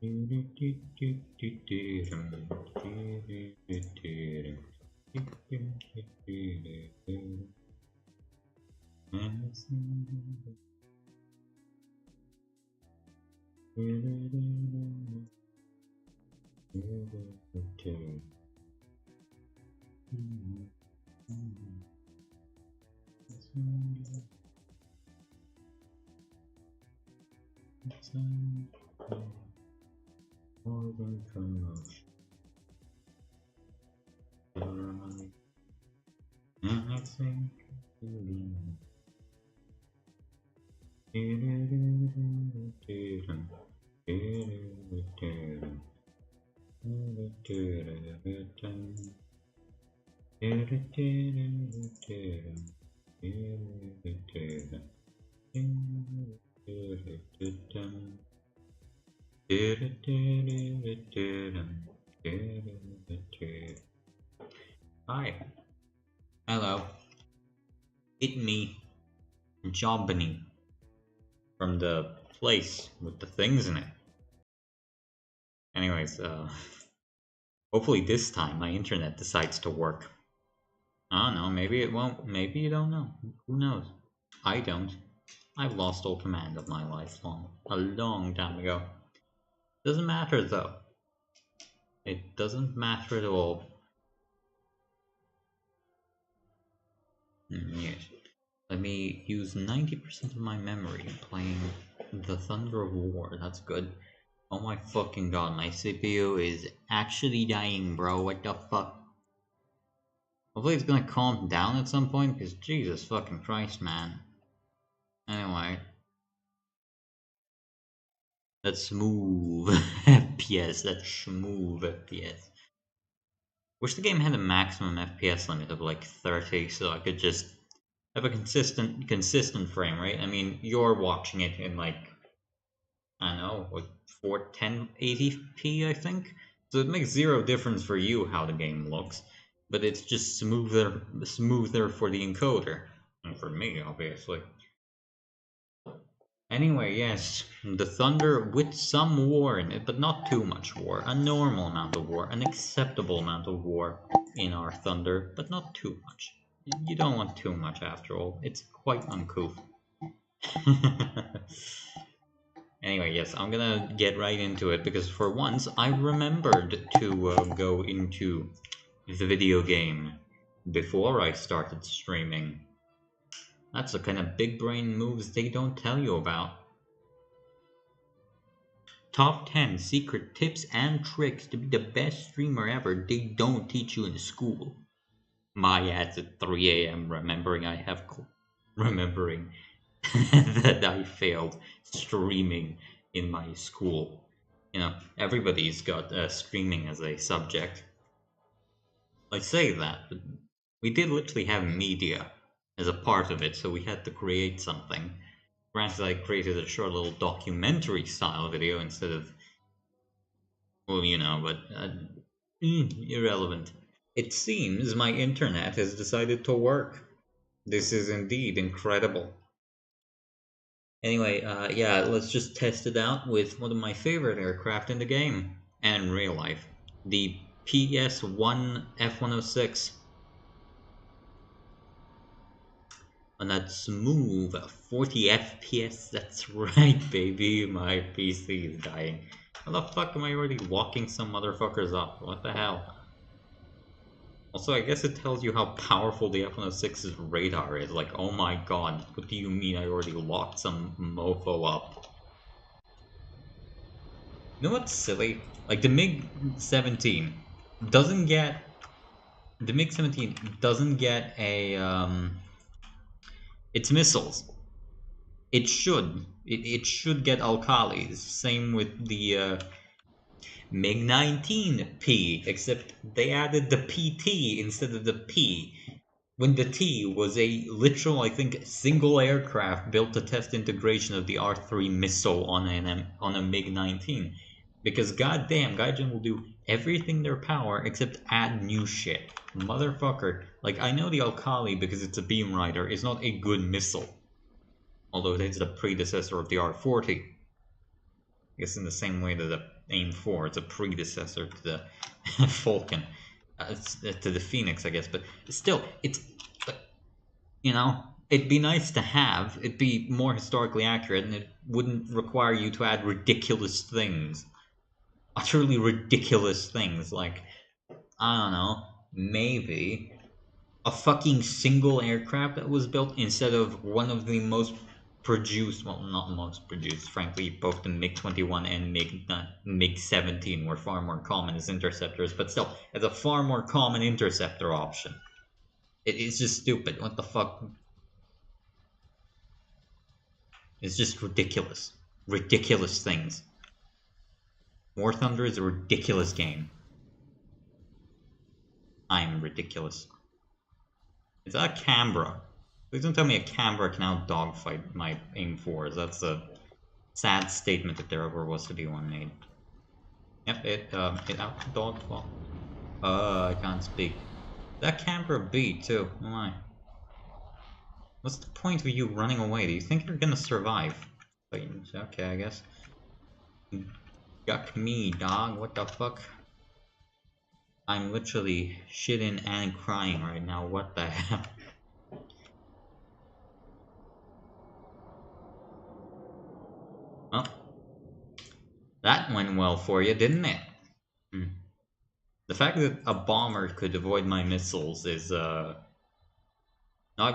Hi. Hello. It's me, Jobbany, from the place with the things in it. Anyways, hopefully this time my internet decides to work. I don't know, maybe it won't, maybe you don't know. Who knows? I don't. I've lost all command of my life a long time ago. Doesn't matter though. It doesn't matter at all. Yes. Let me use 90% of my memory playing The Thunder of War. That's good. Oh my fucking god, my CPU is actually dying, bro. What the fuck? Hopefully it's gonna calm down at some point, because Jesus fucking Christ, man. Anyway. That's smooth FPS, that's smooth FPS. Wish the game had a maximum FPS limit of like 30, so I could just have a consistent frame rate. I mean, you're watching it in like, I don't know, like 1080p, I think. So it makes zero difference for you how the game looks, but it's just smoother for the encoder, and for me, obviously. Anyway, yes, the Thunder with some war in it, but not too much war. A normal amount of war, an acceptable amount of war in our Thunder, but not too much. You don't want too much after all. It's quite uncouth. Anyway, yes, I'm gonna get right into it because for once I remembered to go into the video game before I started streaming. That's the kind of big brain moves they don't tell you about. Top 10 secret tips and tricks to be the best streamer ever they don't teach you in school. My ads at 3 a.m. remembering that I failed streaming in my school. You know, everybody's got streaming as a subject. I say that, but we did literally have media as a part of it, so we had to create something. Granted, I created a short little documentary style video instead of, well, you know, but irrelevant. It seems my internet has decided to work. This is indeed incredible. Anyway, yeah, let's just test it out with one of my favorite aircraft in the game and in real life, the PS1 F-106. On that smooth 40 FPS, that's right, baby, my PC is dying. How the fuck am I already locking some motherfuckers up? What the hell? Also, I guess it tells you how powerful the F-106's radar is. Like, oh my god, what do you mean I already locked some mofo up? You know what's silly? Like, the MiG-17 doesn't get... The MiG-17 doesn't get a, its missiles. It should. It should get Alkalis. Same with the MiG-19P, except they added the PT instead of the P. When the T was a literal, I think, single aircraft built to test integration of the R3 missile on a MiG-19. Because goddamn, Gaijin will do everything in their power except add new shit. Motherfucker. Like, I know the Alkali, because it's a beam rider, is not a good missile. Although it is the predecessor of the R40. I guess in the same way that the AIM-4. It's a predecessor to the Falcon, to the Phoenix, I guess. But still, it's, you know, it'd be nice to have. It'd be more historically accurate, and it wouldn't require you to add ridiculous things, utterly ridiculous things, like, I don't know, maybe a fucking single aircraft that was built instead of one of the most produced, well, not most produced, frankly, both the MiG-21 and MiG-17 were far more common as interceptors, but still, as a far more common interceptor option. It's just stupid. What the fuck? It's just ridiculous. Ridiculous things. War Thunder is a ridiculous game. I'm ridiculous. Is that a Canberra? Please don't tell me a Canberra can out dogfight my AIM-4s. That's a sad statement if there ever was to be one made. Yep, it out dogfight. I can't speak. That Canberra beat too. Oh my. What's the point of you running away? Do you think you're gonna survive? Okay, I guess. Yuck me, dog. What the fuck? I'm literally shitting and crying right now. What the hell? Well, that went well for you, didn't it? The fact that a bomber could avoid my missiles is, not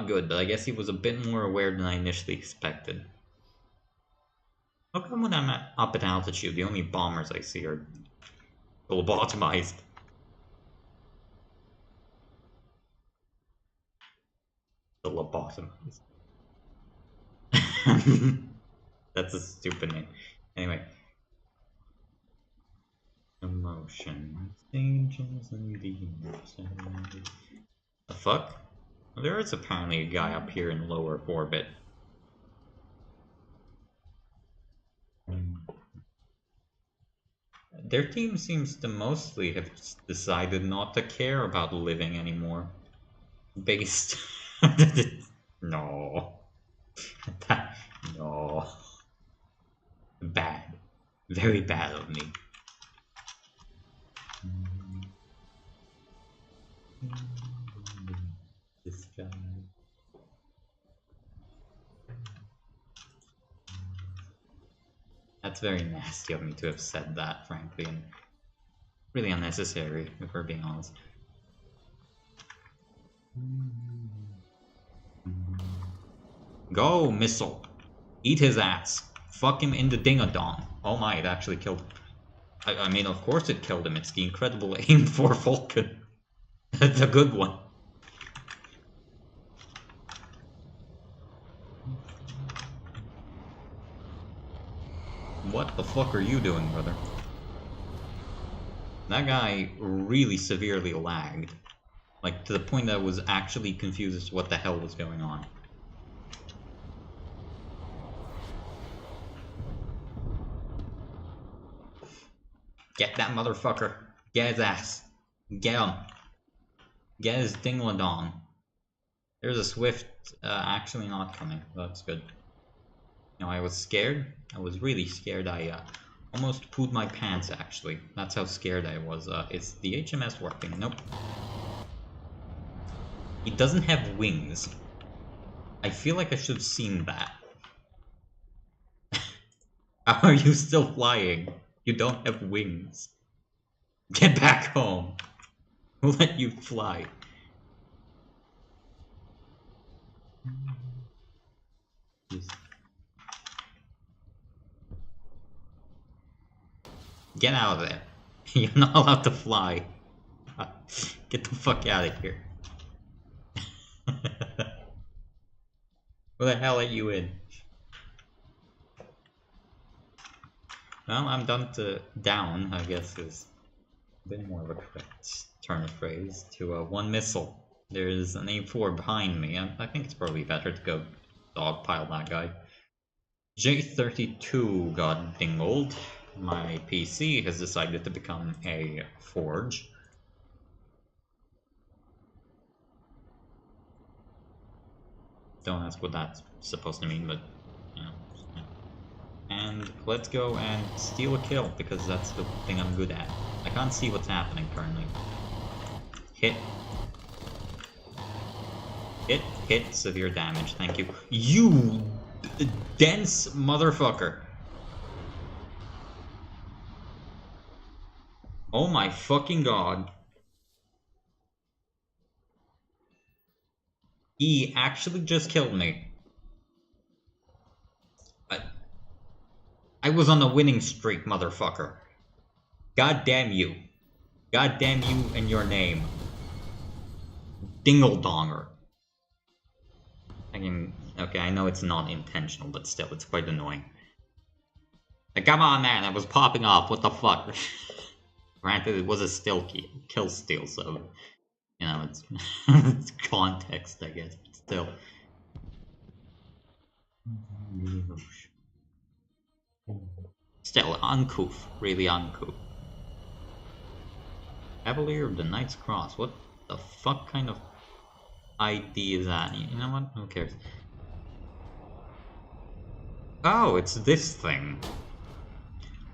good, but I guess he was a bit more aware than I initially expected. How come when I'm up at altitude, the only bombers I see are lobotomized? The lobotomized. That's a stupid name. Anyway. Emotion. Angels and demons. The fuck? Well, there is apparently a guy up here in lower orbit. Their team seems to mostly have decided not to care about living anymore. Based... No. No. Bad. Very bad of me. This guy. That's very nasty of me to have said that, frankly, and really unnecessary, if we're being honest. Go, missile! Eat his ass! Fuck him in the ding-a-dong! Oh my, it actually killed him. I mean, of course it killed him. It's the incredible AIM-4 Falcon. That's a good one. What the fuck are you doing, brother? That guy really severely lagged. Like, to the point that I was actually confused as to what the hell was going on. Get that motherfucker. Get his ass. Get him. Get his ding-a-dong. There's a Swift actually not coming. That's good. You know, I was scared. I was really scared. I almost pooed my pants, actually. That's how scared I was. Is the HMS working? Nope. He doesn't have wings. I feel like I should have seen that. How are you still flying? You don't have wings. Get back home. We'll let you fly. Get out of there. You're not allowed to fly. Get the fuck out of here. Who the hell let you in? Well, I'm down, I guess is a bit more of a correct turn of phrase, to one missile. There's an AIM-4 behind me. I think it's probably better to go dogpile that guy. J32 got dingled. My PC has decided to become a forge. Don't ask what that's supposed to mean, but, you know. and let's go and steal a kill, because that's the thing I'm good at. I can't see what's happening currently. Hit. Hit, severe damage, thank you. You dense motherfucker. Oh my fucking god. He actually just killed me. I was on a winning streak, motherfucker. God damn you. God damn you and your name. Dingle-donger. Okay, I know it's not intentional, but still, it's quite annoying. Like, come on, man, I was popping off, what the fuck? Granted, it was a kill steal, so, you know, it's, it's context, I guess, but still. Still, uncouth, really uncouth. Cavalier of the Knight's Cross, what the fuck kind of ID is that? You know what, who cares? Oh, it's this thing.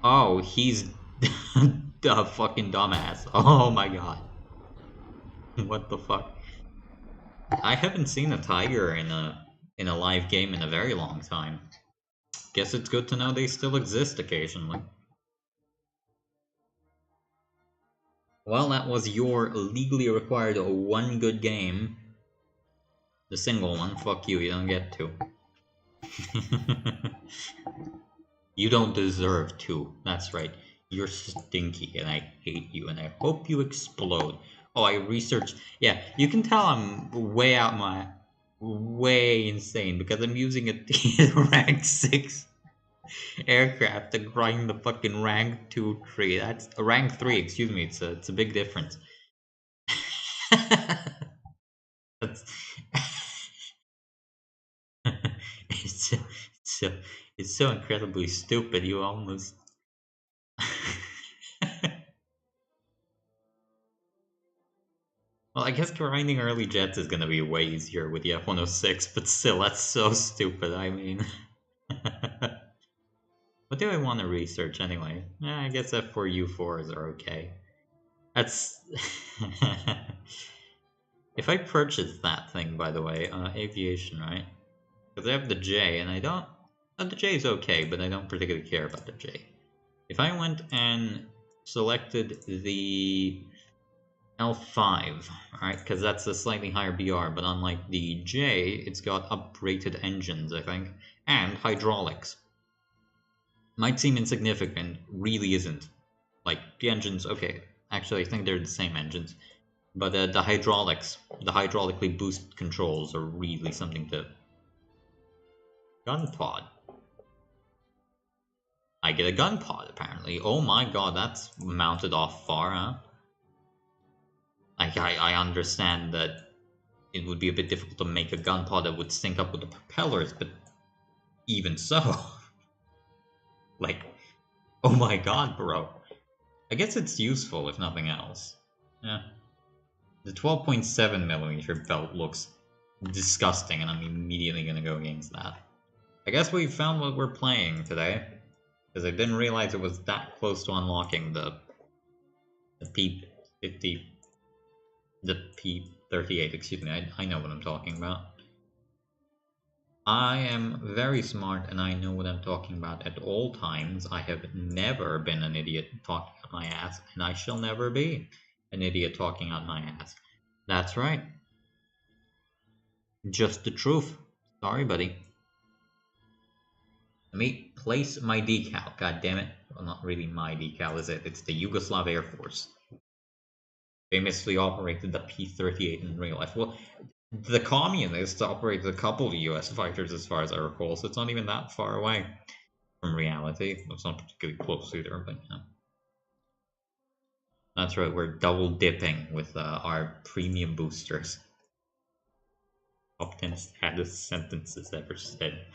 Oh, he's a fucking dumbass. Oh my god. What the fuck? I haven't seen a tiger in a live game in a very long time. Guess it's good to know they still exist occasionally. Well, that was your legally required one good game. The single one. Fuck you, you don't get to. You don't deserve to. That's right. You're stinky and I hate you and I hope you explode. Oh, I researched. Yeah, you can tell I'm way insane because I'm using a rank 6 aircraft to grind the fucking rank 2 tree. That's a rank 3, excuse me. It's a big difference. That's it's so it's so incredibly stupid. You almost. Well, I guess grinding early jets is gonna be way easier with the F-106, but still, that's so stupid. I mean, what do I want to research anyway? Yeah, I guess F4U4s are okay. That's if I purchase that thing, by the way, aviation, right? Because I have the J, and I don't. The J is okay, but I don't particularly care about the J. If I went and selected the L5, right? Because that's a slightly higher BR, but unlike the J, it's got uprated engines, I think, and hydraulics. Might seem insignificant, really isn't. Like, the engines, okay, actually, I think they're the same engines, but the hydraulics, the hydraulically boost controls are really something to. Gun pod. I get a gun pod, apparently. Oh my god, that's mounted off far, huh? I understand that it would be a bit difficult to make a gun pod that would sync up with the propellers, but even so. Like, oh my god, bro. I guess it's useful, if nothing else. Yeah. The 12.7mm belt looks disgusting, and I'm immediately gonna go against that. I guess we found what we're playing today, because I didn't realize it was that close to unlocking the P50, the P38, excuse me, I know what I'm talking about. I am very smart and I know what I'm talking about at all times. I have never been an idiot talking out my ass, and I shall never be an idiot talking out my ass. That's right. Just the truth. Sorry, buddy. Let me place my decal. God damn it. Well, not really my decal, is it? It's the Yugoslav Air Force. Famously operated the P-38 in real life. Well, the communists operated a couple of US fighters as far as I recall, so it's not even that far away from reality. It's not particularly close either, but yeah. That's right, we're double dipping with our premium boosters. Top 10 saddest sentences ever said.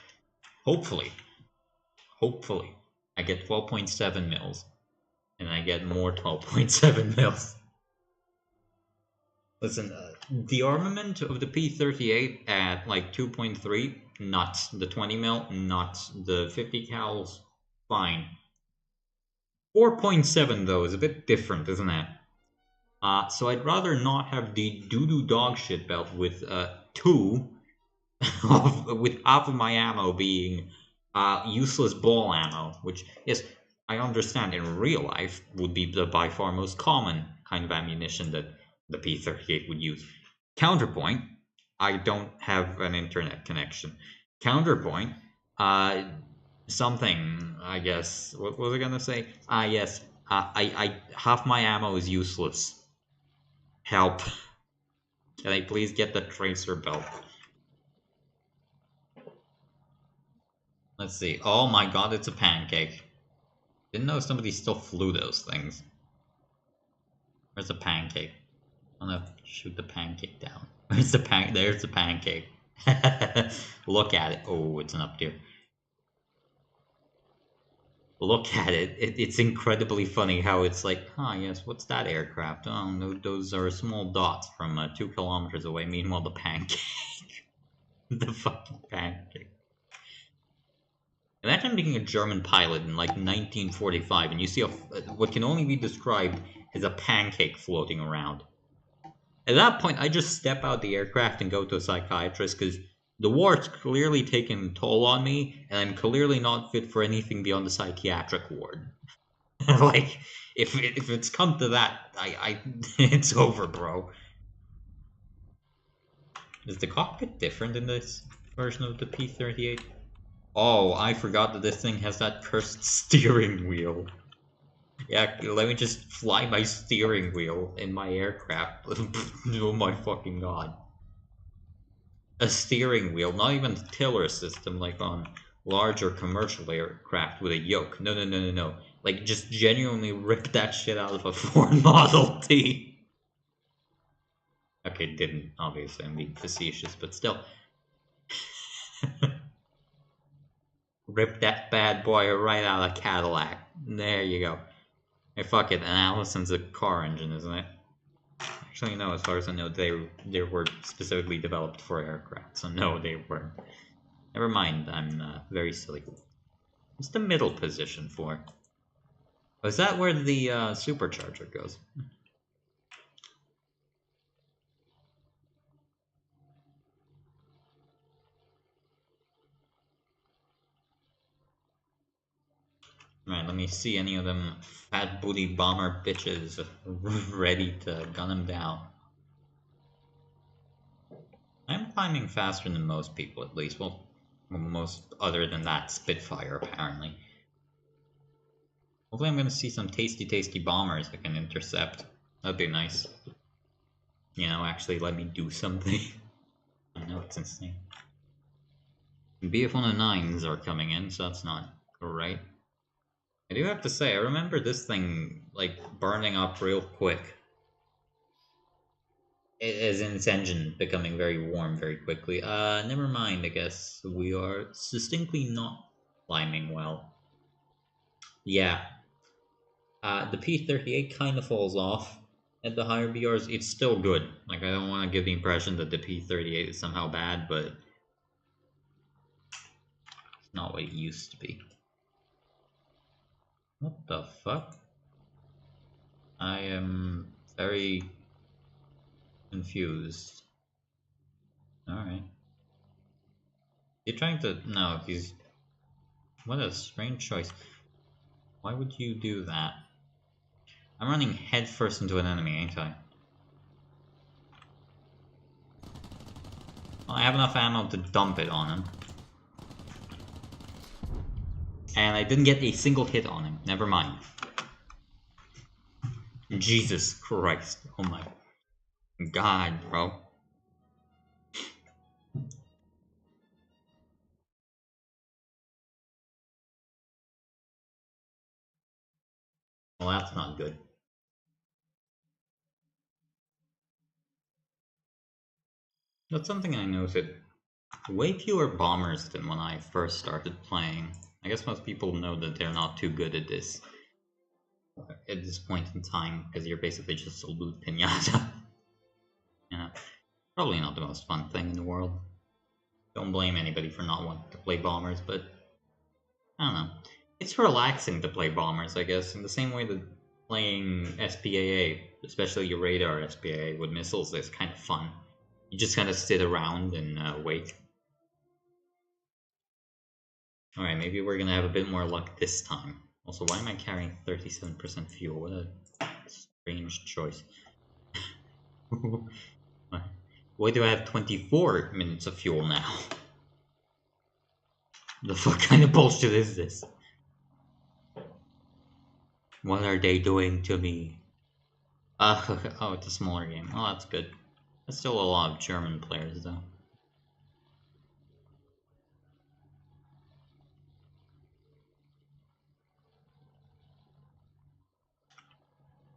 Hopefully, I get 12.7 mils, and I get more 12.7 mils. Listen, the armament of the P-38 at like 2.3, nuts. The 20 mil, nuts. The 50 cals, fine. 4.7 though is a bit different, isn't it? So I'd rather not have the doo-doo dog shit belt with 2 with half of my ammo being useless ball ammo, which is, I understand in real life, would be the by far most common kind of ammunition that the P-38 would use. Counterpoint, I don't have an internet connection. Counterpoint, something, I guess, what was I gonna say? Yes, I half my ammo is useless. Help. Can I please get the tracer belt? Let's see. Oh my god, it's a pancake. Didn't know somebody still flew those things. Where's the pancake? I'm gonna shoot the pancake down. Where's the There's the pancake. Look at it. Oh, it's an up tier. Look at it. It's incredibly funny how it's like, yes, what's that aircraft? Oh, no, those are small dots from 2 kilometers away. Meanwhile, the pancake. The fucking pancake. Imagine being a German pilot in like 1945 and you see what can only be described as a pancake floating around. At that point, I just step out the aircraft and go to a psychiatrist because the war's clearly taken a toll on me and I'm clearly not fit for anything beyond the psychiatric ward. Like, if it's come to that, it's over, bro. Is the cockpit different in this version of the P-38? Oh, I forgot that this thing has that cursed steering wheel. Yeah, let me just fly my steering wheel in my aircraft. Oh my fucking god. A steering wheel, not even a tiller system like on larger commercial aircraft with a yoke. No, no, no, no, no. Like, just genuinely rip that shit out of a Ford Model T. Okay, didn't, obviously, I'm being facetious, but still. Rip that bad boy right out of Cadillac. There you go. Hey, fuck it, and Allison's a car engine, isn't it? Actually, no, as far as I know, they were specifically developed for aircraft, so no, they weren't. Never mind, I'm very silly. What's the middle position for? Oh, is that where the supercharger goes? Alright, let me see any of them fat booty bomber bitches ready to gun them down. I'm climbing faster than most people, at least. Well, most other than that Spitfire, apparently. Hopefully I'm gonna see some tasty bombers I can intercept. That'd be nice. You know, actually let me do something. I know, it's insane. BF-109s are coming in, so that's not great. I do have to say, I remember this thing, like, burning up real quick. As in its engine becoming very warm very quickly. Never mind, I guess. We are distinctly not climbing well. Yeah. The P-38 kind of falls off at the higher BRs. It's still good. Like, I don't want to give the impression that the P-38 is somehow bad, but it's not what it used to be. What the fuck? I am very confused. Alright. You're trying to... No, he's... What a strange choice. Why would you do that? I'm running headfirst into an enemy, ain't I? Well, I have enough ammo to dump it on him. And I didn't get a single hit on him. Never mind. Jesus Christ. Oh my god, bro. Well, that's not good. That's something I noted. Way fewer bombers than when I first started playing. I guess most people know that they're not too good at this point in time, because you're basically just a loot pinata. Yeah, probably not the most fun thing in the world. Don't blame anybody for not wanting to play bombers, but I don't know. It's relaxing to play bombers, I guess, in the same way that playing SPAA, especially your radar SPAA with missiles, is kind of fun. You just kind of sit around and wait. Alright, maybe we're gonna have a bit more luck this time. Also, why am I carrying 37% fuel? What a strange choice. Why do I have 24 minutes of fuel now? The fuck kind of bullshit is this? What are they doing to me? Oh, it's a smaller game. Oh, that's good. That's still a lot of German players, though.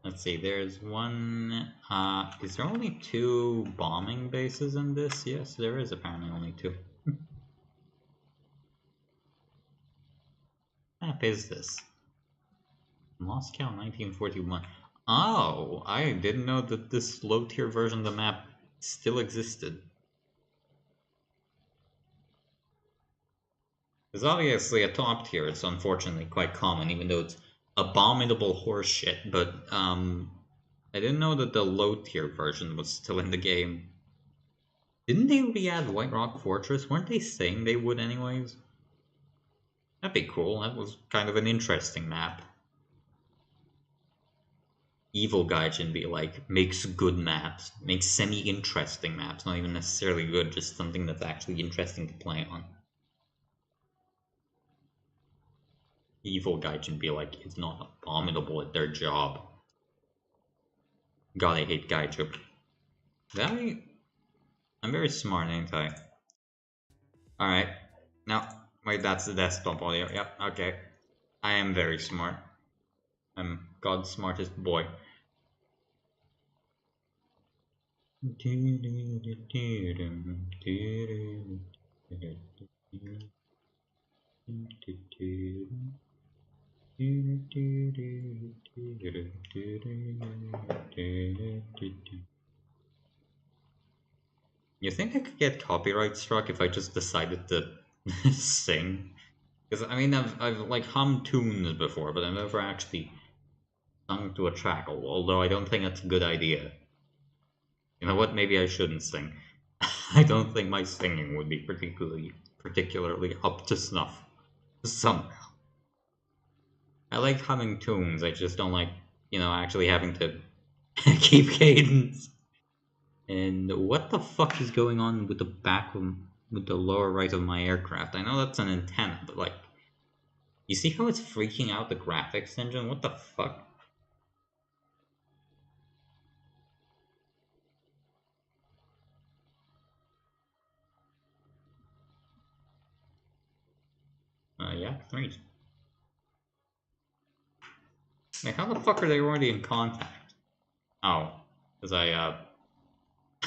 Let's see, there's one... is there only 2 bombing bases in this? Yes, there is apparently only 2. What map is this? Moscow 1941. Oh, I didn't know that this low-tier version of the map still existed. It's obviously a top tier, it's unfortunately quite common, even though it's abominable horseshit, but I didn't know that the low tier version was still in the game. Didn't they re-add White Rock Fortress? Weren't they saying they would anyways? That'd be cool, that was kind of an interesting map. Evil Gaijin be like, makes good maps, makes semi-interesting maps, not even necessarily good, just something that's actually interesting to play on. Evil Gaijin be like, it's not abominable at their job. God, I hate Gaiju. I'm very smart, ain't I? Alright. Now, wait, that's the desktop audio. Yep, okay. I am very smart. I'm God's smartest boy. You think I could get copyright struck if I just decided to sing? Because I mean, I've like hummed tunes before, but I've never actually sung to a track. Although I don't think that's a good idea. You know what? Maybe I shouldn't sing. I don't think my singing would be particularly up to snuff. Somehow, I like humming tunes. I just don't like, actually having to keep cadence. And what the fuck is going on with the with the lower right of my aircraft? I know that's an antenna, but like, you see how it's freaking out the graphics engine? What the fuck? Yeah, 3. Wait, how the fuck are they already in contact? Oh, because I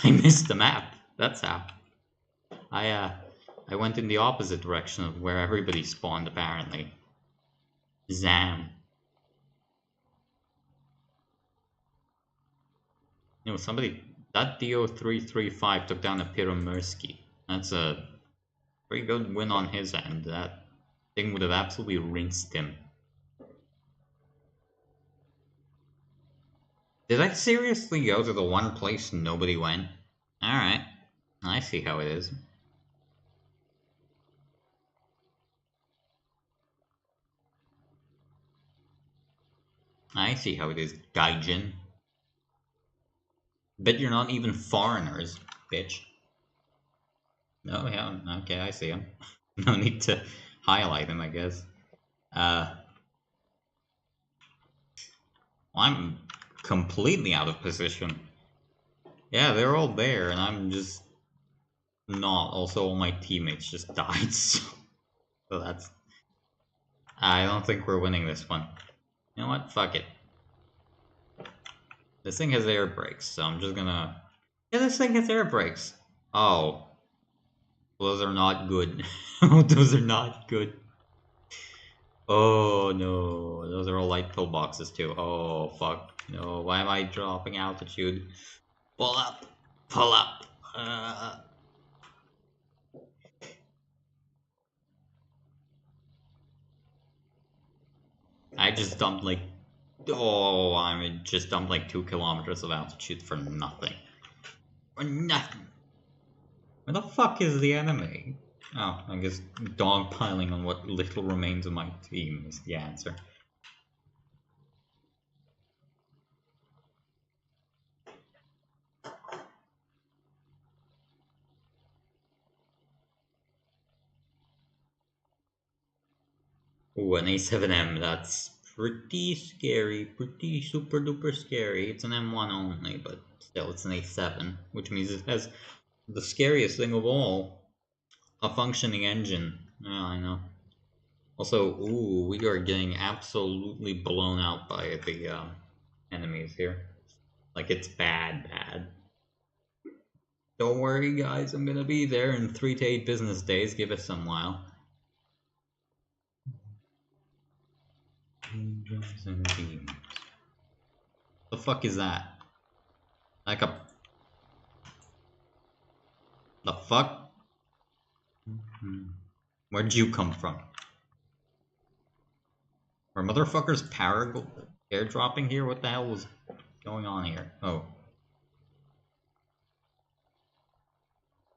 missed the map. That's how. I went in the opposite direction of where everybody spawned, apparently. Zam. Somebody... That DO335 took down a Pyromursky. That's a pretty good win on his end. That thing would have absolutely rinsed him. Did I seriously go to the one place nobody went? Alright. I see how it is. I see how it is, Gaijin. Bet you're not even foreigners, bitch. No, yeah, okay, I see him. No need to highlight him, I guess. Well, I'm completely out of position. Yeah, they're all there, and I'm just not. Also, all my teammates just died, so that's... I don't think we're winning this one. You know what? Fuck it. This thing has air brakes, so I'm just gonna... Yeah, this thing has air brakes. Oh. Those are not good. Those are not good. Oh no, those are all light pillboxes too. Oh fuck. No, why am I dropping altitude? Pull up! Pull up! I just dumped like... Oh, I just dumped like 2 kilometers of altitude for nothing. For nothing. Where the fuck is the enemy? Oh, I guess dogpiling on what little remains of my team is the answer. Ooh, an A7M, that's pretty scary, pretty super duper scary. It's an M1 only, but still it's an A7, which means it has the scariest thing of all, a functioning engine. Yeah, I know. Also, ooh, we are getting absolutely blown out by the enemies here. Like, it's bad, bad. Don't worry, guys, I'm gonna be there in 3 to 8 business days. Give it some while. Angels and demons. The fuck is that? Like a... The fuck? Where'd you come from? Are motherfuckers airdropping here? What the hell was going on here? Oh.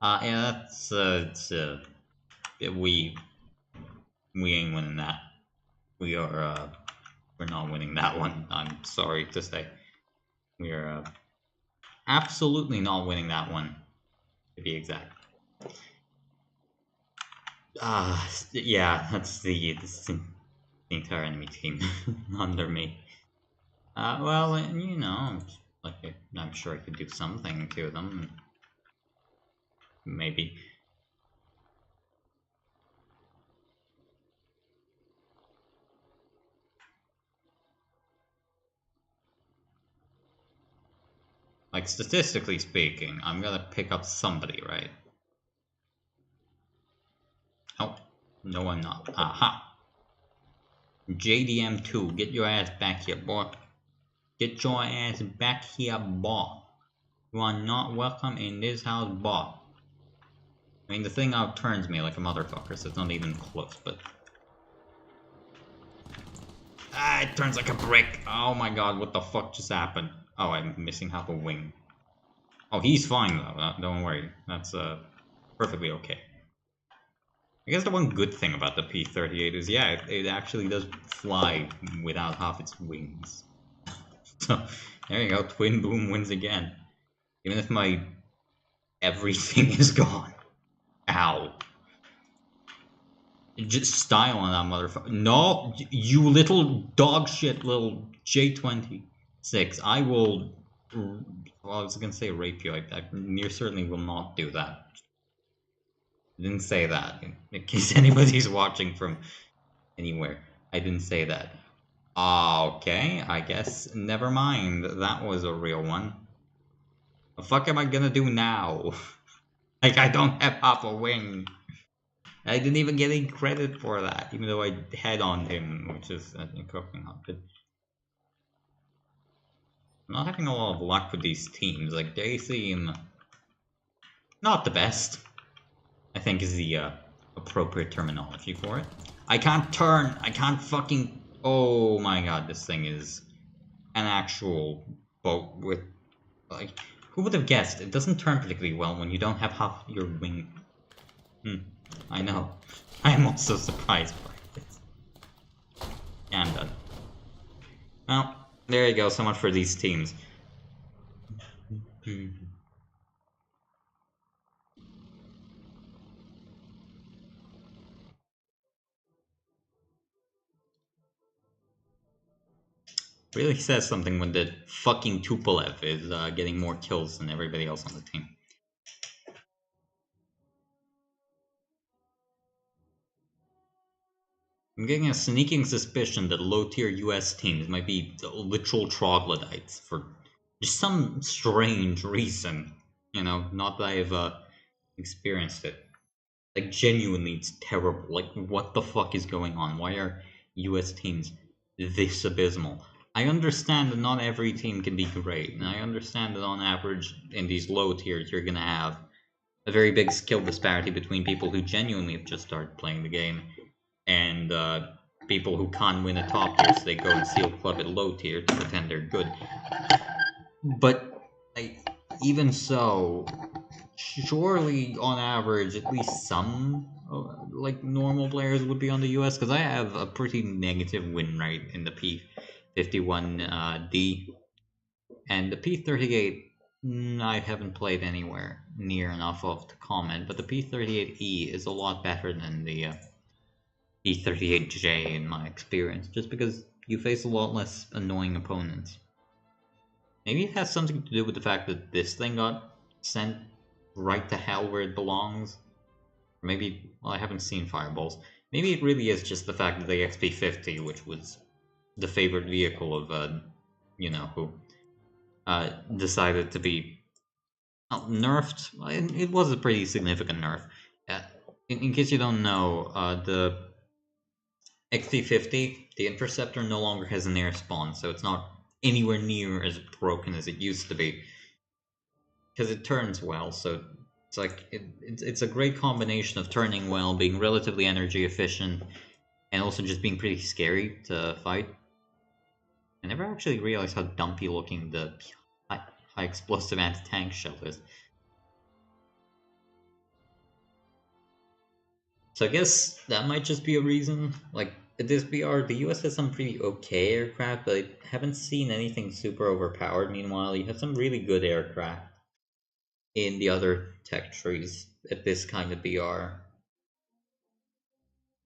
Yeah, that's, we ain't winning that. We're not winning that one. I'm sorry to say. We are, absolutely not winning that one, to be exact. Yeah, that's the entire enemy team under me. Well, you know, like, I'm sure I could do something to them. Maybe. Like, statistically speaking, I'm gonna pick up somebody, right? Oh, no I'm not. Aha! JDM2, get your ass back here, boy. Get your ass back here, boy. You are not welcome in this house, boy. I mean, the thing outturns me like a motherfucker, so it's not even close, but... it turns like a brick! Oh my god, what the fuck just happened? Oh, I'm missing half a wing. Oh, he's fine though, don't worry. That's, perfectly okay. I guess the one good thing about the P-38 is, yeah, it actually does fly without half its wings. So, there you go, Twin Boom wins again. Even if my everything is gone. Ow. Just style on that motherfucker. No, you little dog shit, little J26. I will... Well, I was gonna say rape you. I near certainly will not do that. I didn't say that. In case anybody's watching from anywhere. I didn't say that. Okay, I guess never mind. That was a real one. The fuck am I gonna do now? Like, I don't have half a wing. I didn't even get any credit for that, even though I head-on him, which is, I think, not good. I'm not having a lot of luck with these teams. Like, they seem not the best, I think is the appropriate terminology for it. I can't turn. I can't fucking... Oh my god, this thing is an actual boat with... Like, who would have guessed? It doesn't turn particularly well when you don't have half your wing. I know. I am also surprised by this. Yeah, I'm done. Well, there you go. So much for these teams. Really says something when the fucking Tupolev is getting more kills than everybody else on the team. I'm getting a sneaking suspicion that low-tier US teams might be literal troglodytes for just some strange reason. You know, not that I've experienced it. Like, genuinely, it's terrible. Like, what the fuck is going on? Why are US teams this abysmal? I understand that not every team can be great, and I understand that on average, in these low tiers, you're gonna have a very big skill disparity between people who genuinely have just started playing the game and people who can't win a top tier, so they go and seal club at low tier to pretend they're good. But even so, surely on average, at least some like normal players would be on the US, because I have a pretty negative win rate in the P51D, and the P38. I haven't played anywhere near enough of to comment, but the P38E is a lot better than the P38J in my experience, just because you face a lot less annoying opponents. Maybe it has something to do with the fact that this thing got sent right to hell where it belongs. Maybe, well, I haven't seen Fireballs. Maybe it really is just the fact that the XP50, which was the favorite vehicle of, you know, who, decided to be nerfed. It was a pretty significant nerf. In case you don't know, the XP50, the Interceptor no longer has an air spawn, so it's not anywhere near as broken as it used to be. Because it turns well, so it's like it's a great combination of turning well, being relatively energy efficient, and also just being pretty scary to fight. I never actually realized how dumpy looking the high explosive anti-tank shell is. So I guess that might just be a reason. Like at this BR, the US has some pretty okay aircraft, but I haven't seen anything super overpowered. Meanwhile, you have some really good aircraft in the other tech trees at this kind of BR.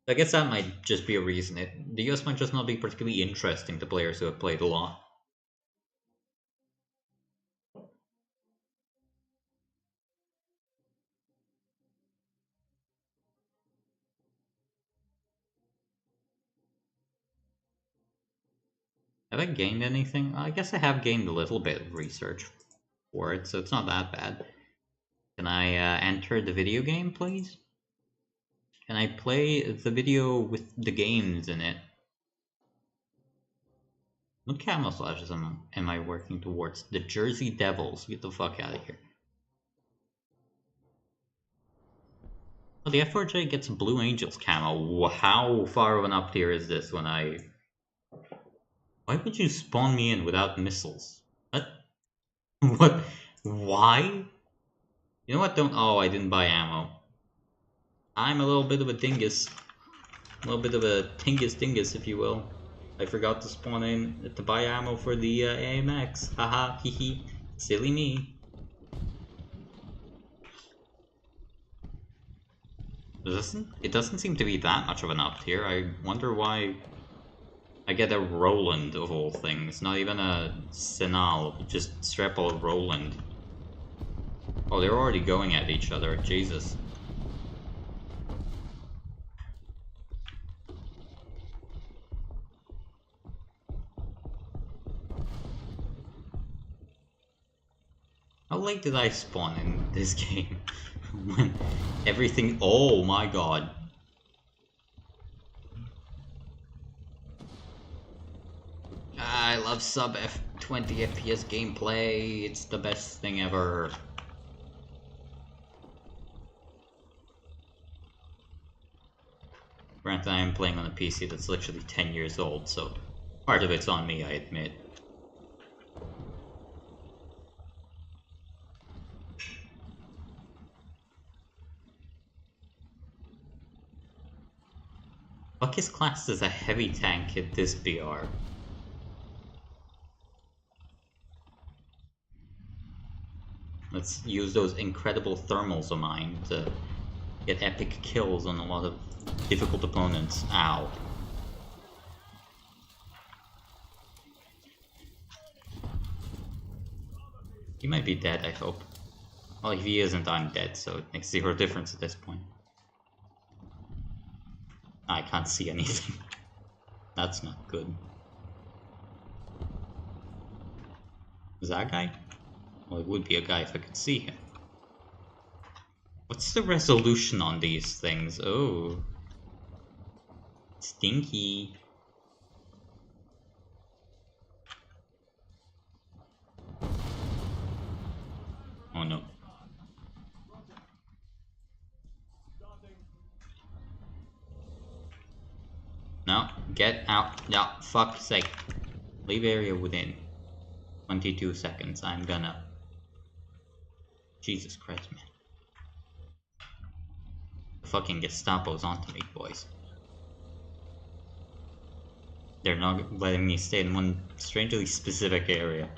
I guess that might just be a reason. The US might just not be particularly interesting to players who have played a lot. Have I gained anything? I guess I have gained a little bit of research for it, so it's not that bad. Can I enter the video game, please? Can I play the video with the games in it? What camouflages am I working towards? The Jersey Devils. Get the fuck out of here. Oh, the F4J gets Blue Angels camo. How far of an up tier is this when I... Why would you spawn me in without missiles? What? What? Why? You know what? Don't... Oh, I didn't buy ammo. I'm a little bit of a dingus. A little bit of a dingus, if you will. I forgot to spawn in to buy ammo for the AMX. Haha, hee. Silly me. It doesn't seem to be that much of an up tier. I wonder why I get a Roland of all things. Not even a Senal, just strap a Roland. Oh, they're already going at each other. Jesus. How late did I spawn in this game? When everything... Oh my god. I love sub 20 FPS gameplay. It's the best thing ever. Granted, I am playing on a PC that's literally 10 years old, so part of it's on me, I admit. Buck is classed as a heavy tank at this BR. Let's use those incredible thermals of mine to get epic kills on a lot of difficult opponents. Ow. He might be dead, I hope. Well, if he isn't, I'm dead, so it makes zero difference at this point. I can't see anything. That's not good. Is that a guy? Well, it would be a guy if I could see him. What's the resolution on these things? Oh. Stinky. Oh no. No, Get out. No, fuck's sake. Leave area within 22 seconds. I'm gonna... Jesus Christ, man. The fucking Gestapo's onto me, boys. They're not letting me stay in one strangely specific area.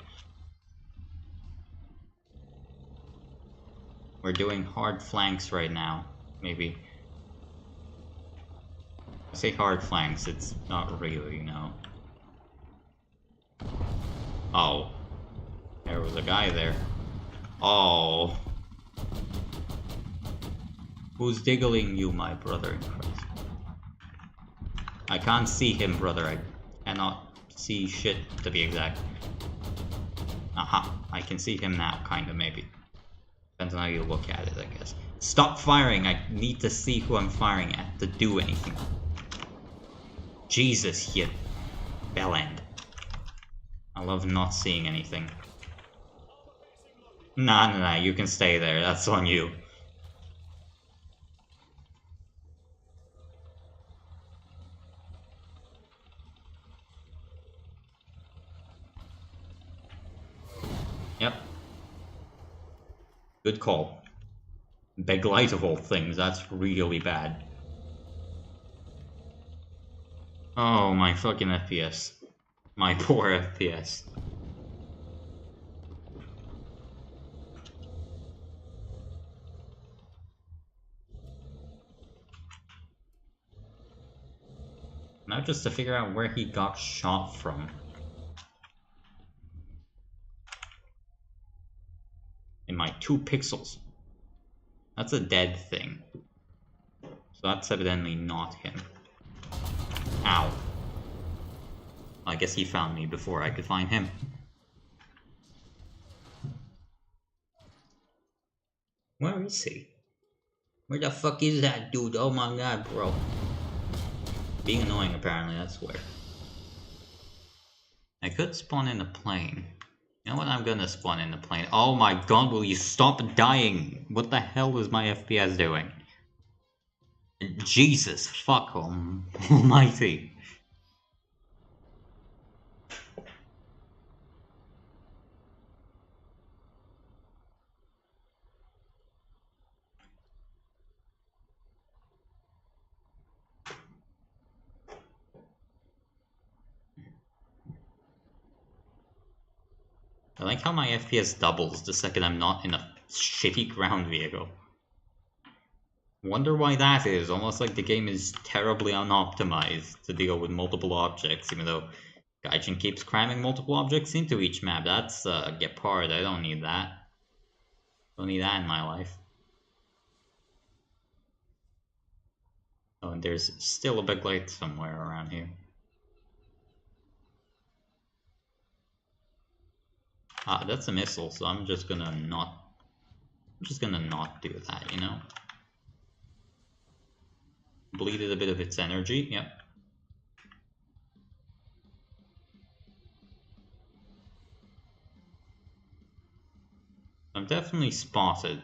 We're doing hard flanks right now, maybe. I say hard flanks, it's not really, you know. Oh. There was a guy there. Oh. Who's diggling you, my brother in Christ? I can't see him, brother. I cannot see shit, to be exact. Aha. I can see him now, kinda, maybe. Depends on how you look at it, I guess. Stop firing! I need to see who I'm firing at to do anything. Jesus, you bellend. I love not seeing anything. Nah, you can stay there. That's on you. Yep. Good call. Big light of all things, that's really bad. Oh, my fucking FPS. My poor FPS. Now just to figure out where he got shot from. In my 2 pixels. That's a dead thing. So that's evidently not him. Ow. I guess he found me before I could find him. Where is he? Where the fuck is that dude? Oh my god, bro. Being annoying, apparently, that's weird. I could spawn in a plane. You know what? I'm gonna spawn in the plane. Oh my god, will you stop dying? What the hell is my FPS doing? Jesus, fuck almighty. I like how my FPS doubles the second I'm not in a shitty ground vehicle. Wonder why that is, almost like the game is terribly unoptimized to deal with multiple objects, even though Gaijin keeps cramming multiple objects into each map. That's Gepard, I don't need that. Don't need that in my life. Oh, and there's still a big light somewhere around here. Ah, that's a missile, so I'm just gonna not do that, you know? Bleeded a bit of its energy, yep. I'm definitely spotted.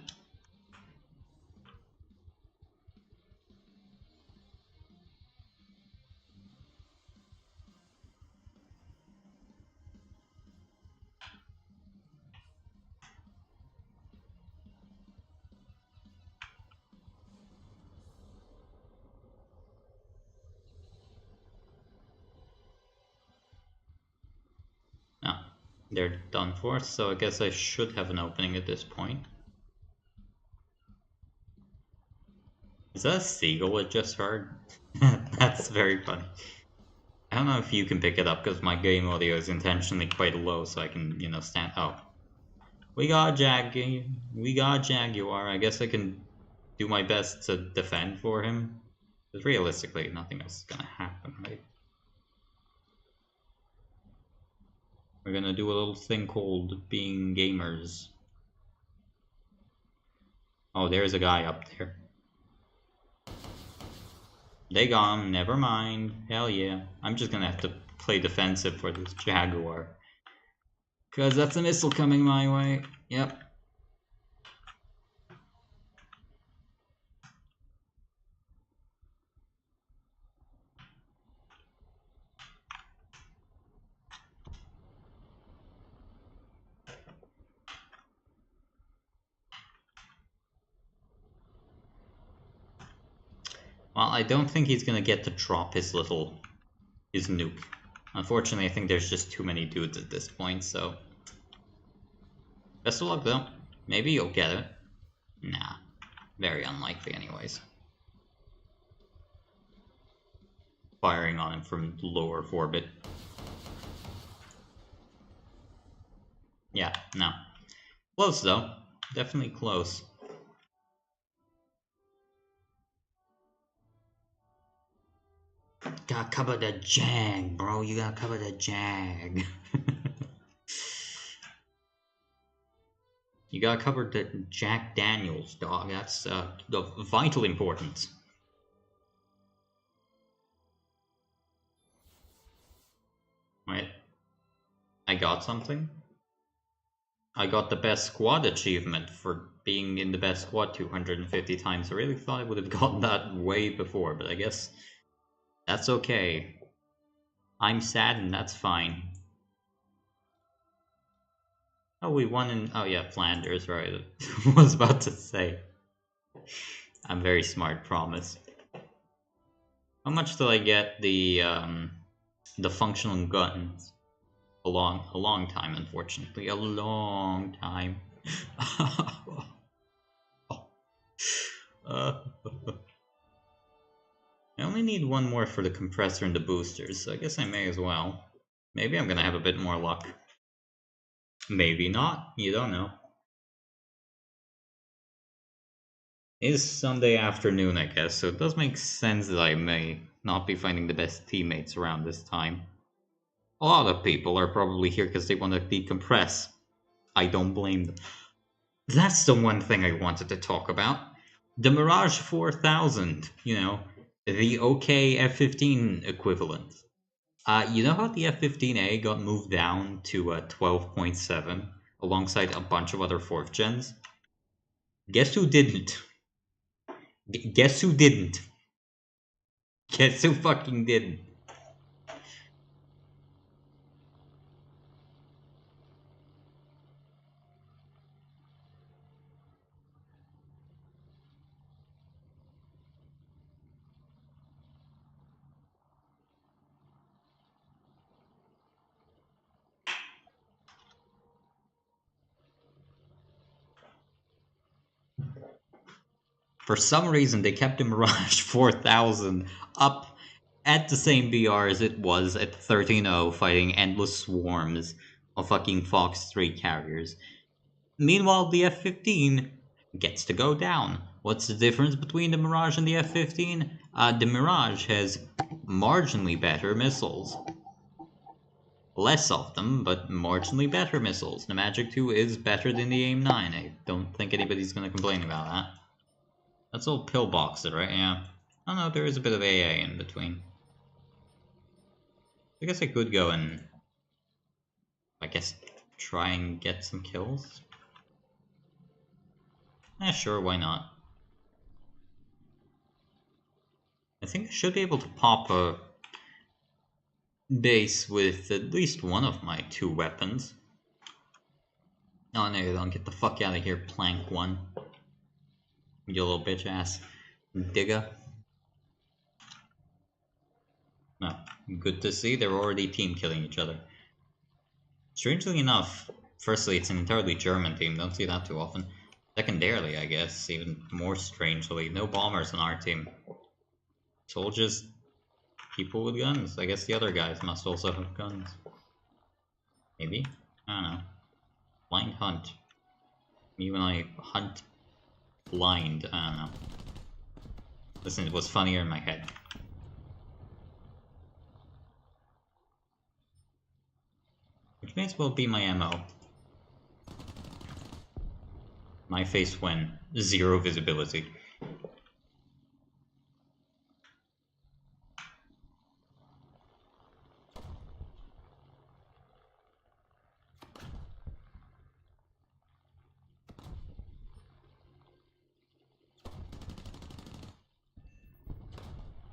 Ah, they're done for, so I guess I should have an opening at this point. Is that a seagull I just heard? That's very funny. I don't know if you can pick it up because my game audio is intentionally quite low so I can, you know, stand. Oh. We got Jaguar. I guess I can do my best to defend for him. Because realistically, nothing else is gonna happen, right? We're gonna do a little thing called being gamers. Oh, there's a guy up there. They got him, never mind. Hell yeah. I'm just gonna have to play defensive for this Jaguar. Because that's a missile coming my way. Yep. Well, I don't think he's gonna get to drop his nuke. Unfortunately, I think there's just too many dudes at this point, so... Best of luck, though. Maybe you'll get it. Nah. Very unlikely, anyways. Firing on him from lower orbit. Yeah, no. Close, though. Definitely close. Gotta cover the Jag, bro. You gotta cover the Jag. You gotta cover the Jack Daniels, dog. That's of vital importance. Right. I got something. I got the best squad achievement for being in the best squad 250 times. I really thought I would have gotten that way before, but I guess that's okay. I'm sad and that's fine. Oh, we won in... Oh yeah, Flanders, right. I was about to say. I'm very smart, promise. How much did I get the functional guns? A long time, unfortunately. A long time. I only need one more for the compressor and the boosters, so I guess I may as well. Maybe I'm gonna have a bit more luck. Maybe not, you don't know. It is Sunday afternoon, I guess, so it does make sense that I may not be finding the best teammates around this time. A lot of people are probably here because they want to decompress. I don't blame them. That's the one thing I wanted to talk about. The Mirage 4000, you know, the OK F-15 equivalent. You know how the F-15A got moved down to 12.7 alongside a bunch of other 4th gens? Guess who didn't? Guess who didn't? Guess who fucking didn't? For some reason, they kept the Mirage 4000 up at the same BR as it was at 13.0, fighting endless swarms of fucking Fox 3 carriers. Meanwhile, the F-15 gets to go down. What's the difference between the Mirage and the F-15? The Mirage has marginally better missiles. Less of them, but marginally better missiles. The Magic 2 is better than the AIM-9. I don't think anybody's gonna complain about that. That's all pillboxed, right? Yeah. Oh no, there is a bit of AA in between. I guess I could go and... I guess try and get some kills? Eh, sure, why not? I think I should be able to pop a base with at least one of my 2 weapons. Oh no, you don't. Get the fuck out of here, Plank 1. You little bitch ass digger. No, good to see they're already team killing each other. Strangely enough, firstly, it's an entirely German team, don't see that too often. Secondarily, I guess, even more strangely, no bombers on our team. It's all just people with guns. I guess the other guys must also have guns. Maybe? I don't know. Blind hunt. Me when I hunt blind, I don't know. Listen, it was funnier in my head. Which may as well be my MO. My face when 0 visibility.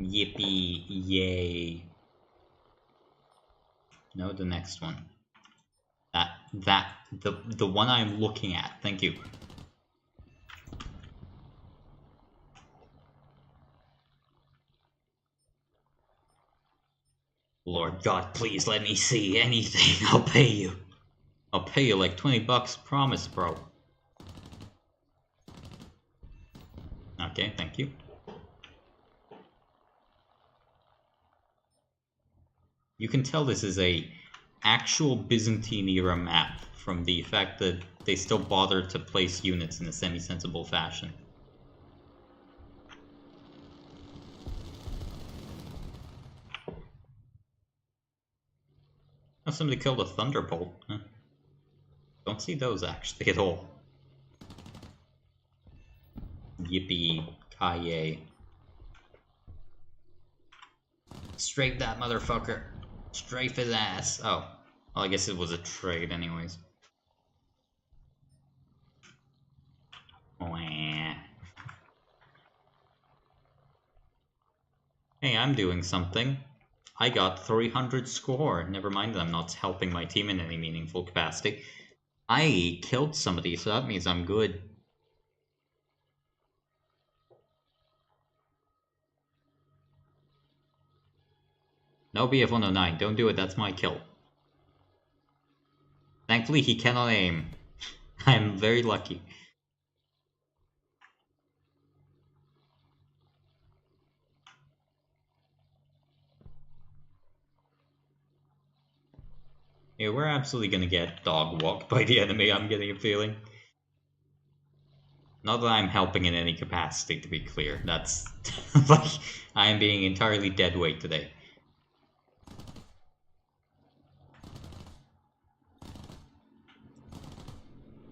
Yippee, yay. No, the next one. The one I'm looking at. Thank you. Lord God, please let me see anything. I'll pay you. I'll pay you like 20 bucks, promise, bro. Okay, thank you. You can tell this is a actual Byzantine era map from the fact that they still bothered to place units in a semi-sensible fashion. Oh, somebody killed a Thunderbolt. Huh? Don't see those actually at all. Yippee ki-yay. Strafe that motherfucker. Strafe his ass. Oh. Well, I guess it was a trade anyways. Wah. Hey, I'm doing something. I got 300 score. Never mind that I'm not helping my team in any meaningful capacity. I killed somebody, so that means I'm good. No BF-109, don't do it, that's my kill. Thankfully, he cannot aim. I'm very lucky. Yeah, we're absolutely gonna get dog walked by the enemy, I'm getting a feeling. Not that I'm helping in any capacity, to be clear. That's... like, I am being entirely dead weight today.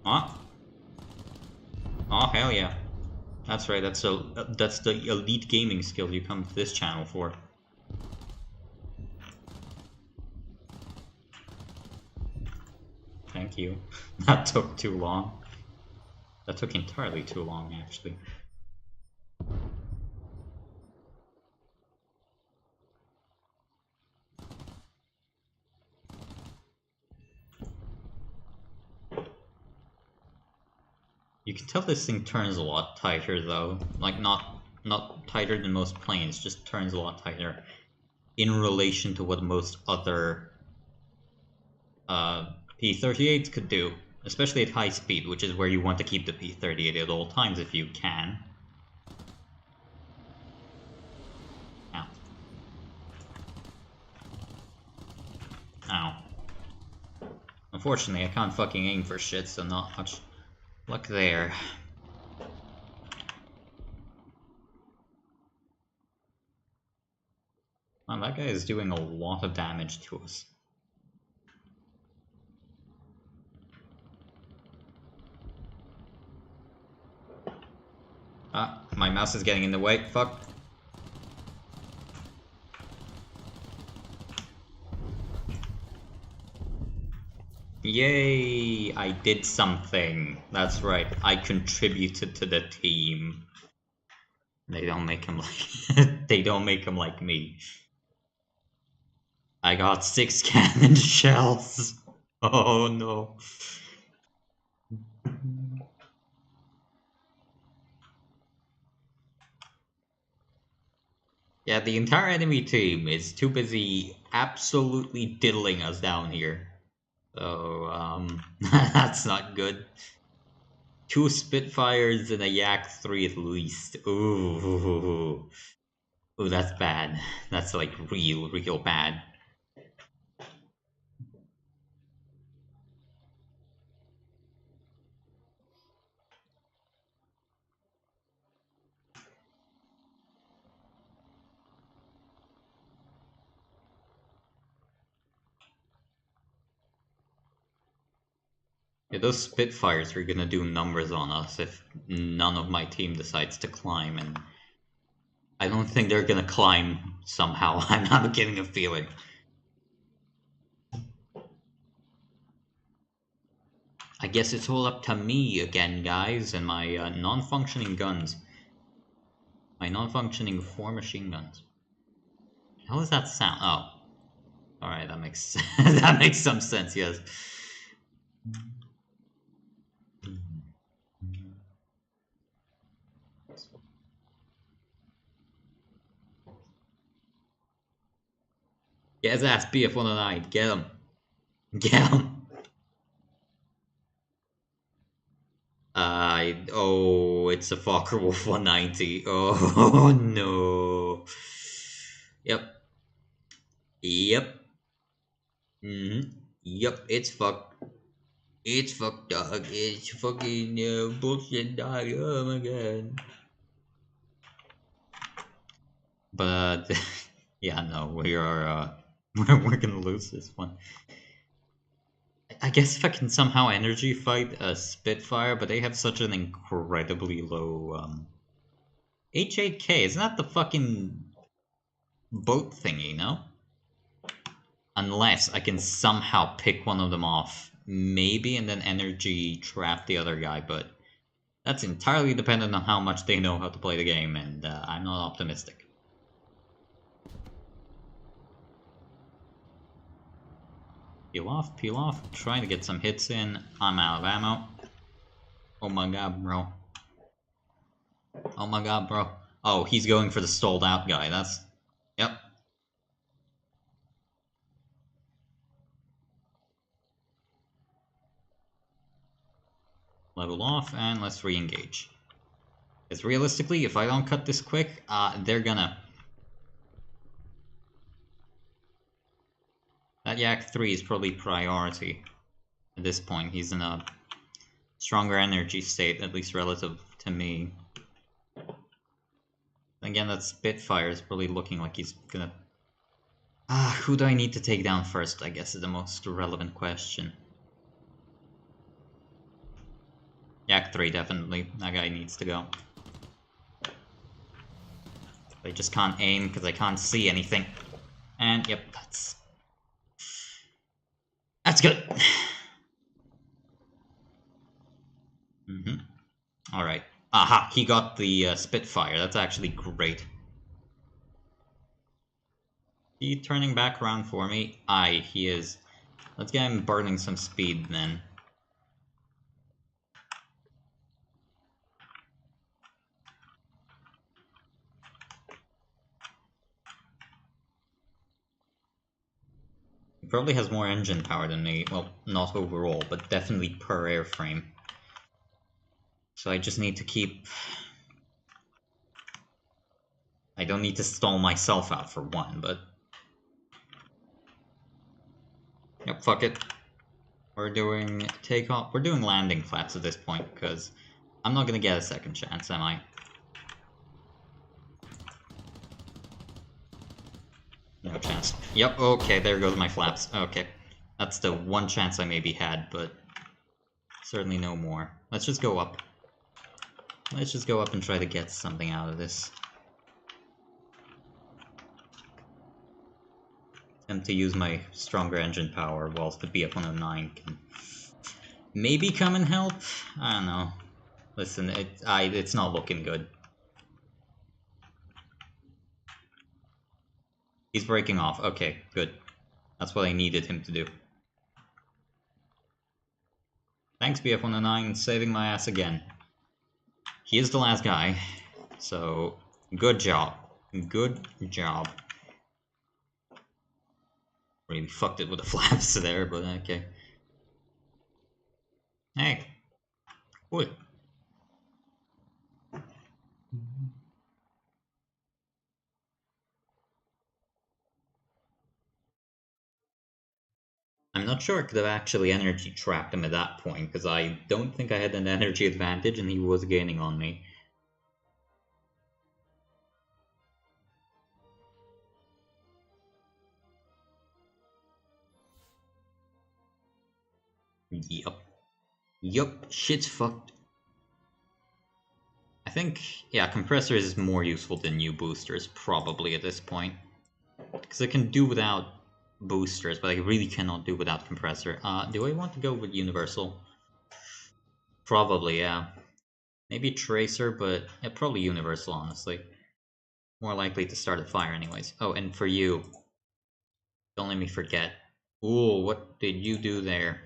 Huh? Oh, hell yeah. That's right, that's the elite gaming skill you come to this channel for. Thank you. That took too long. That took entirely too long, actually. You can tell this thing turns a lot tighter, though. Like, not tighter than most planes, just turns a lot tighter in relation to what most other P-38s could do, especially at high speed, which is where you want to keep the P-38 at all times if you can. Ow. Ow. Unfortunately, I can't fucking aim for shit, so not much luck there. Wow, that guy is doing a lot of damage to us. Ah, my mouse is getting in the way. Fuck. Yay! I did something. That's right. I contributed to the team. They don't make him like... they don't make him like me. I got 6 cannon shells. Oh no. Yeah, the entire enemy team is too busy absolutely diddling us down here. So, that's not good. 2 Spitfires and a Yak-3 at least. Ooh. Ooh, that's bad. That's like real bad. Yeah, those Spitfires are gonna do numbers on us if none of my team decides to climb, and I don't think they're gonna climb somehow. I'm not getting a feeling. I guess it's all up to me again, guys, and my non-functioning guns. My non-functioning 4 machine guns. How does that sound? Oh. Alright, that makes that makes some sense, yes. Yeah, Get his ass, BF-109. Get him. Get him. Oh, it's a Focke-Wulf 190. Oh, no. Yep. Yep. Yep, it's fuck. It's fuck, dog. It's fucking bullshit, dog. Oh my god. But yeah, no, we are we're gonna lose this one. I guess if I can somehow energy fight a Spitfire, but they have such an incredibly low H8K. Isn't that the fucking boat thingy? No. Unless I can somehow pick one of them off, maybe, and then energy trap the other guy, but that's entirely dependent on how much they know how to play the game, and I'm not optimistic. Peel off, trying to get some hits in. I'm out of ammo. Oh my god, bro. Oh my god, bro. Oh, he's going for the stalled out guy, that's... Yep. Level off, and let's re-engage. Because realistically, if I don't cut this quick, they're gonna... That Yak 3 is probably priority. At this point, he's in a stronger energy state, at least relative to me. Again, that Spitfire is probably looking like he's gonna... who do I need to take down first, I guess, is the most relevant question. Yak 3, definitely. That guy needs to go. I just can't aim because I can't see anything. And, yep, that's good. Alright. Aha, he got the Spitfire. That's actually great. He turning back around for me? Aye, he is. Let's get him burning some speed then. He probably has more engine power than me. Well, not overall, but definitely per airframe. So I just need to keep... I don't need to stall myself out for one, but... Yep, fuck it. We're doing takeoff. We're doing landing flaps at this point, because I'm not gonna get a second chance, am I? No chance. Yep, okay, there goes my flaps. Okay. That's the one chance I maybe had, but certainly no more. Let's just go up. Let's just go up and try to get something out of this. Attempt to use my stronger engine power whilst the BF-109 can maybe come and help? I don't know. Listen, it's not looking good. He's breaking off. Okay, good. That's what I needed him to do. Thanks, BF-109, saving my ass again. He is the last guy, so good job. Good job. Really fucked it with the flaps there, but okay. Hey. Cool. I'm not sure I could have actually energy trapped him at that point, because I don't think I had an energy advantage and he was gaining on me. Yup, shit's fucked. I think, yeah, compressor is more useful than new boosters, probably at this point. Because I can do without boosters, but I really cannot do without compressor. Do I want to go with universal? Probably, yeah. Maybe tracer, but yeah, probably universal, honestly. More likely to start a fire anyways. Oh, and for you, don't let me forget. Ooh, what did you do there?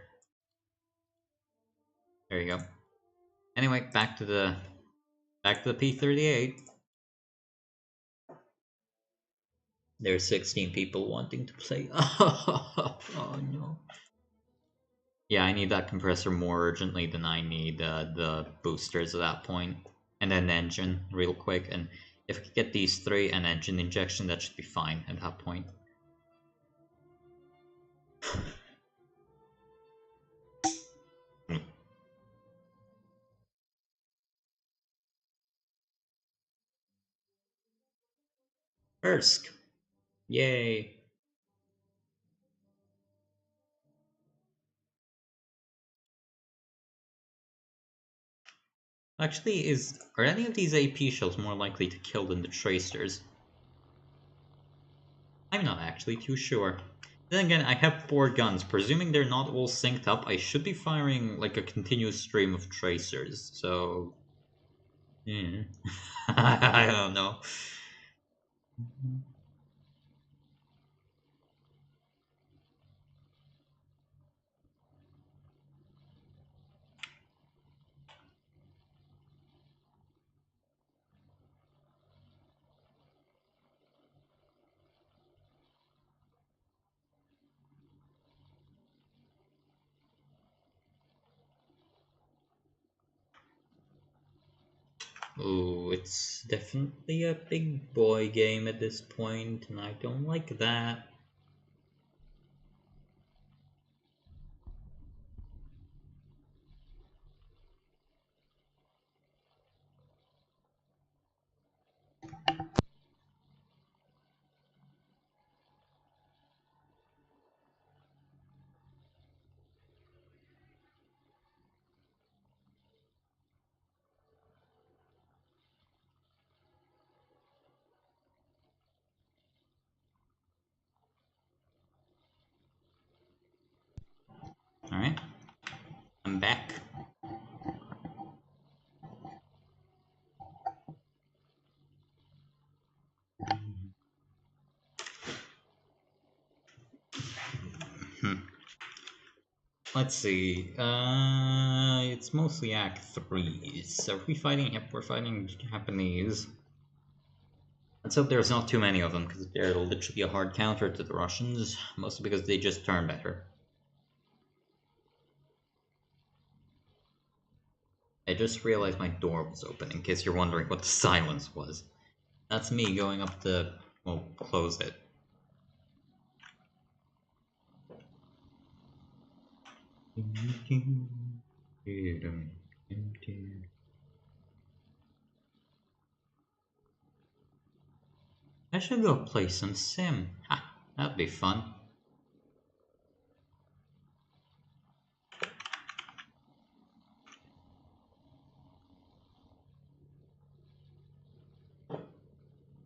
There you go. Anyway, back to the P-38. There's 16 people wanting to play. Oh no. Yeah, I need that compressor more urgently than I need the boosters at that point. And then engine real quick. And if I could get these three and engine injection, that should be fine at that point. Ersk. Yay. Actually, are any of these AP shells more likely to kill than the tracers? I'm not actually too sure. Then again, I have 4 guns. Presuming they're not all synced up, I should be firing like a continuous stream of tracers, so... Yeah. I don't know. Oh, it's definitely a big boy game at this point, and I don't like that. Alright, I'm back. Hmm. Let's see. It's mostly Act 3. So if we fighting? Yep, we're fighting Japanese. Let's hope there's not too many of them, because they're literally a hard counter to the Russians, mostly because they just turn better. I just realized my door was open, in case you're wondering what the silence was. That's me going up the... well, close it. I should go play some Sim. Ha, that'd be fun.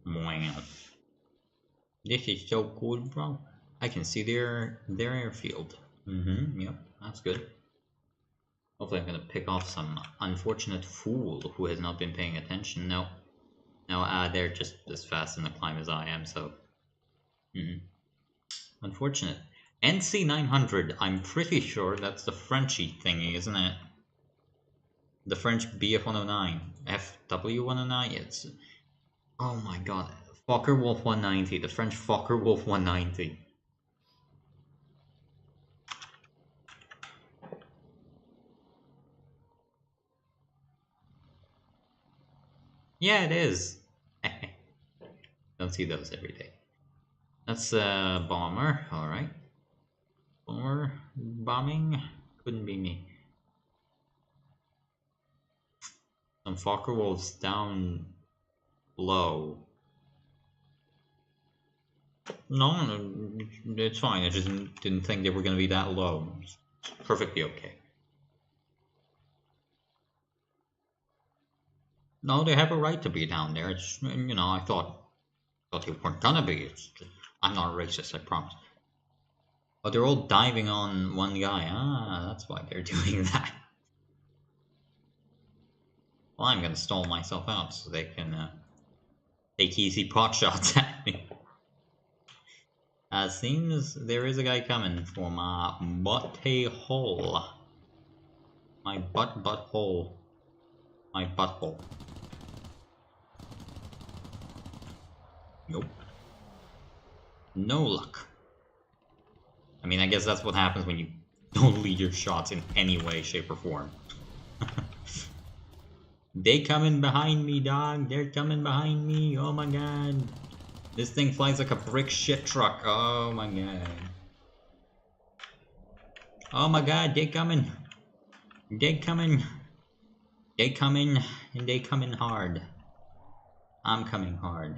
Wow. This is so cool, bro. I can see their airfield. Mm-hmm, yep, that's good. Hopefully I'm gonna pick off some unfortunate fool who has not been paying attention. No. No, they're just as fast in the climb as I am, so... Unfortunate. NC900, I'm pretty sure that's the Frenchy thingy, isn't it? The French BF109. FW109? It's... oh my god. Focke-Wulf 190, the French Focke-Wulf 190. Yeah, it is. Don't see those every day. That's a bomber, alright. Bomber bombing? Couldn't be me. Some Focke-Wulfs down low. No, it's fine. I just didn't think they were going to be that low. It's perfectly okay. No, they have a right to be down there. It's, you know, I thought they weren't gonna be. It's just, I'm not racist, I promise. But they're all diving on one guy. Ah, that's why they're doing that. Well, I'm gonna stall myself out so they can take easy pot shots at me. Seems there is a guy coming for my butthole. My butthole. My butthole. Nope. No luck. I mean, I guess that's what happens when you don't lead your shots in any way, shape, or form. They coming behind me, dog. They're coming behind me. Oh my god. This thing flies like a brick shit truck. Oh my god. Oh my god, they coming. They coming. They coming, and they coming hard. I'm coming hard.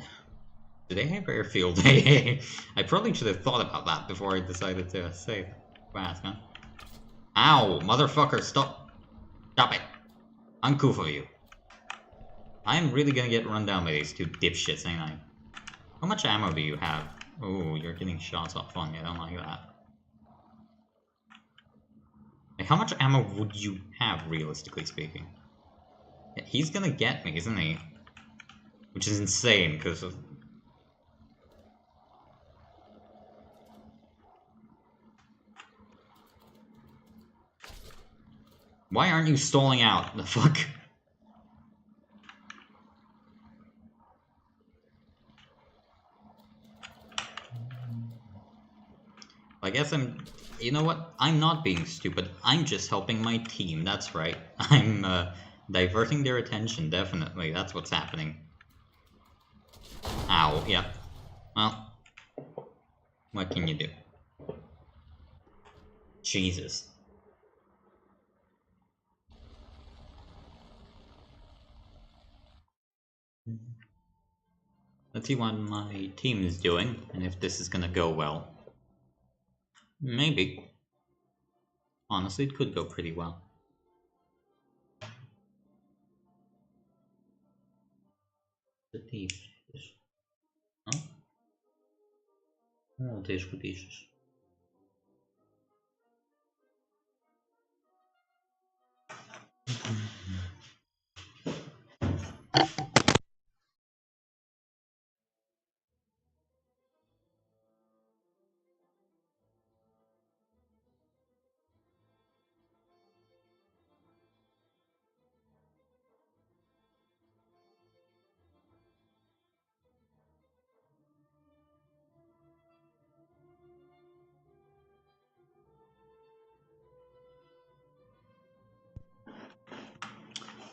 Do they have airfield? I probably should have thought about that before I decided to say fast, huh? Ow, motherfucker, stop. Stop it. Uncouth of you. I'm really gonna get run down by these two dipshits, ain't I? How much ammo do you have? Oh, you're getting shots off on me. I don't like that. Like, how much ammo would you have, realistically speaking? Yeah, he's gonna get me, isn't he? Which is insane, because of... Why aren't you stalling out? The fuck? I guess I'm... You know what? I'm not being stupid. I'm just helping my team. That's right. I'm diverting their attention, definitely. That's what's happening. Ow, yeah. Well, what can you do? Jesus. Let's see what my team is doing, and if this is gonna go well. Maybe. Honestly, it could go pretty well. Huh? Oh, there's pieces.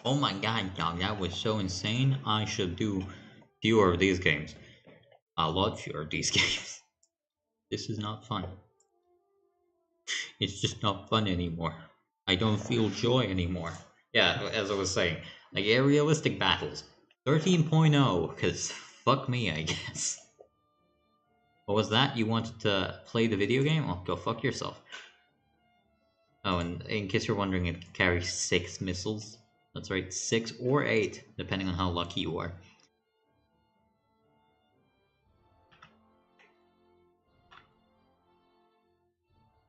Oh my god, dog, that was so insane. I should do fewer of these games. A lot fewer of these games. This is not fun. It's just not fun anymore. I don't feel joy anymore. Yeah, as I was saying, like realistic battles. 13.0, because fuck me, I guess. What was that? You wanted to play the video game? Well, go fuck yourself. Oh, and in case you're wondering, it carries 6 missiles. That's right, 6 or 8, depending on how lucky you are.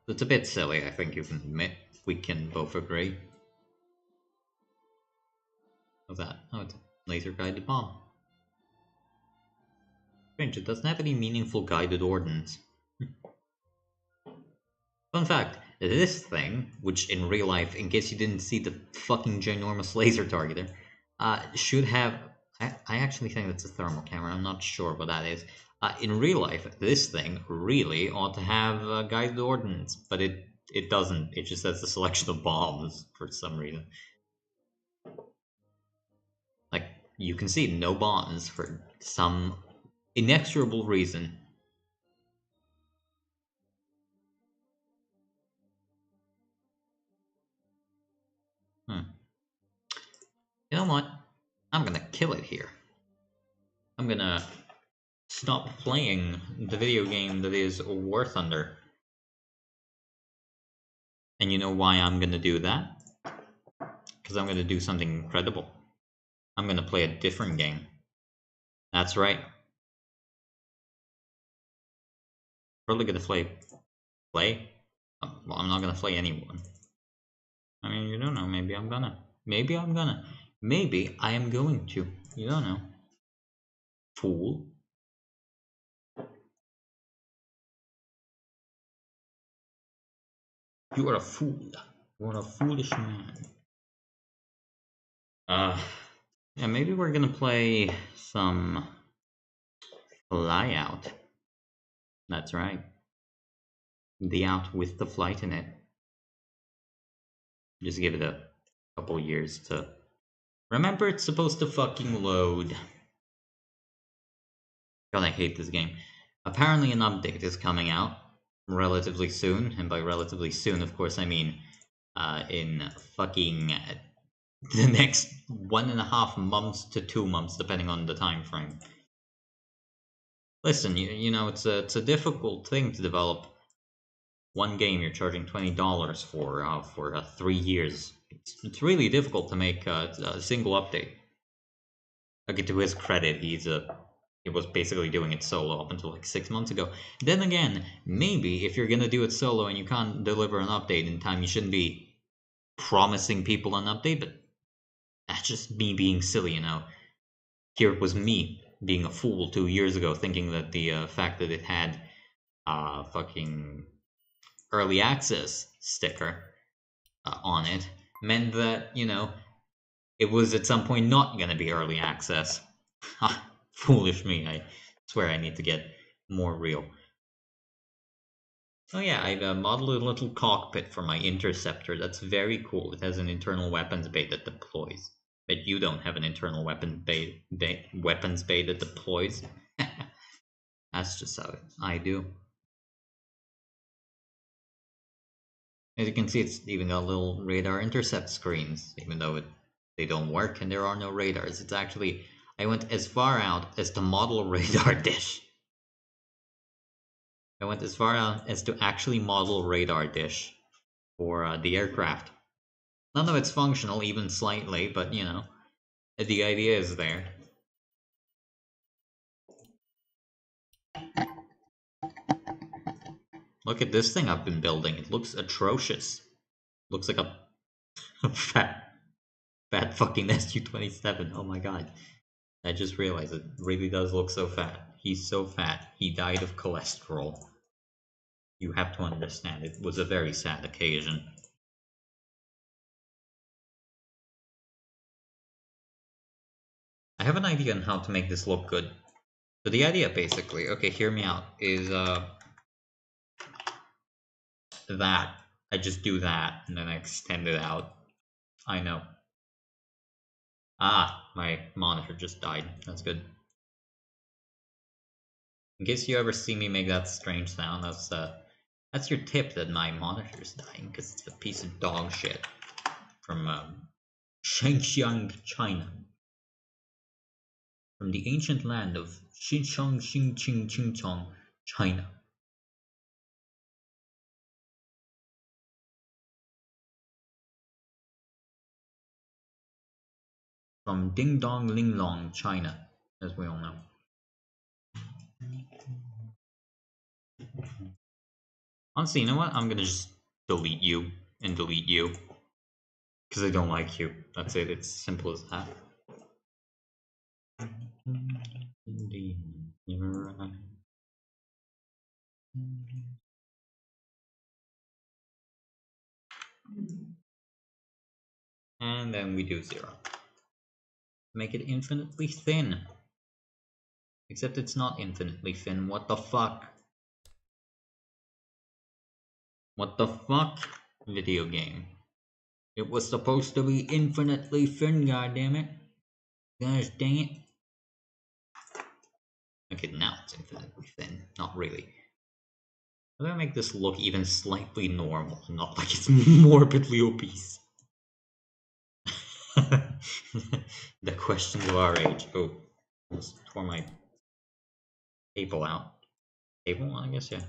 It's a bit silly, I think you can admit. We can both agree. What's that? Oh, it's a laser-guided bomb. Strange, it doesn't have any meaningful guided ordnance. Fun fact, this thing, which in real life, in case you didn't see the fucking ginormous laser targeter, should have... I actually think that's a thermal camera, I'm not sure what that is. In real life, this thing really ought to have guided ordnance, but it doesn't. It just has a selection of bombs for some reason. Like, you can see no bombs for some inexorable reason. You know what? I'm gonna kill it here. I'm gonna stop playing the video game that is War Thunder. And you know why I'm gonna do that? Because I'm gonna do something incredible. I'm gonna play a different game. That's right. Probably gonna play? Well, I'm not gonna play anyone. I mean, you don't know. Maybe I'm gonna. Maybe I'm gonna. Maybe I am going to. You don't know. Fool. You are a fool. You are a foolish man. Yeah, maybe we're gonna play some Flyout. That's right. The out with the flight in it. Just give it a couple years to... Remember, it's supposed to fucking load. God, I hate this game. Apparently an update is coming out relatively soon, and by relatively soon, of course, I mean in fucking the next 1.5 months to 2 months, depending on the time frame. Listen, you know, it's a difficult thing to develop one game you're charging $20 for 3 years. It's really difficult to make a single update. Okay, to his credit, he was basically doing it solo up until like 6 months ago. Then again, maybe if you're gonna do it solo and you can't deliver an update in time, you shouldn't be promising people an update, but that's just me being silly, you know. Here it was me being a fool 2 years ago, thinking that the fact that it had fucking early access sticker on it meant that, you know, it was at some point not going to be early access. Foolish me. I swear I need to get more real. Oh yeah, I've modeled a little cockpit for my interceptor. That's very cool. It has an internal weapons bay that deploys. But you don't have an internal weapons bay that deploys. That's just how I do. As you can see, it's even got little radar intercept screens, even though they don't work and there are no radars. It's actually, I went as far out as to model a radar dish. I went as far out as to actually model a radar dish for the aircraft. None of it's functional, even slightly, but you know, the idea is there. Look at this thing I've been building. It looks atrocious. Looks like a fat fucking SU-27. Oh my god. I just realized it really does look so fat. He's so fat. He died of cholesterol. You have to understand, it was a very sad occasion. I have an idea on how to make this look good. So the idea basically, okay, hear me out, is that. I just do that, and then I extend it out. I know. Ah, my monitor just died. That's good. In case you ever see me make that strange sound, that's your tip that my monitor's dying, because it's a piece of dog shit from Shangxiang, China. From the ancient land of Xinjiang, Xinjiang, China. From Ding Dong Ling Long, China, as we all know. Honestly, you know what? I'm gonna just delete you and delete you. Because I don't like you. That's it, it's simple as that. And then we do 0. Make it infinitely thin. Except it's not infinitely thin. What the fuck? What the fuck? Video game. It was supposed to be infinitely thin, goddammit. Gosh dang it. Okay, now it's infinitely thin. Not really. I'm gonna make this look even slightly normal, not like it's morbidly obese. The questions of our age. Oh, almost tore my cable out. Cable? I guess, yeah.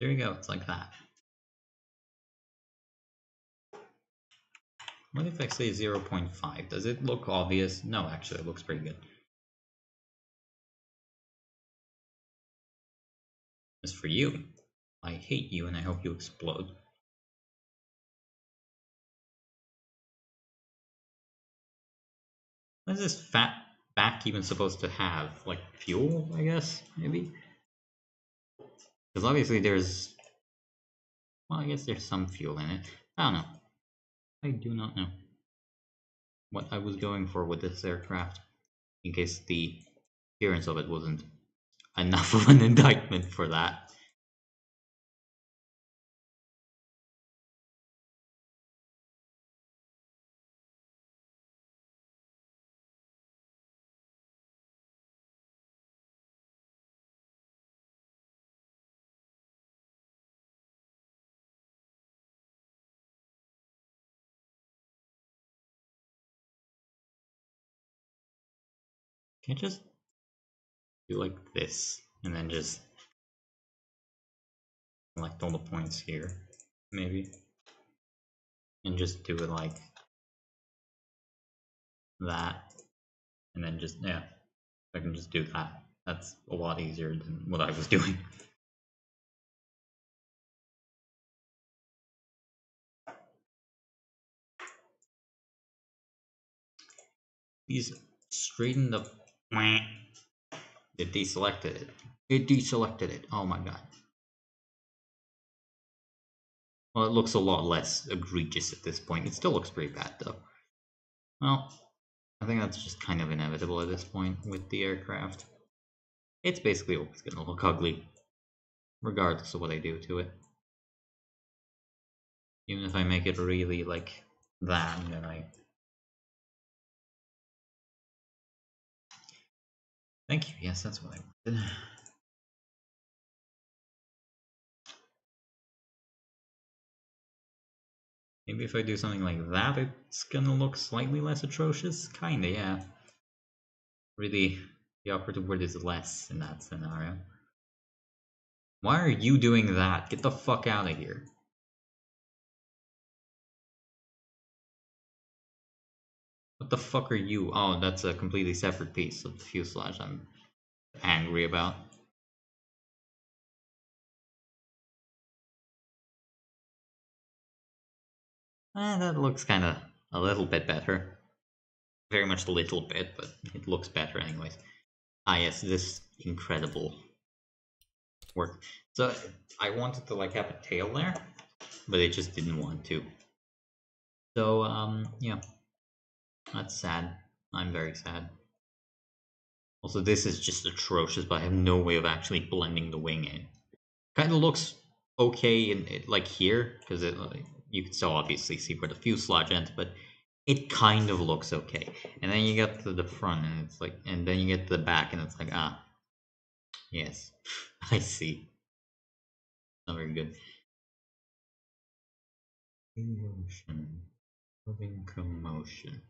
There you go, it's like that. What if I say 0.5? Does it look obvious? No, actually, it looks pretty good. As for you, I hate you and I hope you explode. What is this fat back even supposed to have? Like fuel, I guess, maybe? Because obviously there's... Well, I guess there's some fuel in it. I don't know. I do not know what I was going for with this aircraft, in case the appearance of it wasn't enough of an indictment for that. Can I just do like this, and then just select all the points here, maybe? And just do it like that, and then just, yeah, I can just do that. That's a lot easier than what I was doing. These straightened up. It deselected it. It deselected it. Oh my god. Well, it looks a lot less egregious at this point. It still looks pretty bad though. Well, I think that's just kind of inevitable at this point with the aircraft. It's basically always going to look ugly, regardless of what I do to it. Even if I make it really like that, then I... Thank you, yes, that's what I wanted. Maybe if I do something like that, it's gonna look slightly less atrocious? Kinda, yeah. Really, the operative word is less in that scenario. Why are you doing that? Get the fuck out of here. What the fuck are you? Oh, that's a completely separate piece of the fuselage I'm angry about. That looks kinda a little bit better. Very much a little bit, but it looks better anyways. Ah yes, this incredible work. So I wanted to like have a tail there, but it just didn't want to. So yeah, that's sad. I'm very sad. Also, this is just atrocious, but I have no way of actually blending the wing in. Kind of looks okay in it, like here, because it you can still obviously see where the fuselage ends, but it kind of looks okay. And then you get to the front, and it's like, and then you get to the back, and it's like, ah, yes, I see. Not very good. Commotion. Moving commotion.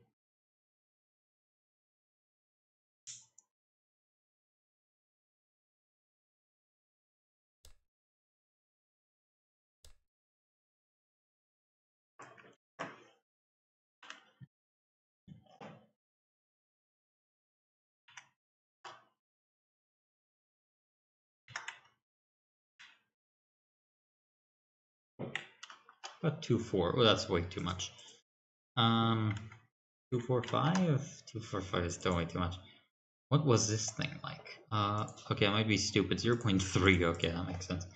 About 2-4. Oh, that's way too much. 245? 245 is still way too much. What was this thing like? Okay, I might be stupid. 0.3, okay, that makes sense.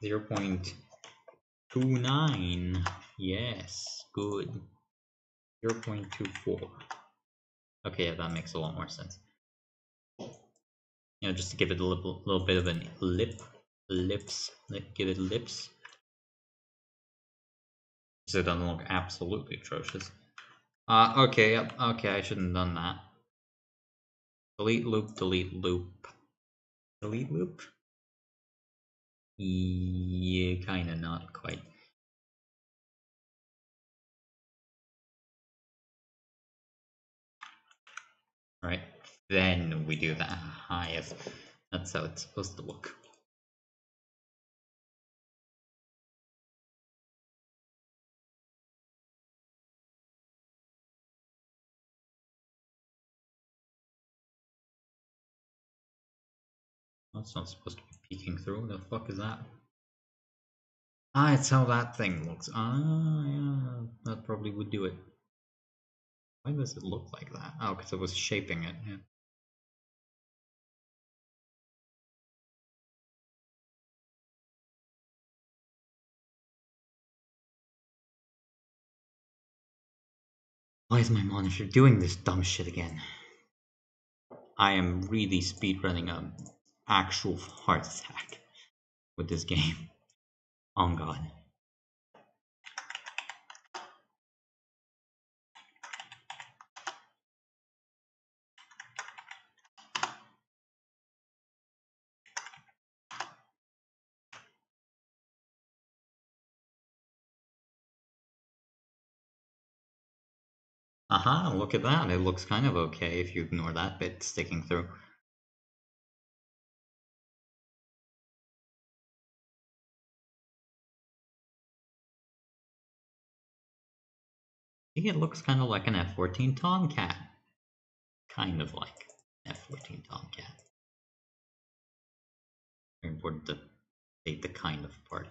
0.29. Yes, good. 0.24. Okay, yeah, that makes a lot more sense. You know, just to give it a little bit of a give it lips. So it doesn't look absolutely atrocious. Okay, yep, okay, I shouldn't have done that. Delete loop, delete loop. Delete loop? Yeah, kinda, not quite. Right, then we do that. Ah, yes, that's how it's supposed to look. That's not supposed to be peeking through. What the fuck is that? Ah, it's how that thing looks. Ah, yeah, that probably would do it. Why does it look like that? Oh, because it was shaping it, yeah. Why is my monitor doing this dumb shit again? I am really speedrunning a actual heart attack with this game. Oh god. Aha, look at that. It looks kind of okay if you ignore that bit sticking through. I think it looks kind of like an F-14 Tomcat. Kind of like F-14 Tomcat. Very important to state the kind of part.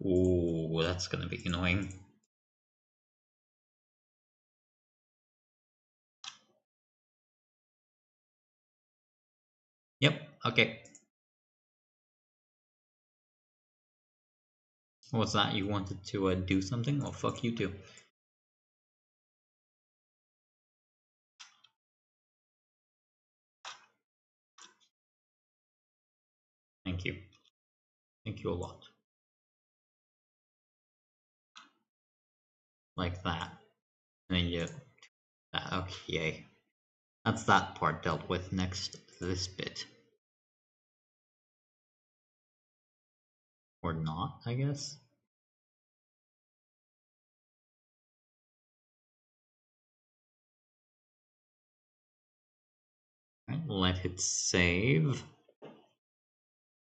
Ooh, that's gonna be annoying. Yep, okay. What's that? You wanted to do something? Well, fuck you too. Thank you. Thank you a lot. Like that. And then you... Okay. That's that part dealt with. Next, this bit. Or not, I guess? Right, let it save.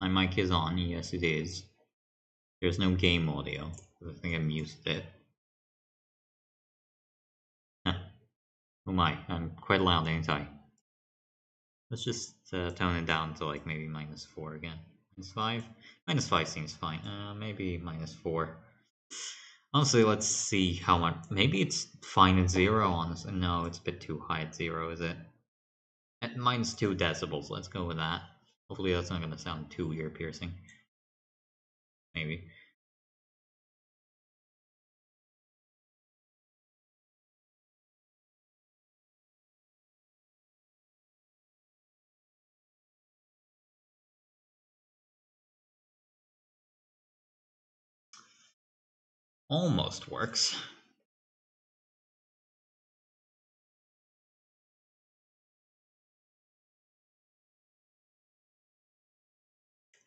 My mic is on, yes it is. There's no game audio. I think I muted it. Huh. Oh my, I'm quite loud, ain't I? Let's just tone it down to like maybe -4 again. -5? -5 seems fine. Maybe -4. Honestly, let's see how much. Maybe it's fine at 0, honestly. No, it's a bit too high at 0, is it? At -2 decibels, let's go with that. Hopefully that's not going to sound too ear piercing. Maybe. Almost works.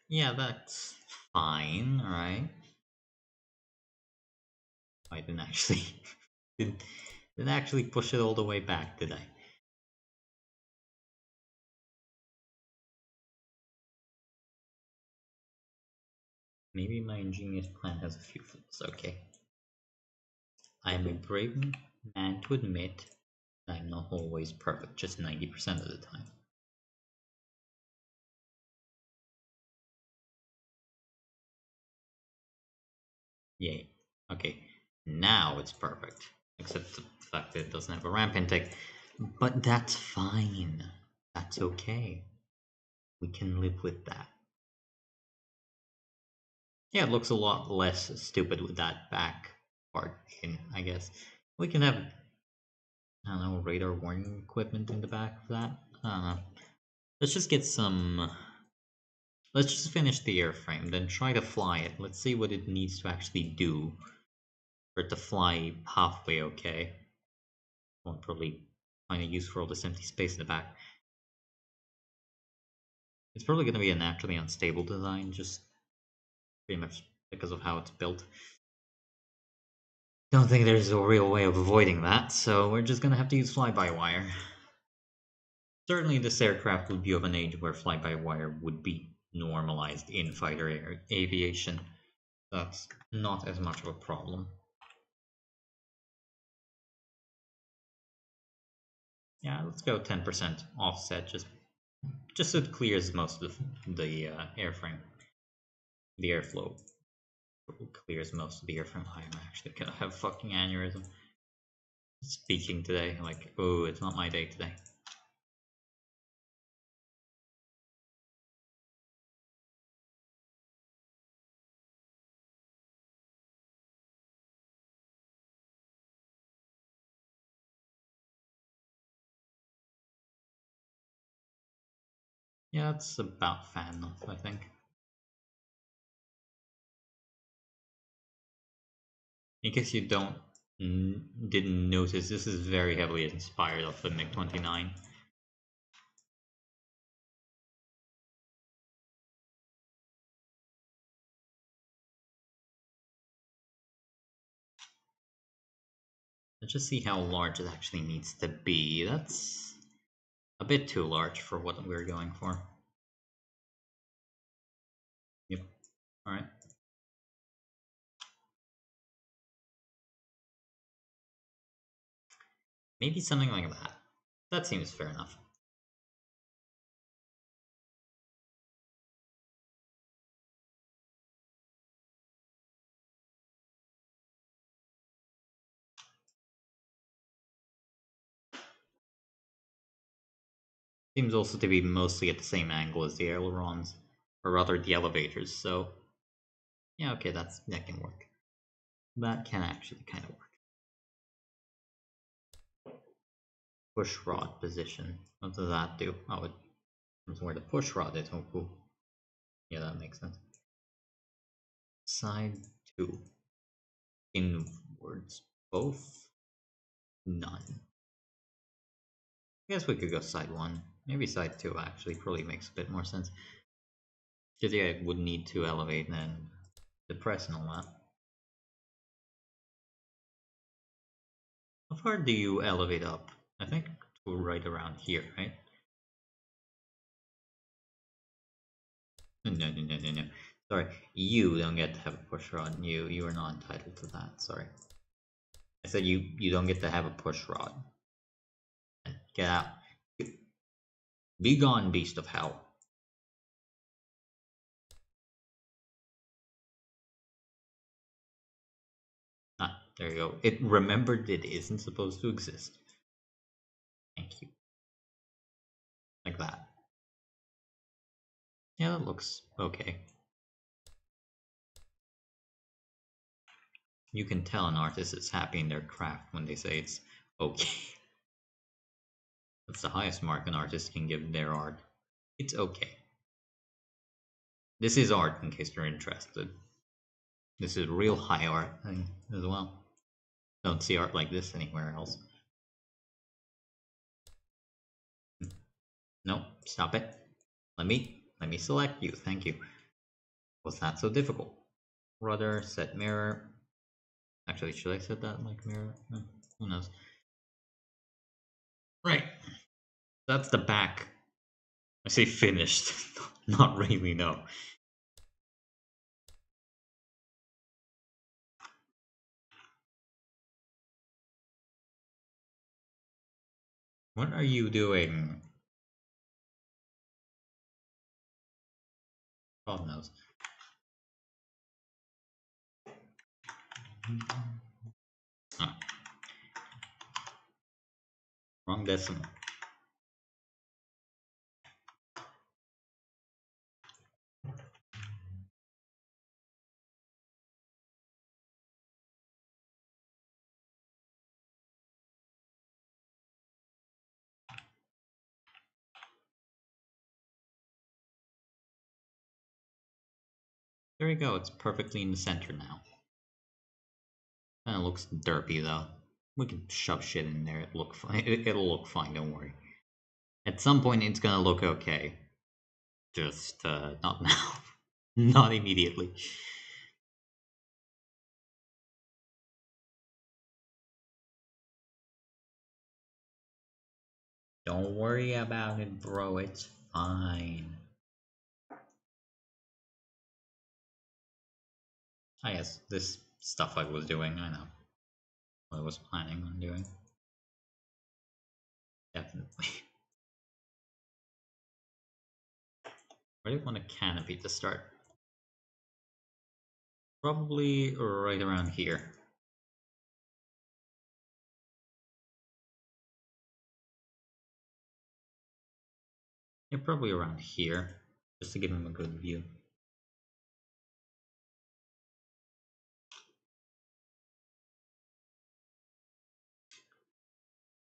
Yeah, that's fine, right? I didn't actually didn't actually push it all the way back, did I? Maybe my ingenious plan has a few flaws. Okay. I am a brave man to admit that I'm not always perfect, just 90% of the time. Yay. Okay, now it's perfect. Except the fact that it doesn't have a ramp intake. But that's fine. That's okay. We can live with that. Yeah, it looks a lot less stupid with that back part in, I guess. We can have, I don't know, radar warning equipment in the back of that. I don't know. Let's just get some... Let's just finish the airframe, then try to fly it. Let's see what it needs to actually do for it to fly halfway okay. Won't probably find a use for all this empty space in the back. It's probably going to be a naturally unstable design, just pretty much because of how it's built. Don't think there's a real way of avoiding that, so we're just going to have to use fly-by-wire. Certainly this aircraft would be of an age where fly-by-wire would be normalized in fighter aviation. That's not as much of a problem. Yeah, let's go 10% offset, just so it clears most of the airframe, the airflow. clears most of the air from. I'm actually gonna have fucking aneurysm. Speaking today, like, oh, it's not my day today. Yeah, it's about fan enough, I think. In case you didn't notice, this is very heavily inspired of the MiG-29. Let's just see how large it actually needs to be. That's a bit too large for what we're going for. Yep. Alright. Maybe something like that. That seems fair enough. Seems also to be mostly at the same angle as the ailerons, or rather the elevators, so yeah, okay, that can work. That can actually kind of work. Push rod position. What does that do? Oh, it comes where the push rod is. Oh, cool. Yeah, that makes sense. Side 2. Inwards. Both? None. I guess we could go side 1. Maybe side 2 actually probably makes a bit more sense. Because yeah, it would need to elevate and depress and all that. How far do you elevate up? I think to right around here, right? No. Sorry, you don't get to have a push rod. You are not entitled to that. Sorry. I said you don't get to have a push rod. Get out. Be gone, beast of hell. Ah, there you go. It remembered it isn't supposed to exist. Thank you. Like that. Yeah, that looks okay. You can tell an artist is happy in their craft when they say it's okay. That's the highest mark an artist can give their art. It's okay. This is art, in case you're interested. This is real high art thing as well. Don't see art like this anywhere else. No, stop it. Let me select you. Thank you. Was that so difficult? Rudder, set mirror. Actually, should I set that like mirror? Who knows? Right. That's the back. I say finished. Not really, no. What are you doing? God knows. Oh, wrong decimal. There we go. It's perfectly in the center now. Kind of looks derpy though. We can shove shit in there. It'll look fine. It'll look fine. Don't worry. At some point, it's gonna look okay. Just not now. Not immediately. Don't worry about it, bro. It's fine. Ah, yes, this stuff I was doing. I know what I was planning on doing. Definitely. I really want a canopy to start. Probably right around here. Yeah, probably around here, just to give him a good view.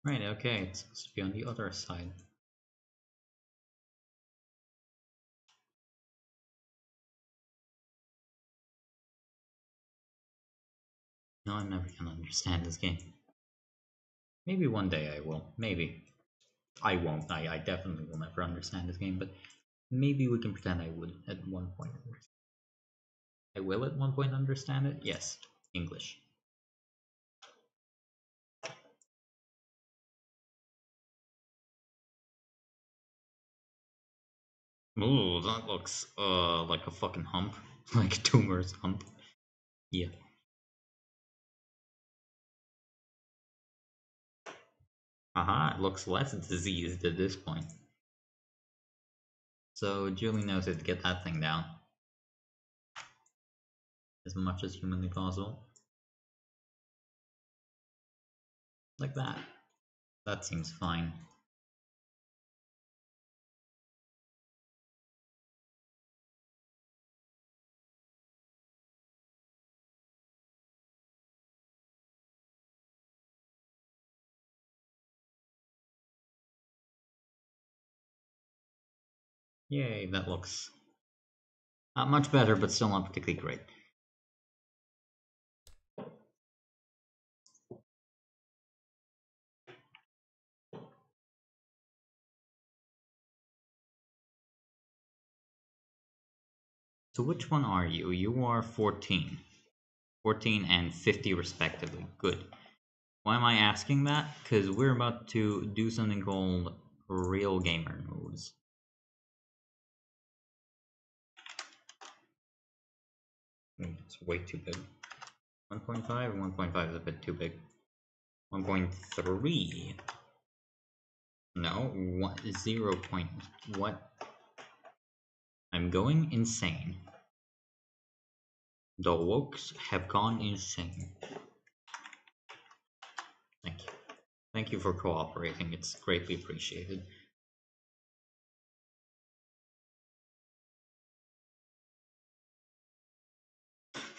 Right, okay, it's supposed to be on the other side. No, I'm never gonna understand this game. Maybe one day I will. Maybe. I won't. I definitely will never understand this game, but maybe we can pretend I would at one point. I will at one point understand it? Yes. English. Ooh, that looks like a fucking hump. Like a tumor's hump. Yeah. Aha, it looks less diseased at this point. So Julie knows how to get that thing down. As much as humanly possible. Like that. That seems fine. Yay, that looks much better, but still not particularly great. So which one are you? You are 14. 14 and 50 respectively. Good. Why am I asking that? Because we're about to do something called real gamer modes. It's way too big. 1.5? 1.5 is a bit too big. 1.3? No, what? 0. What? I'm going insane. The wokes have gone insane. Thank you. Thank you for cooperating. It's greatly appreciated.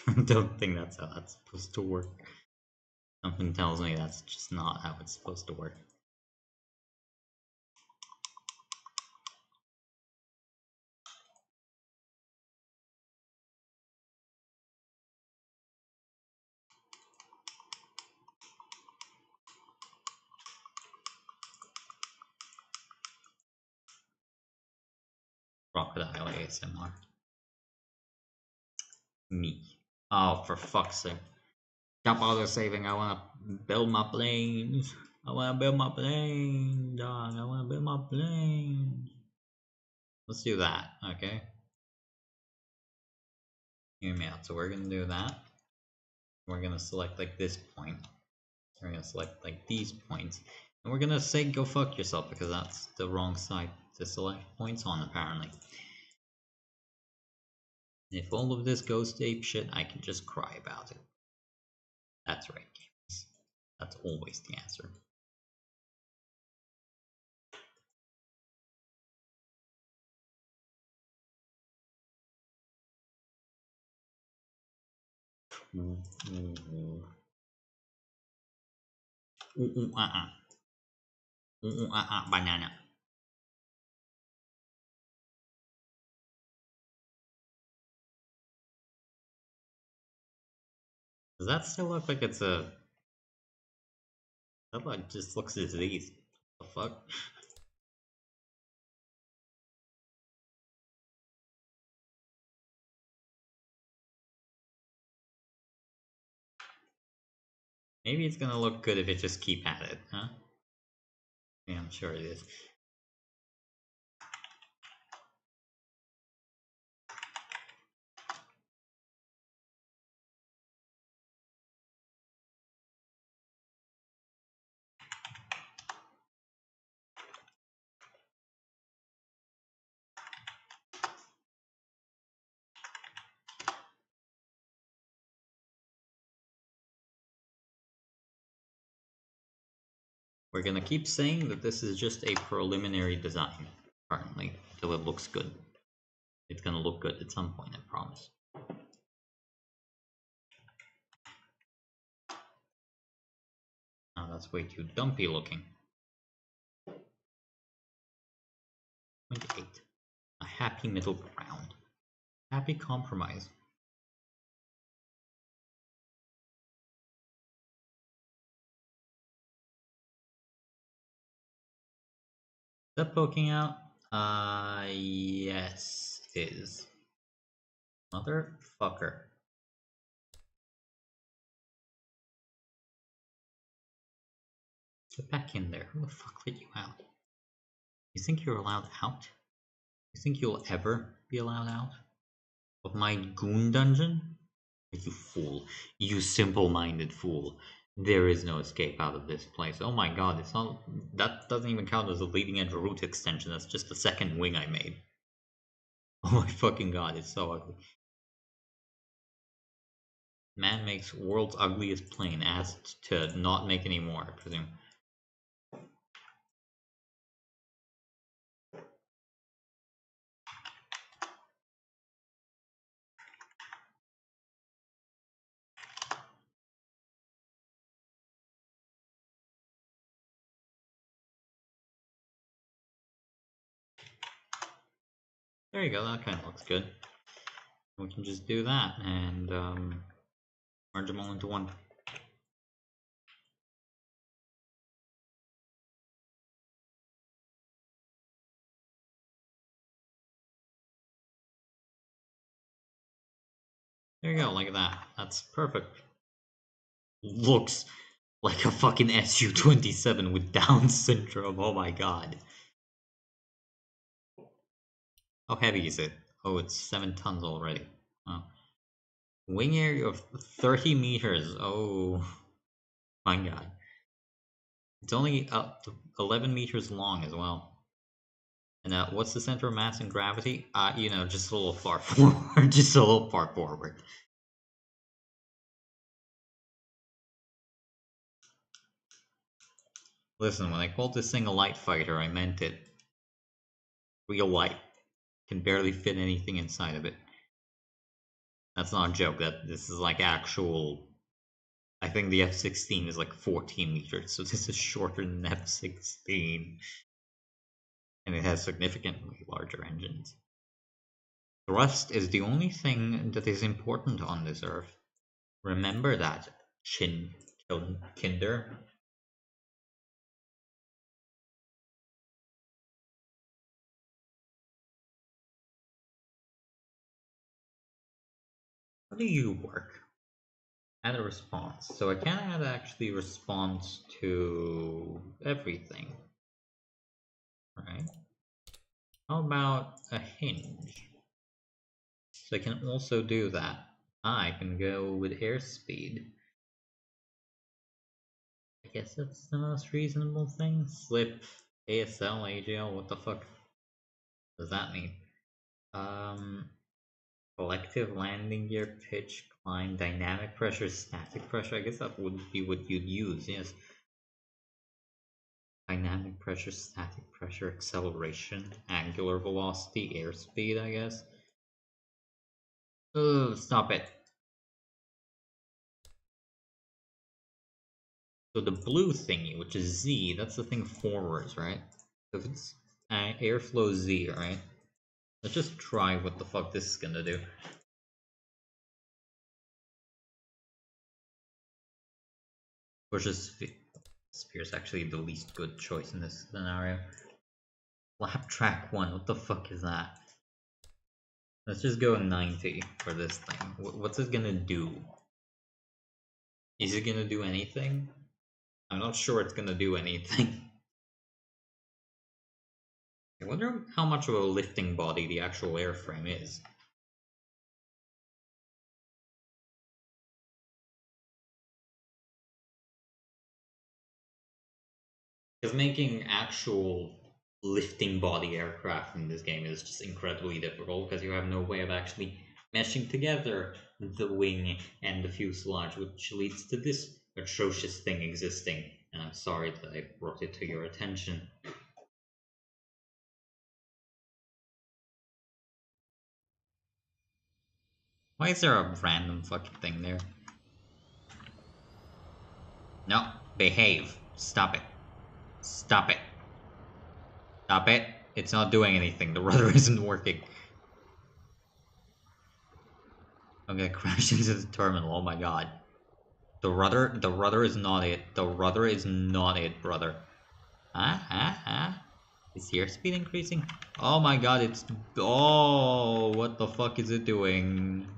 I don't think that's how that's supposed to work. Something tells me that's just not how it's supposed to work. Crocodile ASMR. Me. Oh, for fuck's sake. Stop auto saving. I wanna build my planes. I wanna build my plane, dog. I wanna build my plane. Let's do that, okay? Hear me out. So we're gonna do that. We're gonna select like this point. We're gonna select like these points. And we're gonna say go fuck yourself because that's the wrong side to select points on apparently. If all of this goes to ape shit, I can just cry about it. That's right, games. That's always the answer. Banana. Does that still look like it's a... That like just looks diseased. The fuck? Maybe it's gonna look good if it just keep at it, huh? Yeah, I'm sure it is. We're gonna keep saying that this is just a preliminary design currently until it looks good. It's gonna look good at some point, I promise. Oh, that's way too dumpy looking. 28. A happy middle ground. Happy compromise. Is that poking out? Yes, it is. Motherfucker. Get back in there. Who the fuck let you out? You think you're allowed out? You think you'll ever be allowed out? Of my goon dungeon? You fool. You simple-minded fool. There is no escape out of this place. Oh my god, it's not... That doesn't even count as a leading-edge root extension. That's just the second wing I made. Oh my fucking god, it's so ugly. Man makes world's ugliest plane, asked to not make any more, I presume. There you go, that kind of looks good. We can just do that and merge them all into one. There you go, like that. That's perfect. Looks like a fucking SU-27 with Down syndrome, oh my god. How heavy is it? Oh, it's 7 tons already. Oh. Wing area of 30 meters, oh my god. It's only up to 11 meters long as well. And what's the center of mass and gravity? You know, just a little far forward. Just a little far forward. Listen, when I called this thing a light fighter, I meant it. Real light. Can barely fit anything inside of it. That's not a joke. This is like actual... I think the F-16 is like 14 meters, so this is shorter than F-16. And it has significantly larger engines. Thrust is the only thing that is important on this Earth. Remember that, Kinder. How do you work? Add a response. So I can add actually response to everything. Right? How about a hinge? So I can also do that. I can go with airspeed. I guess that's the most reasonable thing. Slip, ASL, AGL, what the fuck does that mean? Collective landing gear, pitch, climb, dynamic pressure, static pressure. I guess that would be what you'd use, yes. Dynamic pressure, static pressure, acceleration, angular velocity, airspeed, I guess. Oh, stop it. So the blue thingy, which is Z, that's the thing forwards, right? So if it's airflow Z, right? Let's just try what the fuck this is gonna do. Pushes sphere is actually the least good choice in this scenario. Lap track 1, what the fuck is that? Let's just go 90 for this thing. What's it gonna do? Is it gonna do anything? I'm not sure it's gonna do anything. I wonder how much of a lifting body the actual airframe is. Because making actual lifting body aircraft in this game is just incredibly difficult because you have no way of actually meshing together the wing and the fuselage, which leads to this atrocious thing existing and I'm sorry that I brought it to your attention. Why is there a random fucking thing there? No, behave. Stop it. Stop it. Stop it. It's not doing anything. The rudder isn't working. I'm gonna crash into the terminal. Oh my god. The rudder is not it. The rudder is not it, brother. Is the airspeed increasing? Oh my god, it's... Oh, what the fuck is it doing?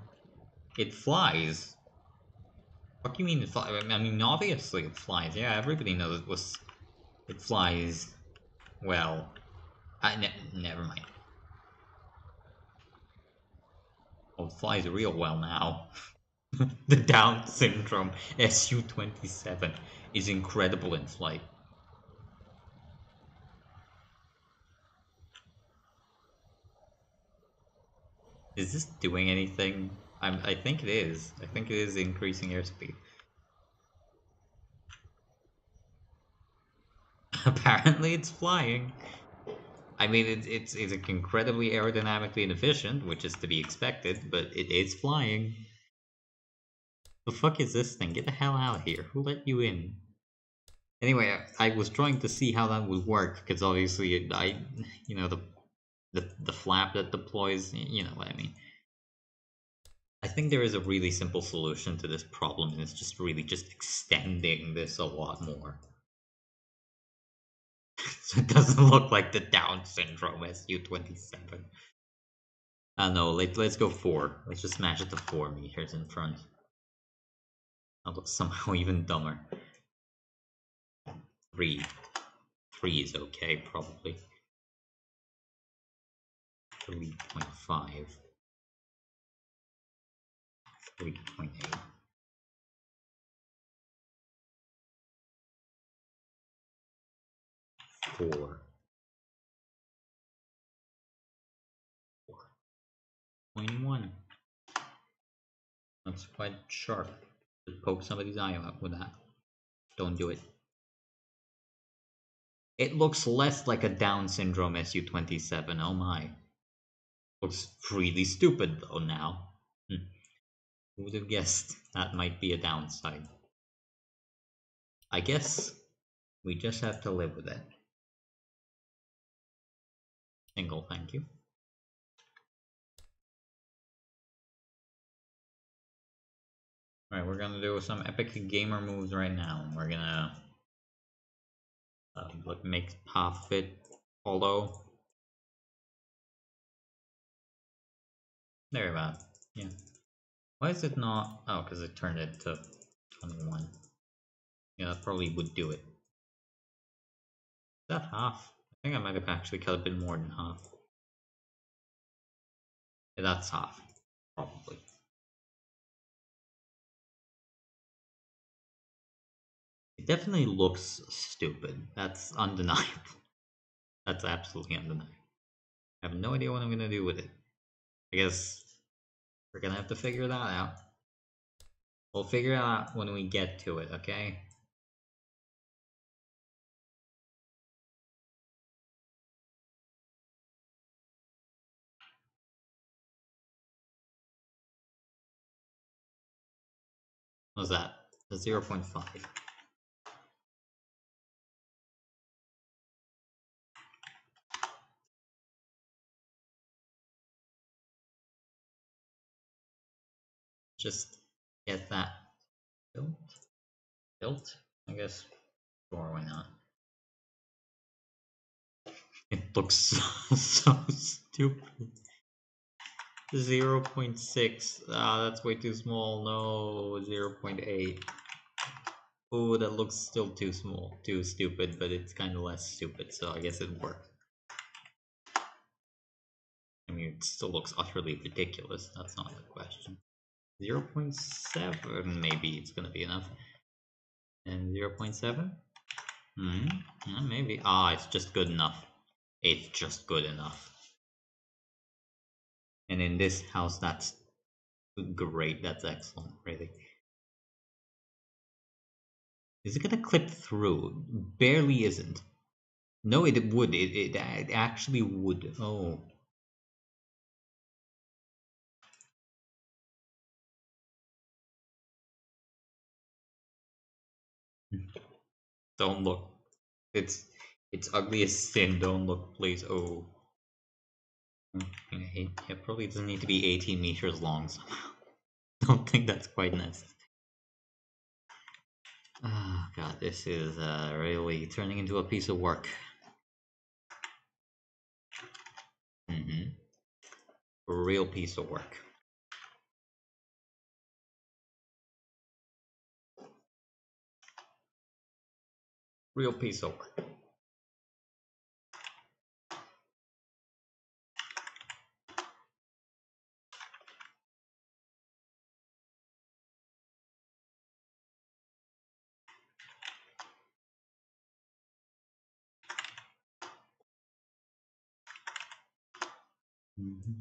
It flies. What do you mean it flies? I mean, obviously it flies. Yeah, everybody knows it was... It flies. Well... never mind. Oh, it flies real well now. The Down syndrome Su-27 is incredible in flight. Is this doing anything? I think it is. I think it is increasing airspeed. Apparently it's flying. I mean, it's incredibly aerodynamically inefficient, which is to be expected, but it is flying. The fuck is this thing? Get the hell out of here. Who let you in? Anyway, I was trying to see how that would work, because obviously you know, the flap that deploys, you know what I mean. I think there is a really simple solution to this problem, and it's just really just extending this a lot more. So it doesn't look like the Down syndrome Su-27. No, let's go 4. Let's just smash it to 4 meters in front. That looks somehow even dumber. 3. 3 is okay, probably. 3.5. 3.8. 4. 4.1. That's quite sharp. Just poke somebody's eye out with that. Don't do it. It looks less like a Down syndrome Su-27, oh my. Looks really stupid though now. Who would have guessed that might be a downside? I guess we just have to live with it. Single, thank you. Alright, we're gonna do some epic gamer moves right now. We're gonna make half of it hollow. There about. Yeah. Why is it not? Oh, because it turned it to 21. Yeah, that probably would do it. Is that half? I think I might have actually cut a bit more than half. Yeah, that's half, probably. It definitely looks stupid. That's undeniable. That's absolutely undeniable. I have no idea what I'm gonna do with it. I guess we're gonna have to figure that out. We'll figure it out when we get to it, okay? What's that? The 0.5. Just get that built. Built? I guess. Sure, why not? It looks so stupid. 0.6. Ah, that's way too small. No, 0.8. Oh, that looks still too small. Too stupid, but it's kind of less stupid, so I guess it worked. I mean, it still looks utterly ridiculous. That's not the question. 0.7, maybe it's gonna be enough. And 0.7? Maybe. Ah, it's just good enough. It's just good enough. And in this house, that's great. That's excellent, really. Is it gonna clip through? Barely isn't. No, it would. It actually would. Oh. Don't look. It's ugly as sin. Don't look, please. Oh. It probably doesn't need to be 18 meters long somehow. Don't think that's quite necessary. Oh god, this is really turning into a piece of work. Mm-hmm. A real piece of work. Real piece of work. Mm-hmm.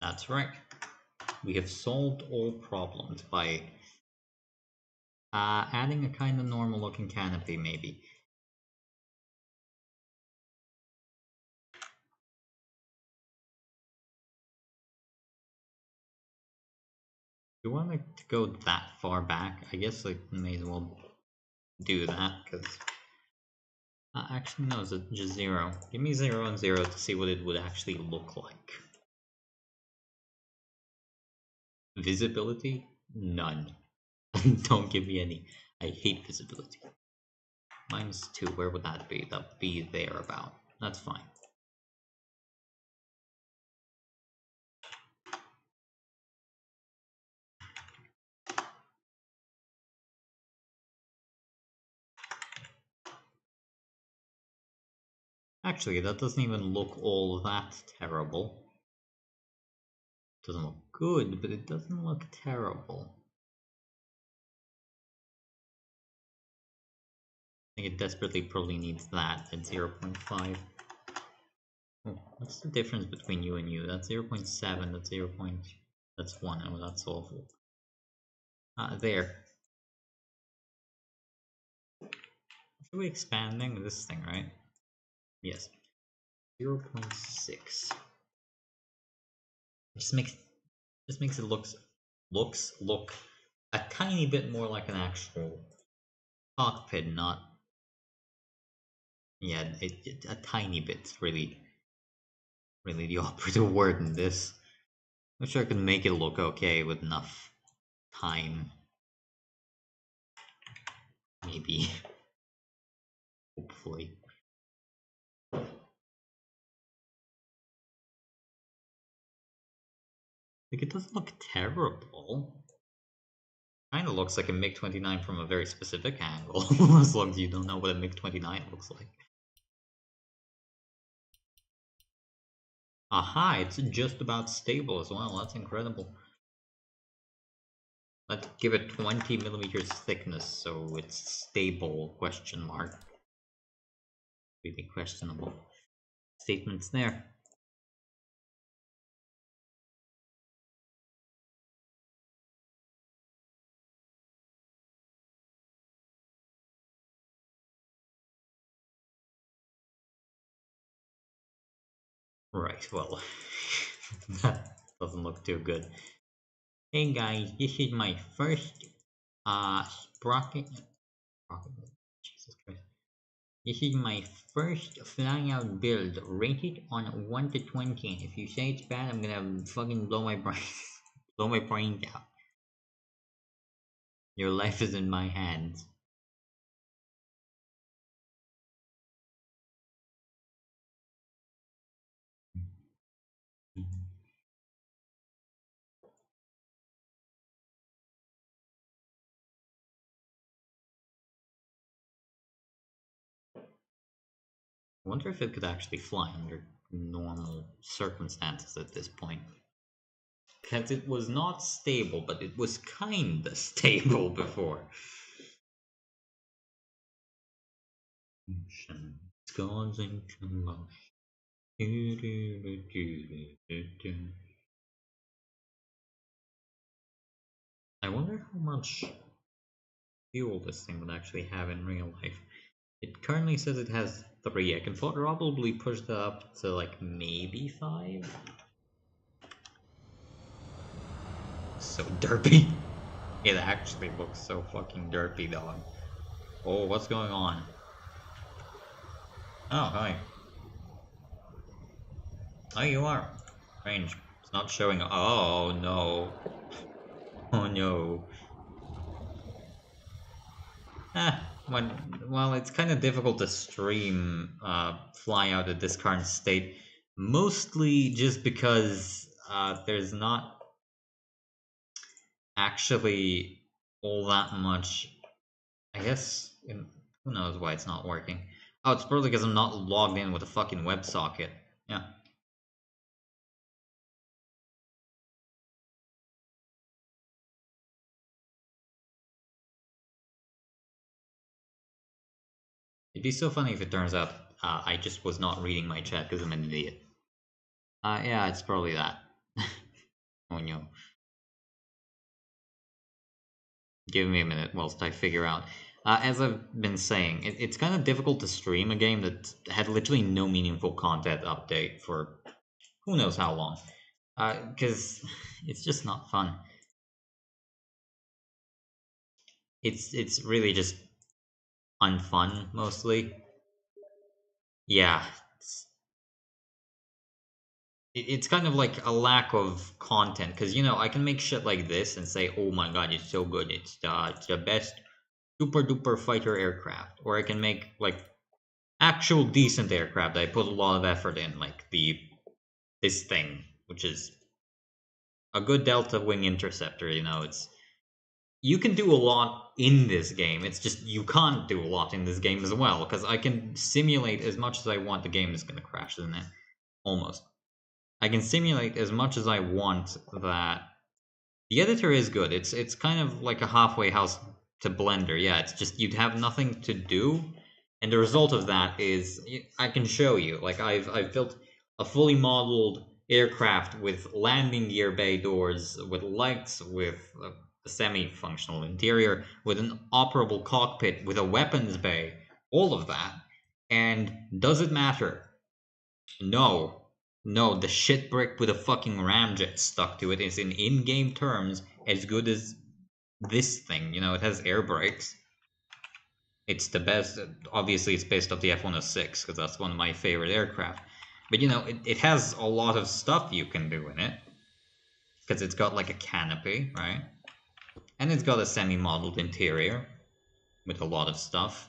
That's right. We have solved all problems by adding a kind of normal looking canopy, maybe. Do you want it to go that far back? I guess I may as well do that, because... actually, no, it's just 0. Give me 0 and 0 to see what it would actually look like. Visibility? None. Don't give me any. I hate visibility. -2, where would that be? That'd be there about. That's fine. Actually, that doesn't even look all that terrible. It doesn't look good, but it doesn't look terrible. I think it desperately probably needs that at 0.5. Oh, what's the difference between you and you? That's 0.7, that's 0. That's 1. Oh, that's awful. There. Should we expanding this thing, right? Yes. 0.6. Just makes it look a tiny bit more like an actual cockpit, not... Yeah, a tiny bit's really the operative word in this. I'm sure I can make it look okay with enough time. Maybe. Hopefully. Like, it doesn't look terrible. Kinda looks like a MiG-29 from a very specific angle, as long as you don't know what a MiG-29 looks like. Aha, it's just about stable as well, that's incredible. Let's give it 20 millimeters thickness, so it's stable, question mark. Really questionable statements there. Right, well, that doesn't look too good. Hey guys, this is my first sprocket. Jesus Christ. This is my first flying out build. Rate it on 1 to 20. And if you say it's bad, I'm gonna fucking blow my brain blow my brains out. Your life is in my hands. I wonder if it could actually fly under normal circumstances at this point. Because it was not stable, but it was kinda stable before. Motion. Goes into motion. I wonder how much fuel this thing would actually have in real life. It currently says it has 3. I can probably push that up to like maybe 5. So derpy. It actually looks so fucking derpy, dog. Oh, what's going on? Oh, hi. Oh, you are. Strange. It's not showing. Oh, no. Oh, no. Well, it's kind of difficult to stream fly out at this current state. Mostly just because there's not actually all that much. I guess, who knows why it's not working. Oh, it's probably because I'm not logged in with a fucking WebSocket. Yeah. It'd be so funny if it turns out I just was not reading my chat because I'm an idiot. Yeah, it's probably that. Oh no. Give me a minute whilst I figure out. As I've been saying, it's kind of difficult to stream a game that had literally no meaningful content update for who knows how long. Because it's just not fun. It's really just unfun mostly. Yeah, it's kind of like a lack of content because I can make shit like this and say, oh my god, it's so good, it's the best super duper fighter aircraft, or I can make like actual decent aircraft that I put a lot of effort in, like this thing, which is a good delta wing interceptor. It's you can do a lot in this game. It's just you can't do a lot in this game as well because I can simulate as much as I want. The game is going to crash, isn't it? Almost. I can simulate as much as I want that. The editor is good. It's kind of like a halfway house to Blender. Yeah, it's just you'd have nothing to do, and the result of that is I can show you. Like I've built a fully modeled aircraft with landing gear bay doors, with lights, with a semi-functional interior, with an operable cockpit, with a weapons bay, all of that. And does it matter? No. No, the shit brick with a fucking ramjet stuck to it is in-game terms as good as this thing. It has air brakes. It's the best. Obviously, it's based off the F-106 because that's one of my favorite aircraft. But it has a lot of stuff you can do in it because it's got like a canopy, right? And it's got a semi-modeled interior with a lot of stuff.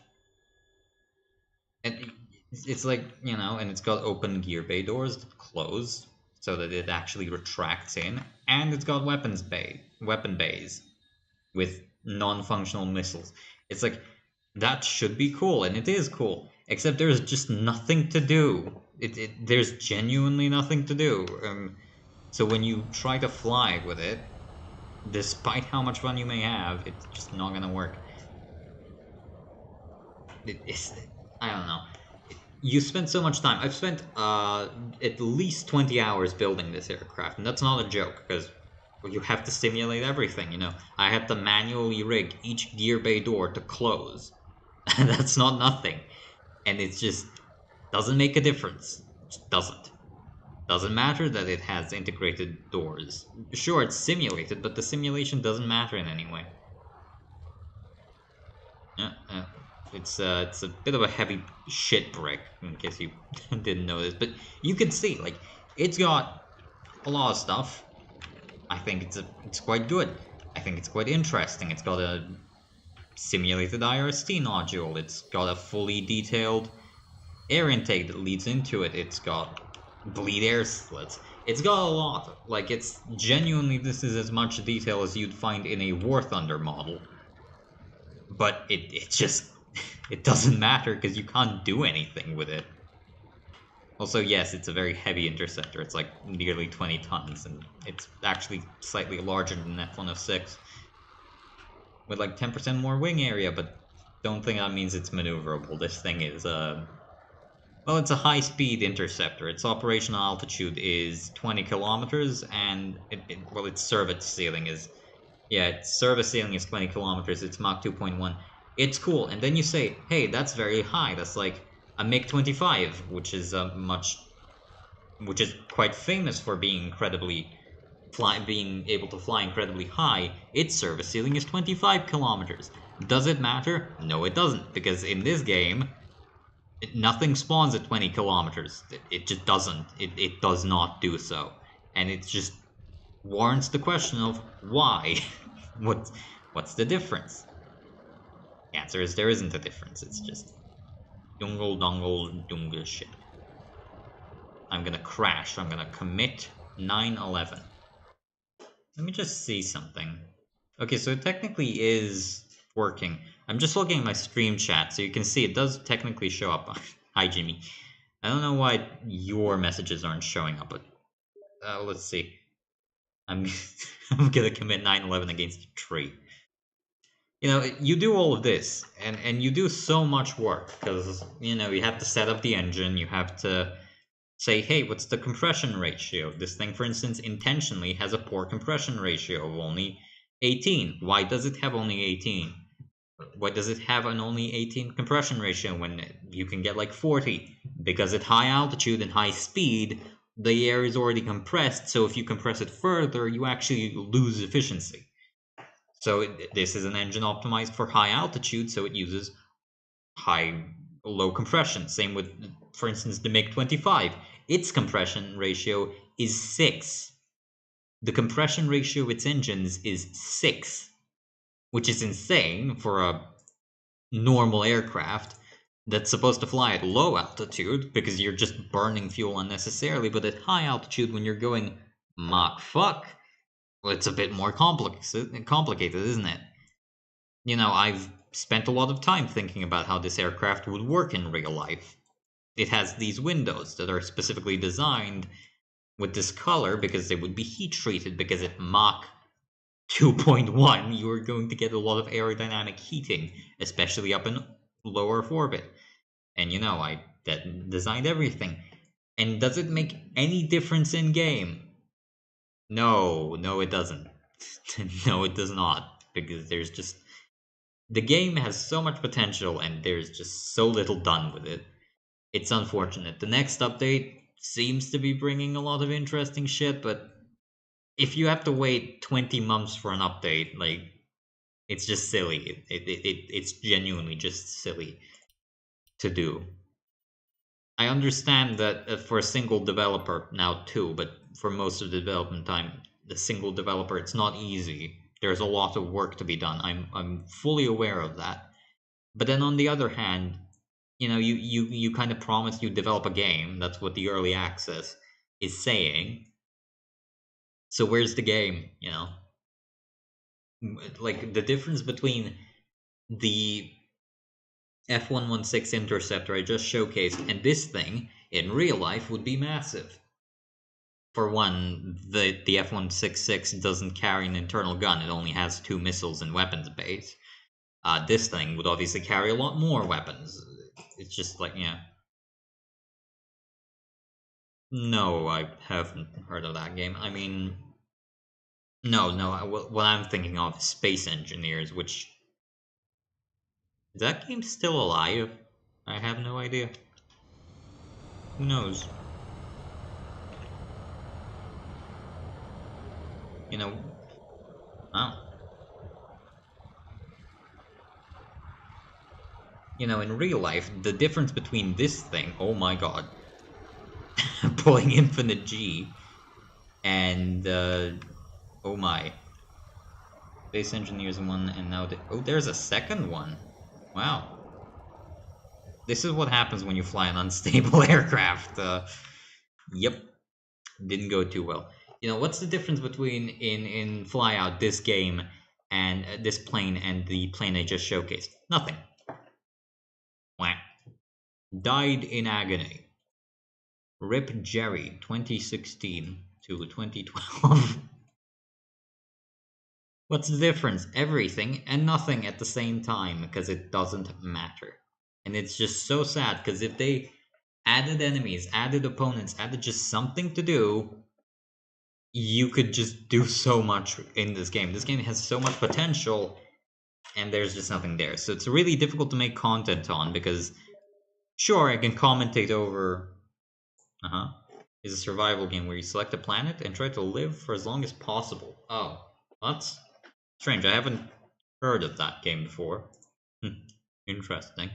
And it's like, and it's got open gear bay doors that close so that it actually retracts in, and it's got weapon bays with non-functional missiles. It's like that should be cool, and it is cool, except there's just nothing to do. There's genuinely nothing to do. So when you try to fly with it, despite how much fun you may have, it's just not gonna work. It's I don't know. You spent so much time. I've spent at least 20 hours building this aircraft, and that's not a joke because you have to simulate everything. I had to manually rig each gear bay door to close. That's not nothing, and it just doesn't make a difference. It just doesn't matter that it has integrated doors. Sure, it's simulated, but the simulation doesn't matter in any way. Yeah, it's a bit of a heavy shit brick, in case you didn't notice. But you can see, like, it's got a lot of stuff. I think it's quite good. I think it's quite interesting. It's got a simulated IRST nodule. It's got a fully detailed air intake that leads into it. It's got bleed air slits. It's got a lot. Like, it's genuinely, this is as much detail as you'd find in a War Thunder model. But it just it doesn't matter because you can't do anything with it. Also, yes, it's a very heavy interceptor. It's like nearly 20 tons, and it's actually slightly larger than F-106 with like 10% more wing area, but don't think that means it's maneuverable. This thing is Well, it's a high-speed interceptor. Its operational altitude is 20 kilometers, and well, its service ceiling is, yeah, its service ceiling is 20 kilometers. It's Mach 2.1. It's cool. And then you say, hey, that's very high. That's like a MiG-25, which is which is quite famous for being being able to fly incredibly high. Its service ceiling is 25 kilometers. Does it matter? No, it doesn't, because in this game, nothing spawns at 20 kilometers. It just doesn't. It does not do so. And it just warrants the question of why? what, what's the difference? The answer is there isn't a difference. It's just dungle dongle dungle shit. I'm gonna crash. I'm gonna commit 9/11. Let me just see something. Okay, so it technically is working. I'm just looking at my stream chat, so you can see it does technically show up. Hi, Jimmy. I don't know why your messages aren't showing up, but let's see. I'm I'm gonna commit 9/11 against a tree. You know, you do all of this, and you do so much work because you know you have to set up the engine, you have to say, hey, what's the compression ratio? This thing, for instance, intentionally has a poor compression ratio of only 18. Why does it have only 18? Why does it have an only 18 compression ratio when you can get like 40? Because at high altitude and high speed, the air is already compressed, so if you compress it further, you actually lose efficiency. So this is an engine optimized for high altitude, so it uses low compression. Same with, for instance, the MiG-25. Its compression ratio is 6. The compression ratio of its engines is 6, which is insane for a normal aircraft that's supposed to fly at low altitude because you're just burning fuel unnecessarily. But at high altitude, when you're going Mach fuck, well, it's a bit more complicated, isn't it? You know, I've spent a lot of time thinking about how this aircraft would work in real life. It has these windows that are specifically designed with this color because they would be heat treated, because at Mach 2.1 you are going to get a lot of aerodynamic heating, especially up in lower orbit. And you know, I designed everything. And does it make any difference in game? No, it doesn't. No, it does not, because there's just the game has so much potential and there's just so little done with it. It's unfortunate. The next update seems to be bringing a lot of interesting shit, but if you have to wait 20 months for an update, like, it's just silly. It's genuinely just silly to do. I understand that for a single developer now too, but for most of the development time, the single developer, it's not easy. There's a lot of work to be done. I'm fully aware of that. But then on the other hand, you know, you kind of promise you develop a game. That's what the early access is saying. So where's the game, you know? Like the difference between the F116 Interceptor I just showcased and this thing in real life would be massive. For one, the F166 doesn't carry an internal gun. It only has 2 missiles and weapons base. This thing would obviously carry a lot more weapons. It's just like, yeah. No, I haven't heard of that game. I mean, no. What I'm thinking of is Space Engineers, which is that game still alive? I have no idea. Who knows? You know, oh. You know, in real life, the difference between this thing, oh my god, pulling Infinite G, and, oh my, Space Engineers 1, and now, oh, there's a second one. Wow. This is what happens when you fly an unstable aircraft. Yep, didn't go too well. You know, what's the difference between in Flyout, this game, and this plane, and the plane I just showcased? Nothing. Wah. Died in agony. Rip Jerry, 2016 to 2012. What's the difference? Everything and nothing at the same time, because it doesn't matter. And it's just so sad, because if they added enemies, added opponents, added just something to do, you could just do so much in this game. This game has so much potential, and there's just nothing there. So it's really difficult to make content on because, sure, I can commentate over. Is a survival game where you select a planet and try to live for as long as possible. Oh, that's strange. I haven't heard of that game before. Interesting.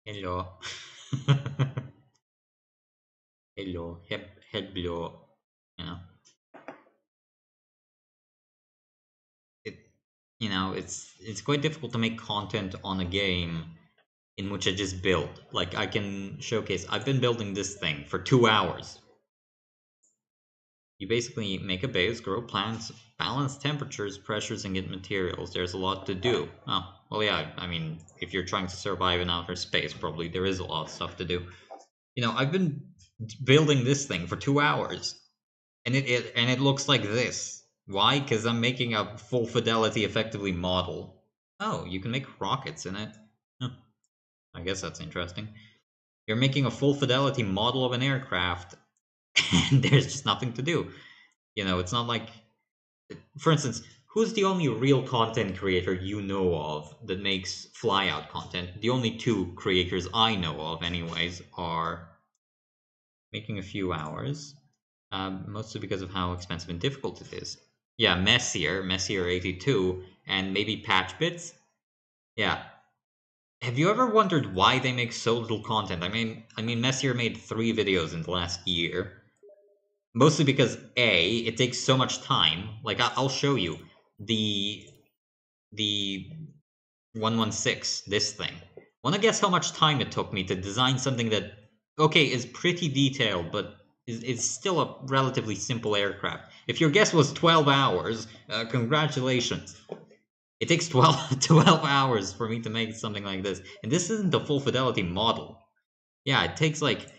Hello. Hello. Head blow. You know. It it's quite difficult to make content on a game in which I just build. Like I can showcase I've been building this thing for 2 hours. You basically make a base, grow plants, balance temperatures, pressures, and get materials. There's a lot to do. Oh, well, yeah, I mean, if you're trying to survive in outer space, probably there is a lot of stuff to do. I've been building this thing for 2 hours, and it looks like this. Why? Because I'm making a full fidelity, effectively model. Oh, you can make rockets in it. Huh. I guess that's interesting. You're making a full fidelity model of an aircraft, and there's just nothing to do. It's not like, for instance, who's the only real content creator you know of that makes flyout content? The only two creators I know of, anyways, are making a few hours, mostly because of how expensive and difficult it is. Yeah, Messier82, and maybe Patchbits. Yeah. Have you ever wondered why they make so little content? I mean, Messier made 3 videos in the last year. Mostly because it takes so much time. Like I'll show you the 116, this thing. Wanna guess how much time it took me to design something that, okay, is pretty detailed, but is still a relatively simple aircraft? If your guess was 12 hours, congratulations. It takes 12 hours for me to make something like this. And this isn't the full fidelity model. Yeah, it takes like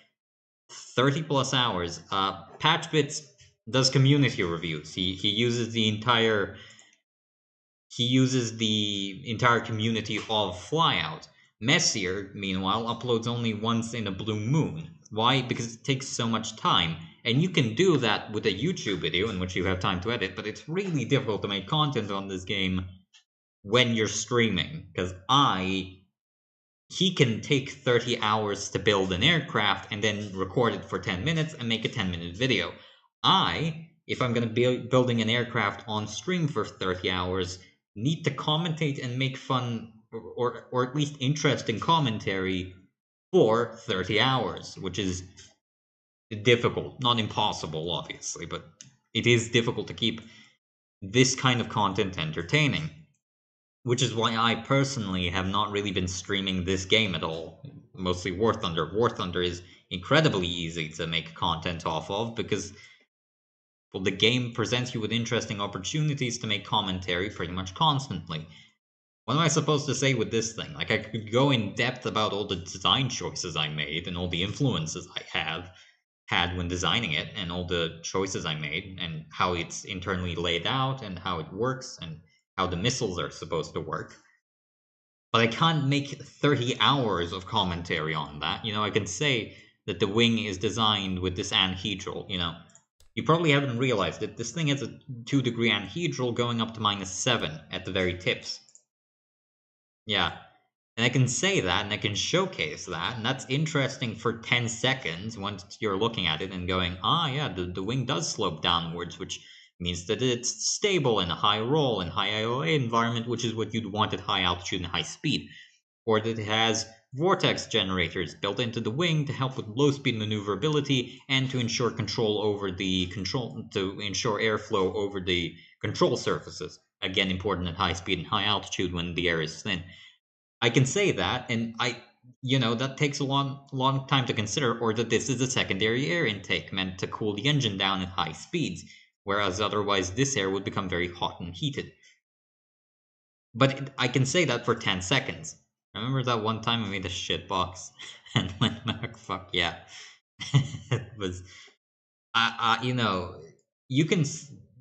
30 plus hours. Patchbits does community reviews. He uses the entire community of Flyout. Messier, meanwhile, uploads only once in a blue moon. Why? Because it takes so much time. And you can do that with a YouTube video in which you have time to edit, but it's really difficult to make content on this game when you're streaming. Because he can take 30 hours to build an aircraft and then record it for 10 minutes and make a 10-minute video. If I'm going to be building an aircraft on stream for 30 hours, need to commentate and make fun or at least interesting commentary for 30 hours, which is difficult. Not impossible, obviously, but it is difficult to keep this kind of content entertaining. Which is why I personally have not really been streaming this game at all. Mostly War Thunder. War Thunder is incredibly easy to make content off of because, well, the game presents you with interesting opportunities to make commentary pretty much constantly. What am I supposed to say with this thing? Like, I could go in depth about all the design choices I made and all the influences I have had when designing it and all the choices I made and how it's internally laid out and how it works and how the missiles are supposed to work. But I can't make 30 hours of commentary on that. I can say that the wing is designed with this anhedral. You probably haven't realized that this thing has a 2-degree anhedral going up to -7 at the very tips. Yeah. And I can say that and I can showcase that, and that's interesting for 10 seconds once you're looking at it and going, yeah, the wing does slope downwards, which means that it's stable in a high roll and high IOA environment, which is what you'd want at high altitude and high speed. Or that it has vortex generators built into the wing to help with low speed maneuverability and to ensure to ensure airflow over the control surfaces. Again, important at high speed and high altitude when the air is thin. I can say that, and that takes a long time to consider, or that this is a secondary air intake meant to cool the engine down at high speeds, whereas otherwise this air would become very hot and heated. But I can say that for 10 seconds. Remember that one time I made a shit box and went back, fuck yeah. It was, you can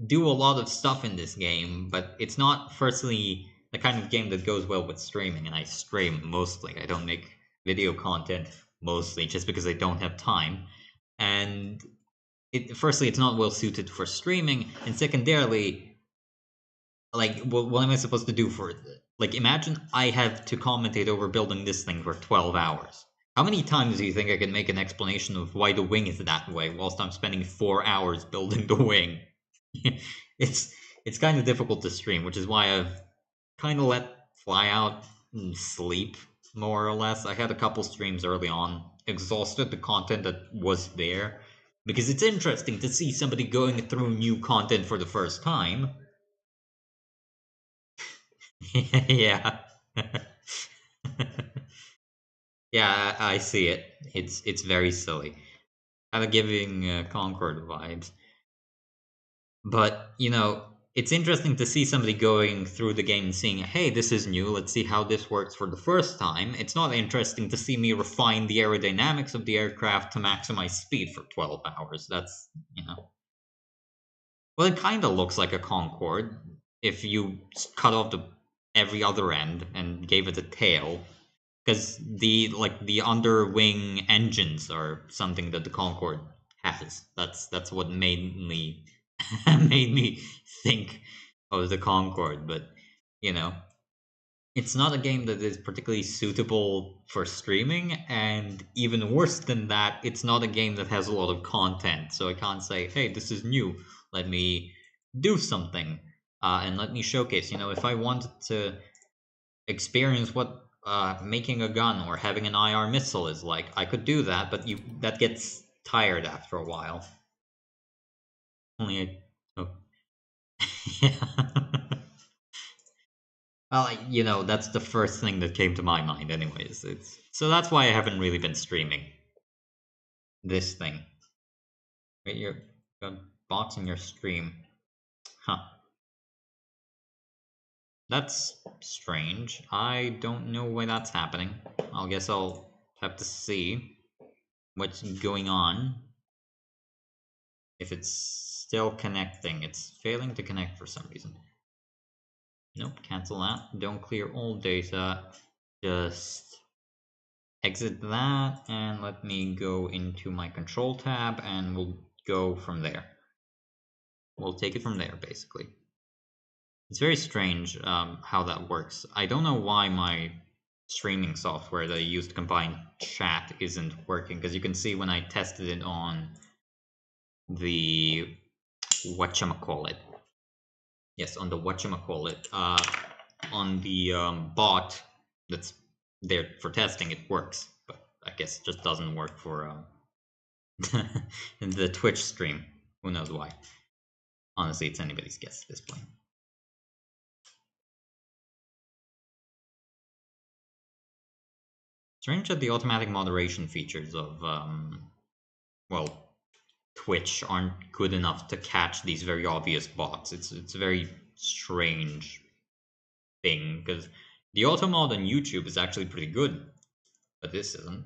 do a lot of stuff in this game, but it's not firstly the kind of game that goes well with streaming, and I stream mostly. I don't make video content mostly just because I don't have time. And firstly, it's not well suited for streaming, and secondarily, like, what am I supposed to do for it? Like, imagine I have to commentate over building this thing for 12 hours. How many times do you think I can make an explanation of why the wing is that way whilst I'm spending 4 hours building the wing? it's it's kind of difficult to stream, which is why I've kind of let fly out and sleep more or less. I had a couple streams early on, exhausted the content that was there because it's interesting to see somebody going through new content for the first time. Yeah. Yeah, I see it. It's very silly. Kind of giving Concord vibes. But, it's interesting to see somebody going through the game and seeing, hey, this is new, let's see how this works for the first time. It's not interesting to see me refine the aerodynamics of the aircraft to maximize speed for 12 hours. That's. Well, it kind of looks like a Concorde if you cut off every other end and gave it a tail. Because the underwing engines are something that the Concorde has. That's what mainly made me think of the Concorde. But you know, it's not a game that is particularly suitable for streaming, and even worse than that, it's not a game that has a lot of content. So I can't say, hey, this is new. Let me do something, and let me showcase. If I wanted to experience what making a gun or having an IR missile is like, I could do that, but that gets tired after a while. Only oh. Yeah. Well, that's the first thing that came to my mind anyways. So that's why I haven't really been streaming this thing. Wait, you're boxing your stream. Huh. That's strange. I don't know why that's happening. I guess I'll have to see what's going on. If it's still connecting, it's failing to connect for some reason. Nope, cancel that. Don't clear all data. Just exit that and let me go into my control tab and we'll go from there. We'll take it from there, basically. It's very strange how that works. I don't know why my streaming software that I use to combine chat isn't working, because you can see when I tested it on the whatchamacallit. Yes, on the whatchamacallit. On the bot that's there for testing, it works, but I guess it just doesn't work for the Twitch stream. Who knows why? Honestly, it's anybody's guess at this point. Strange that the automatic moderation features of, well, Twitch aren't good enough to catch these very obvious bots. It's a very strange thing, because the auto mod on YouTube is actually pretty good, but this isn't.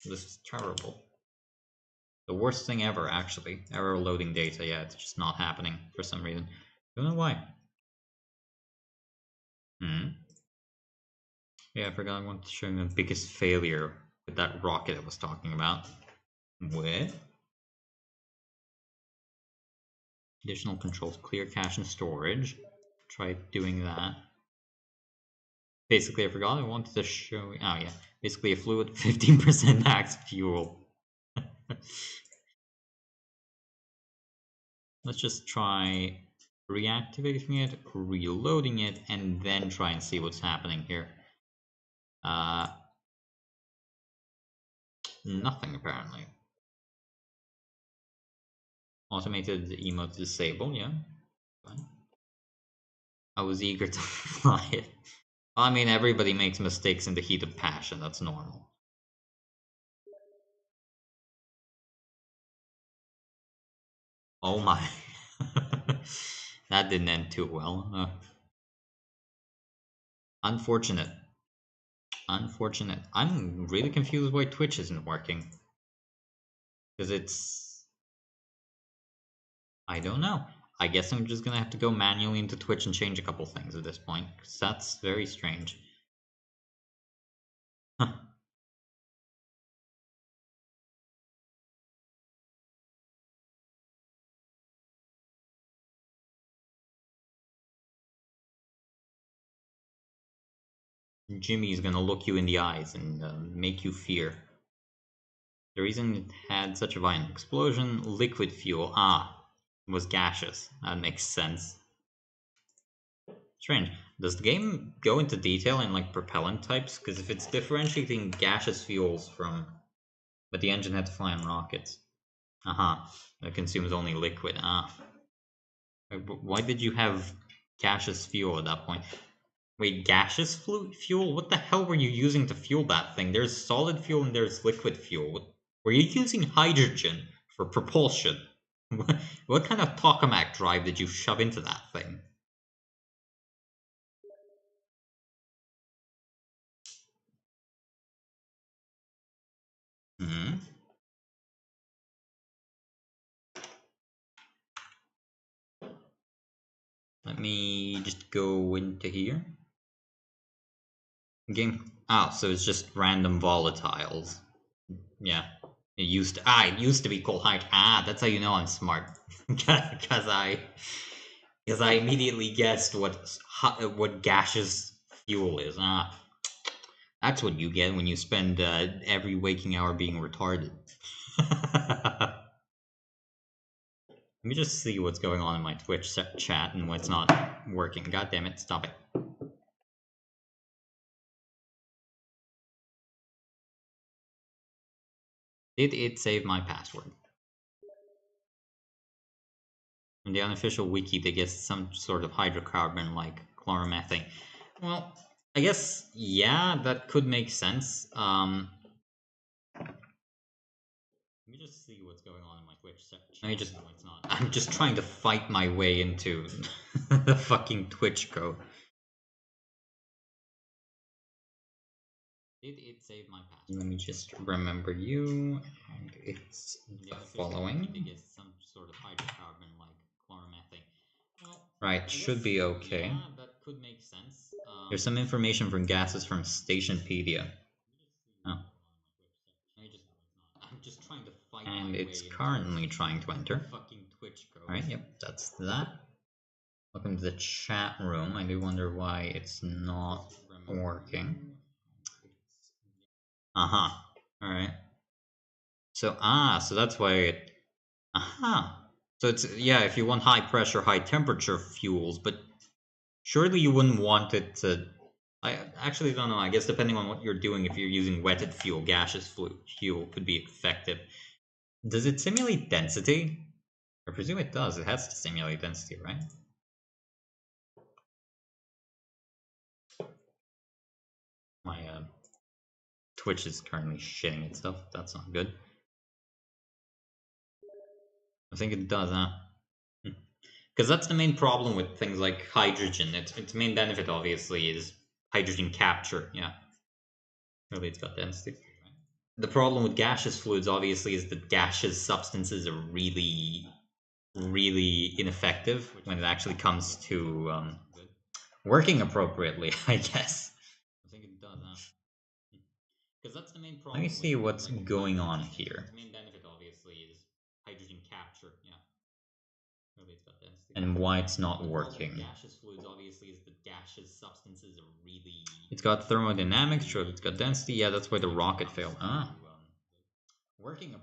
This is terrible. The worst thing ever, actually. Error loading data, yeah, it's just not happening for some reason. Don't know why. Yeah, I forgot I wanted to show you the biggest failure with that rocket I was talking about. With additional controls, clear cache and storage. Try doing that. Basically, I forgot I wanted to show you. Oh, yeah. Basically, a fluid 15% max fuel. Let's just try reactivating it, reloading it, and then try and see what's happening here. Nothing, apparently. Automated emote disabled, yeah. Fine. I was eager to fly it. I mean, everybody makes mistakes in the heat of passion, that's normal. Oh my. That didn't end too well. Unfortunate. Unfortunate. I'm really confused why Twitch isn't working. Because I don't know. I guess I'm just gonna have to go manually into Twitch and change a couple things at this point, because that's very strange. Huh. Jimmy's gonna look you in the eyes and make you fear. The reason it had such a violent explosion, liquid fuel, was gaseous. That makes sense. Strange. Does the game go into detail in like propellant types? Because if it's differentiating gaseous fuels from... But the engine had to fly on rockets. That consumes only liquid. Why did you have gaseous fuel at that point? Wait, gaseous fuel? What the hell were you using to fuel that thing? There's solid fuel and there's liquid fuel. Were you using hydrogen for propulsion? What kind of tokamak drive did you shove into that thing? Hmm. Let me just go into here. Game. So it's just random volatiles. Yeah. It used to be called hydrogen. That's how you know I'm smart. Because I immediately guessed what gaseous fuel is. That's what you get when you spend every waking hour being retarded. Let me just see what's going on in my Twitch chat and what's not working. God damn it, stop it. Did it save my password? In the unofficial wiki, they get some sort of hydrocarbon like chloromethane. Well, I guess, yeah, that could make sense. Let me just see what's going on in my Twitch chat. I'm just trying to fight my way into the fucking Twitch code. Did it save my password? Let me just remember you, and it's the following. To get some sort of hydrocarbon like chloromethane. Right, should be okay. Yeah, that could make sense. There's some information from gases from Stationpedia. Oh. I'm just trying to fight. And it's currently trying to enter. Alright, yep, that's that. Welcome to the chat room. I do wonder why it's not working. Alright. So, so that's why it... So it's, yeah, if you want high pressure, high temperature fuels, but surely you wouldn't want it to... I actually don't know. I guess depending on what you're doing, if you're using wetted fuel, gaseous fuel could be effective. Does it simulate density? I presume it does. It has to simulate density, right? My Twitch is currently shitting itself. That's not good. I think it does, huh? Because that's the main problem with things like hydrogen. Its main benefit, obviously, is hydrogen capture. Yeah. Really, it's got density. The problem with gaseous fluids, obviously, is that gaseous substances are really, really ineffective when it actually comes to working appropriately, I guess. I think it does, huh? Because that's the main problem. Let me see what's going on here. The main benefit, obviously, is hydrogen capture. Yeah. Really, it's got density. And why it's not working. Gaseous fluids, obviously, is that gaseous substances are really... It's got thermodynamics, sure, it's got density. Yeah, that's why the rocket failed.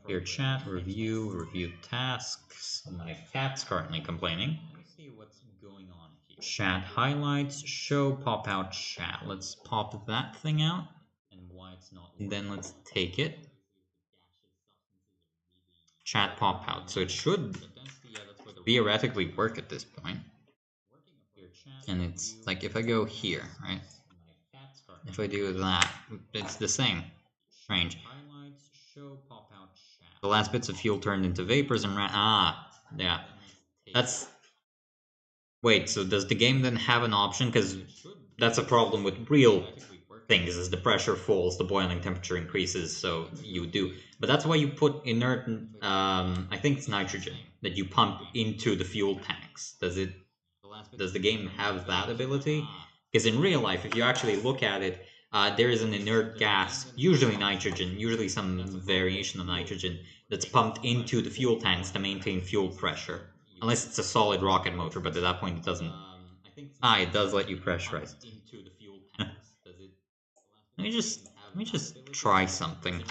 Here, chat, review tasks. My cat's currently complaining. Let me see what's going on here. Chat highlights, show, pop out chat. Let's pop that thing out. And then let's take it. Chat pop out. So it should theoretically work at this point. And it's like if I go here, right? If I do that, it's the same. Strange. The last bits of fuel turned into vapors and ran. Yeah. That's... Wait, so does the game then have an option? Because that's a problem with real things. As the pressure falls, the boiling temperature increases, so you do. But that's why you put inert, I think it's nitrogen, that you pump into the fuel tanks. Does the game have that ability? Because in real life, if you actually look at it, there is an inert gas, usually nitrogen, usually some variation of nitrogen, that's pumped into the fuel tanks to maintain fuel pressure. Unless it's a solid rocket motor, but at that point it doesn't. It does let you pressurize. Let me just try something.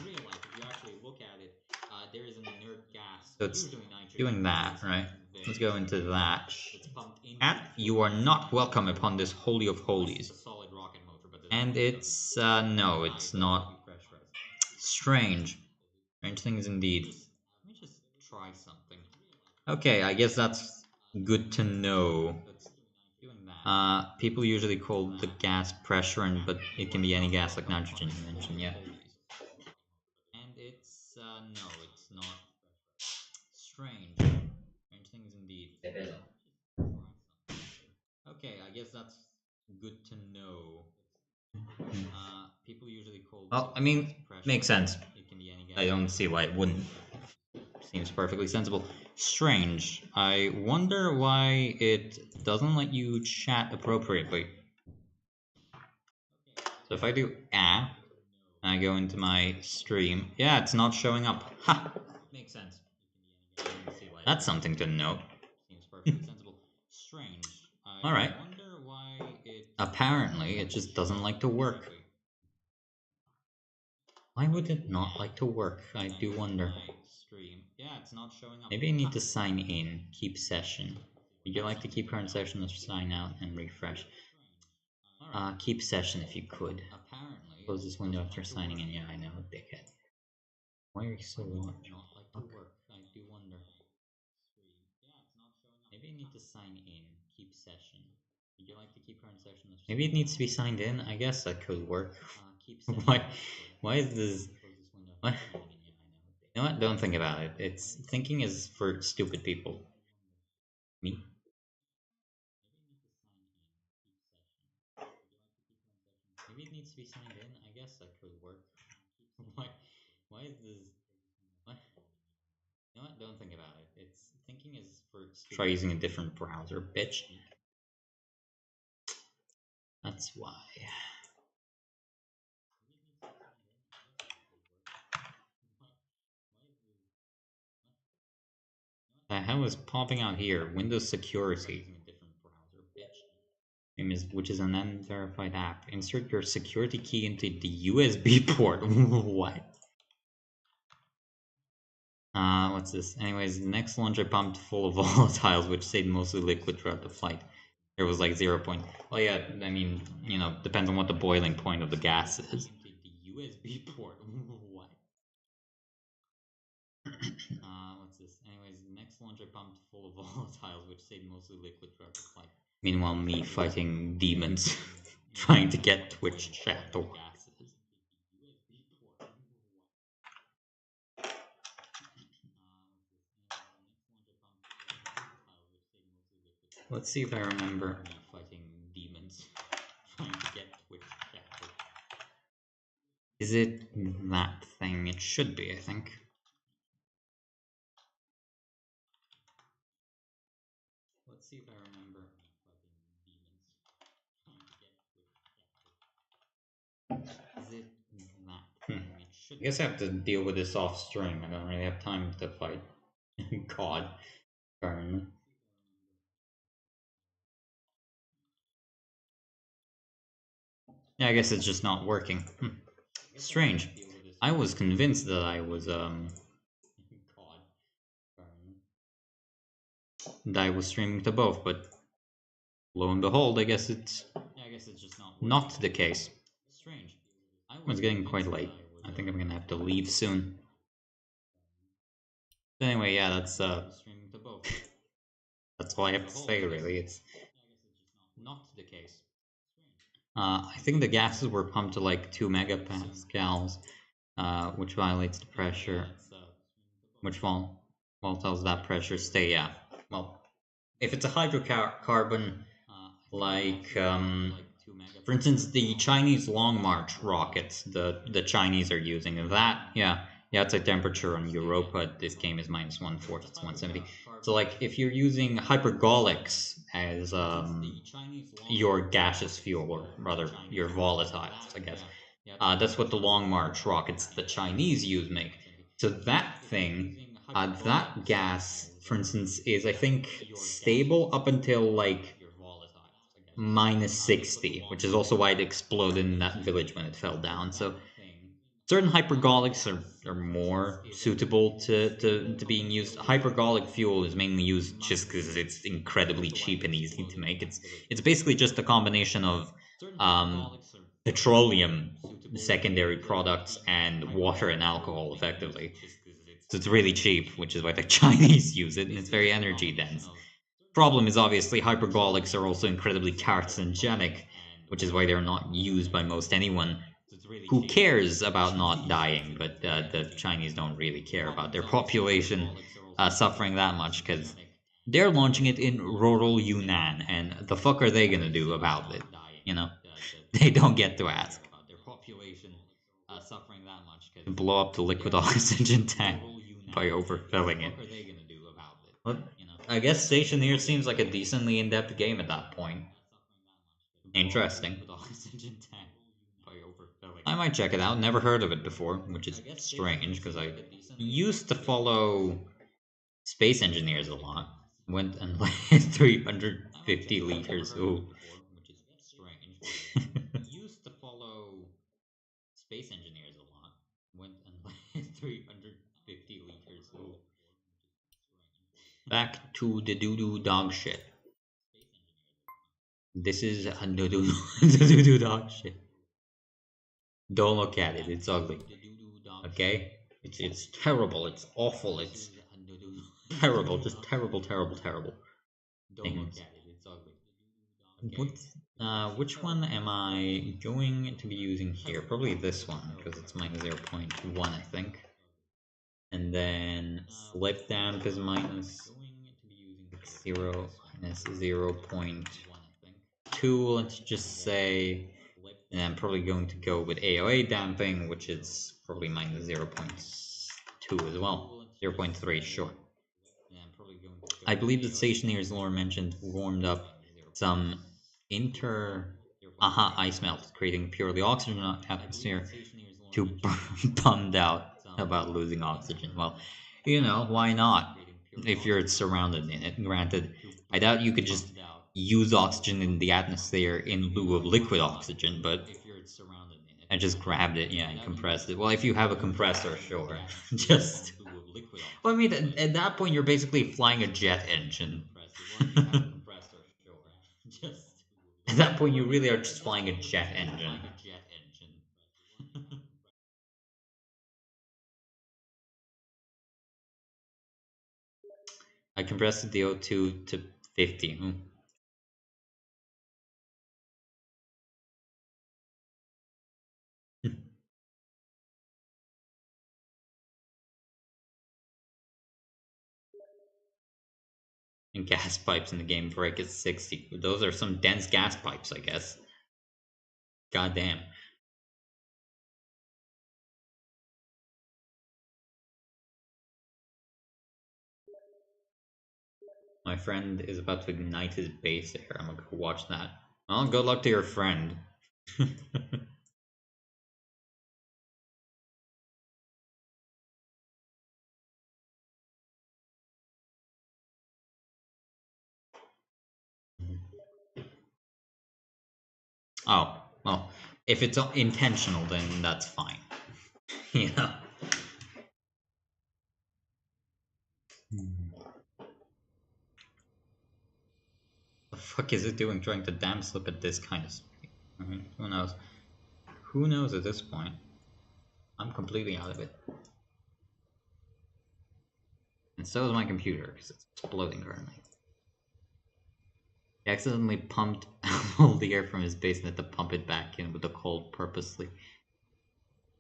So it's doing that, right? Let's go into that. You are not welcome upon this holy of holies. And it's no, it's not. Strange. Strange things indeed. Okay, I guess that's good to know. People usually call the gas pressurant, but it can be any gas like nitrogen you mentioned, yeah. And it's no, it's not. Strange. Strange things indeed. Okay, I guess that's good to know. People usually call. Well, I mean, makes sense. I don't see why it wouldn't. Seems perfectly sensible. Strange. I wonder why it doesn't let you chat appropriately. So if I do and I go into my stream, yeah, it's not showing up. Ha! Makes sense. That's something to note. Seems perfectly sensible. Strange. All right. Apparently, it just doesn't like to work. Why would it not like to work? I do wonder. Maybe I need to sign in, keep session. Would you like to keep current session or sign out and refresh? Keep session if you could. Close this window after signing in. Yeah, I know, dickhead. Why are you so large? I do wonder. Maybe I need to sign in, keep session. Would you like to keep current session? Maybe it needs to be signed in. I guess that could work. Why? Why is this? What? You know what? Don't think about it. It's thinking is for stupid people. Me. Maybe it needs to be signed in. I guess that could work. Why? Why is this? What? You know what? Don't think about it. It's thinking is for. Try using a different browser, bitch. That's why. The hell is popping out here? Windows security. Which is an unverified app. Insert your security key into the USB port. What? What's this? Anyways, the next launch I pumped full of volatiles, which stayed mostly liquid throughout the flight. There was like 0. Well, yeah, I mean, you know, depends on what the boiling point of the gas is. The USB port. What? What's this? Anyways, the next launch I pumped full of volatiles, which stayed mostly liquid throughout the flight. Meanwhile, me fighting demons, trying to get Twitch chat to work. Let's see if I remember me fighting demons, trying to get Twitch chat. Is it that thing? It should be, I think. Let's see if I remember me fighting demons, trying to get Twitch chat. Is it that thing? It should. I guess I have to deal with this off stream. I don't really have time to fight. God, burn. Yeah, I guess it's just not working. Strange. I was convinced that I was streaming to both, but lo and behold, I guess it's not the case. It's getting quite late. I think I'm gonna have to leave soon. But anyway, yeah, that's that's all I have to say. Really, it's not the case. I think the gases were pumped to like 2 megapascals, which violates the pressure, which tells that pressure stay. Yeah, well, if it's a hydrocarbon like For instance, the Chinese Long March rockets, the Chinese are using that. Yeah, it's a temperature on Europa. This game is minus 140, it's 170. So like if you're using hypergolics as your gaseous fuel, or rather your volatiles, I guess. That's what the Long March rockets the Chinese use make. So that thing, that gas, for instance, is I think stable up until like minus 60, which is also why it exploded in that village when it fell down. So certain hypergolics are more suitable to being used. Hypergolic fuel is mainly used just because it's incredibly cheap and easy to make. It's basically just a combination of petroleum secondary products and water and alcohol effectively. So it's really cheap, which is why the Chinese use it, and it's very energy dense. Problem is obviously hypergolics are also incredibly carcinogenic, which is why they're not used by most anyone who cares about not dying. But the Chinese don't really care about their population suffering that much because they're launching it in rural Yunnan, and the fuck are they gonna do about it? You know, they don't get to ask. Blow up the liquid oxygen tank by overfilling it. Well, I guess Station here seems like a decently in-depth game at that point. Interesting. I might check it out. Never heard of it before, which is strange because I used to follow space engineers a lot. Went and like 350 liters. Ooh. Used to follow space engineers a lot. Went and like 350 liters. Ooh. Back to the doo-doo dog shit. This is a doo-doo doo-doo dog shit. Don't look at it. It's ugly. Okay? It's terrible. It's awful. It's terrible. Just terrible, terrible, terrible things. Which one am I going to be using here? Probably this one, because it's minus 0.1, I think. And then slip down because minus 0, minus 0.2, let's just say. And I'm probably going to go with AOA damping, which is probably minus 0.2 as well. 0.3, sure. I believe that Stationeer's lore mentioned warmed up some ice melt, creating purely oxygen atmosphere to bummed out about losing oxygen. Well, you know, why not? If you're surrounded in it. Granted, I doubt you could just use oxygen in the atmosphere in lieu of liquid oxygen, but I just grabbed it, yeah, and compressed it. Well, if you have a compressor, sure. Just. Well, I mean, at that point, you're basically flying a jet engine. At that point, you really are just flying a jet engine. I compressed the O2 to 50. And gas pipes in the game break at 60. Those are some dense gas pipes, I guess. Goddamn. My friend is about to ignite his base here. I'm gonna go watch that. Well, good luck to your friend. Oh, well, if it's intentional, then that's fine. Yeah. The fuck is it doing trying to damn slip at this kind of speed? Who knows? Who knows at this point? I'm completely out of it. And so is my computer, because it's exploding currently. He accidentally pumped all the air from his basement to pump it back in with the cold purposely.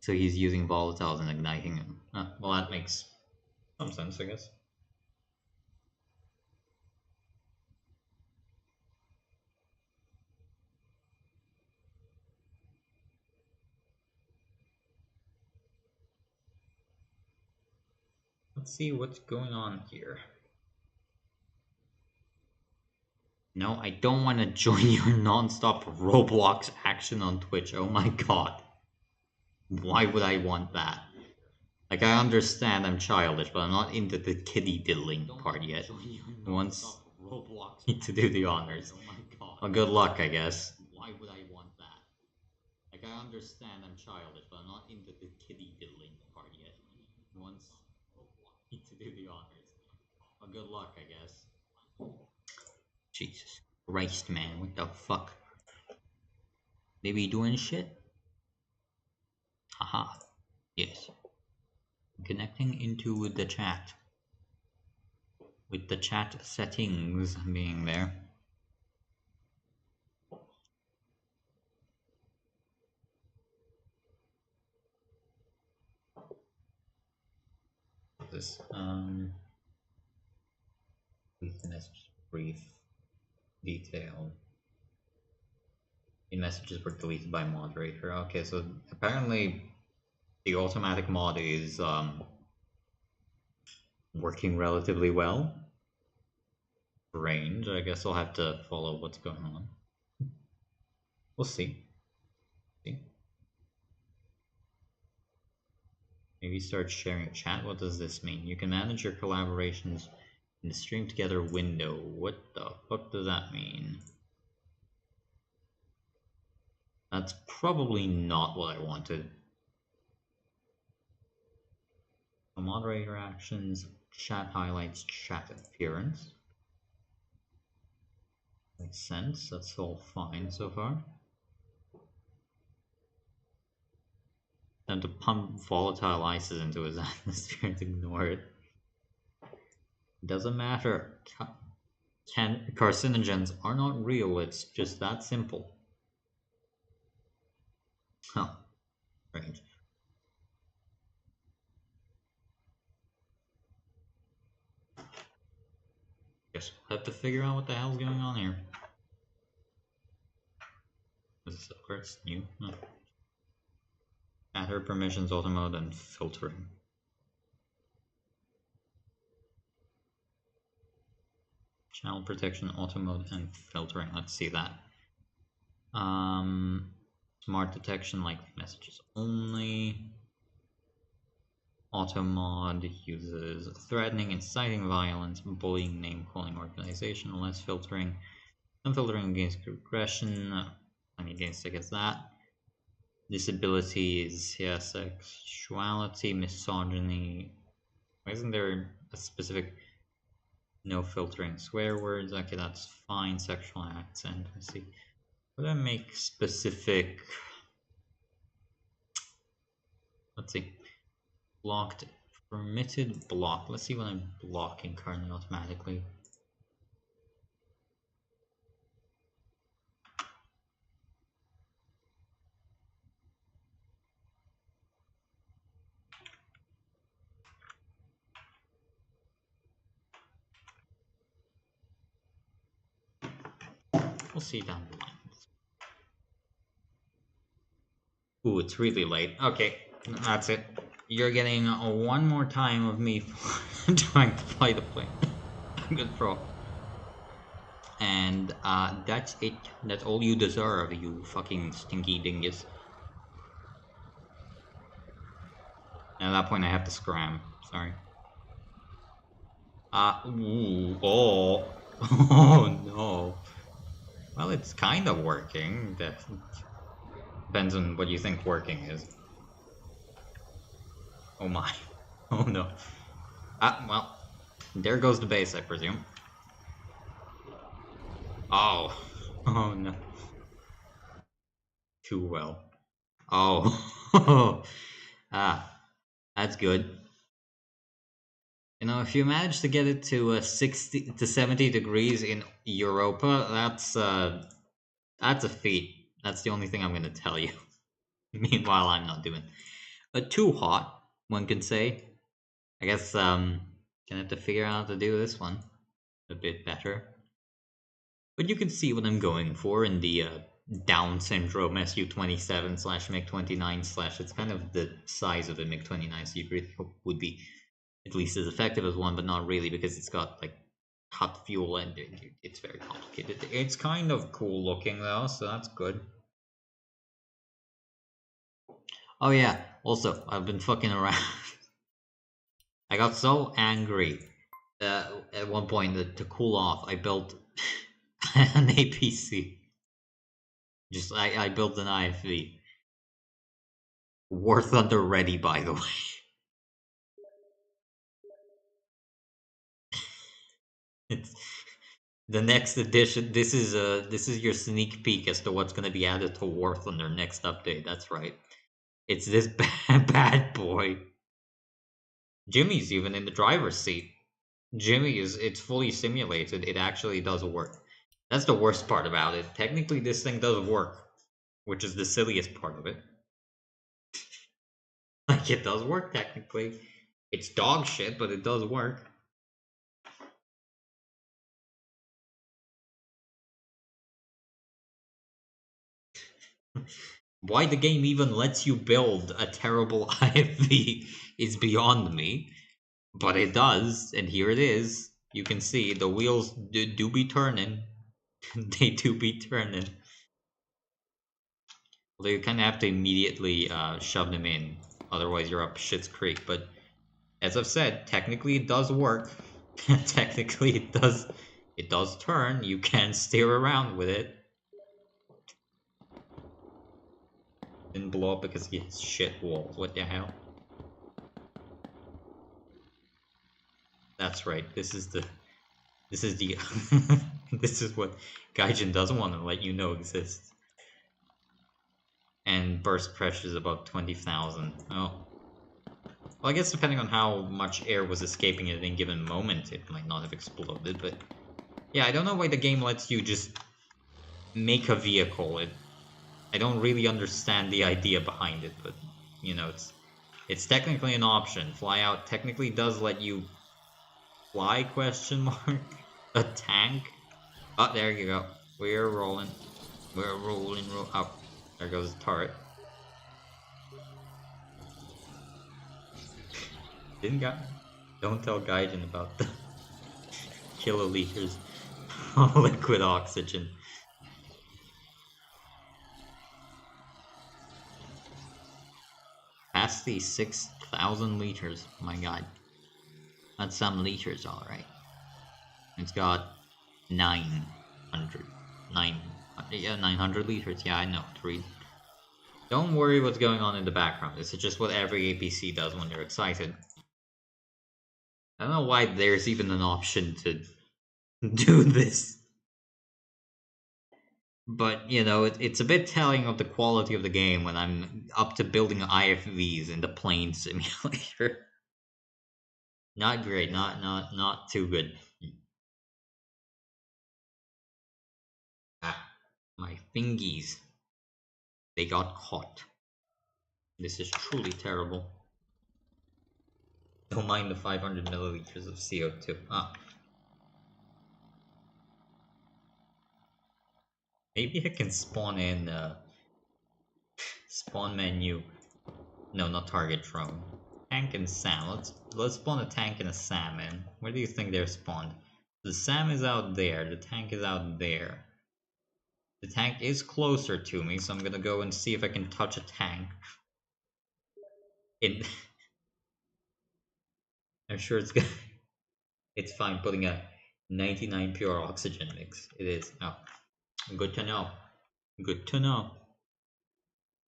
So he's using volatiles and igniting them. Well, that makes some sense, I guess. Let's see what's going on here. No, I don't want to join your non-stop Roblox action on Twitch. Oh my god. Why would I want that? Like, I understand I'm childish, but I'm not into the kiddie diddling part yet. Once need to do the honors. Well, good luck, I guess. Why would I want that? Like, I understand I'm childish, but I'm not into the kiddie diddling part yet. Once need to do the honors. Well, good luck, I guess. Jesus Christ, man, what the fuck? They be doing shit? Haha. Yes. Connecting into the chat. With the chat settings being there. This brief message, brief, detailed. The messages were deleted by moderator. Okay, so apparently the automatic mod is working relatively well. Range, I guess I'll have to follow what's going on. We'll see. Maybe start sharing chat. What does this mean? You can manage your collaborations in the stream together window. What the fuck does that mean? That's probably not what I wanted. Moderator actions, chat highlights, chat appearance. Makes sense. That's all fine so far. Then to pump volatile ices into his atmosphere and ignore it. Doesn't matter. Carcinogens are not real. It's just that simple. Huh. Strange. Guess we'll have to figure out what the hell's going on here. Is this upgrade new? No. Chatter permissions, auto mode, and filtering. Channel protection, auto mode, and filtering. Let's see that. Smart detection, likely messages only. Auto mod uses threatening, inciting violence, bullying, name calling, organization, less filtering, some filtering against aggression, plenty against that. Disabilities, yeah, sexuality, misogyny. Why isn't there a specific no filtering swear words? Okay, that's fine. Sexual acts, and let's see. Would I make specific? Let's see. Blocked, permitted, blocked. Let's see what I'm blocking currently automatically. We'll see down the line. Ooh, it's really late. Okay, that's it. You're getting one more time of me trying to fly the plane. Good pro. And that's it. That's all you deserve, you fucking stinky dingus. And at that point, I have to scram. Sorry. Ooh, oh. Oh no. Well, it's kind of working. Depends on what you think working is. Oh my. Oh no. Well, there goes the base, I presume. Oh. Oh no. Too well. Oh. That's good. You know, if you manage to get it to 60 to 70 degrees in Europa, that's a feat. That's the only thing I'm gonna tell you. Meanwhile, I'm not doing. But too hot, one could say. I guess gonna have to figure out how to do this one a bit better. But you can see what I'm going for in the Down syndrome SU-27/MiG-29/ it's kind of the size of the MiG-29, so you really hope would be at least as effective as one, but not really because it's got like hot fuel and it's very complicated. It's kind of cool looking though, so that's good. Oh yeah, also I've been fucking around. I got so angry at one point that to cool off, I built an APC. Just I built an IFV. War Thunder ready, by the way. It's the next edition. This is your sneak peek as to what's going to be added to War Thunder next update. That's right. It's this bad boy. Jimmy's even in the driver's seat. Jimmy is it's fully simulated. It actually does work. That's the worst part about it. Technically, this thing does work, which is the silliest part of it. Like it does work technically. It's dog shit, but it does work. Why the game even lets you build a terrible IFV is beyond me. But it does, and here it is. You can see the wheels do be turning. They do be turning. Although you kind of have to immediately shove them in. Otherwise you're up shit's creek. But as I've said, technically it does work. Technically it does turn. You can steer around with it. Didn't blow up because he has shit walls. What the hell? That's right. This is the this is what Gaijin doesn't want to let you know exists. And burst pressure is about 20,000. Oh. Well, I guess depending on how much air was escaping at any given moment, it might not have exploded, but... Yeah, I don't know why the game lets you just make a vehicle. I don't really understand the idea behind it, but, you know, it's technically an option. Fly out technically does let you fly, question mark? A tank? Oh, there you go. We're rolling. We're rolling, oh, there goes the turret. Don't tell Gaijin about the kiloliters of liquid oxygen. Past the 6,000 liters. My god. That's some liters, alright. It's got 900. 900 liters. Yeah, I know. 3. Don't worry what's going on in the background. This is just what every APC does when they're excited. I don't know why there's even an option to do this. But, you know, it's a bit telling of the quality of the game when I'm up to building IFVs in the plane simulator. Not great, not too good. Ah, my fingies. They got caught. This is truly terrible. Don't mind the 500 milliliters of CO2. Ah. Maybe I can spawn in spawn menu. No, not target drone. Tank and SAM. Let's spawn a tank and a SAM in. Where do you think they're spawned? The SAM is out there. The tank is out there. The tank is closer to me, so I'm gonna go and see if I can touch a tank. I'm sure it's good. It's fine putting a 99 pure oxygen mix. It is. Oh, good to know. Good to know.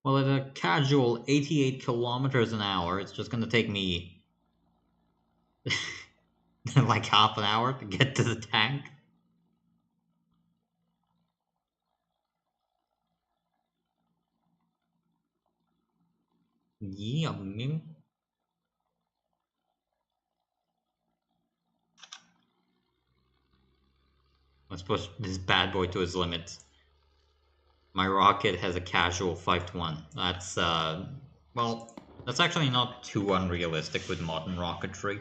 Well, at a casual 88 kilometers an hour, it's just gonna take me like half an hour to get to the tank. Yeah, maybe. Let's push this bad boy to his limits. My rocket has a casual 5 to 1. That's, well, that's actually not too unrealistic with modern rocketry.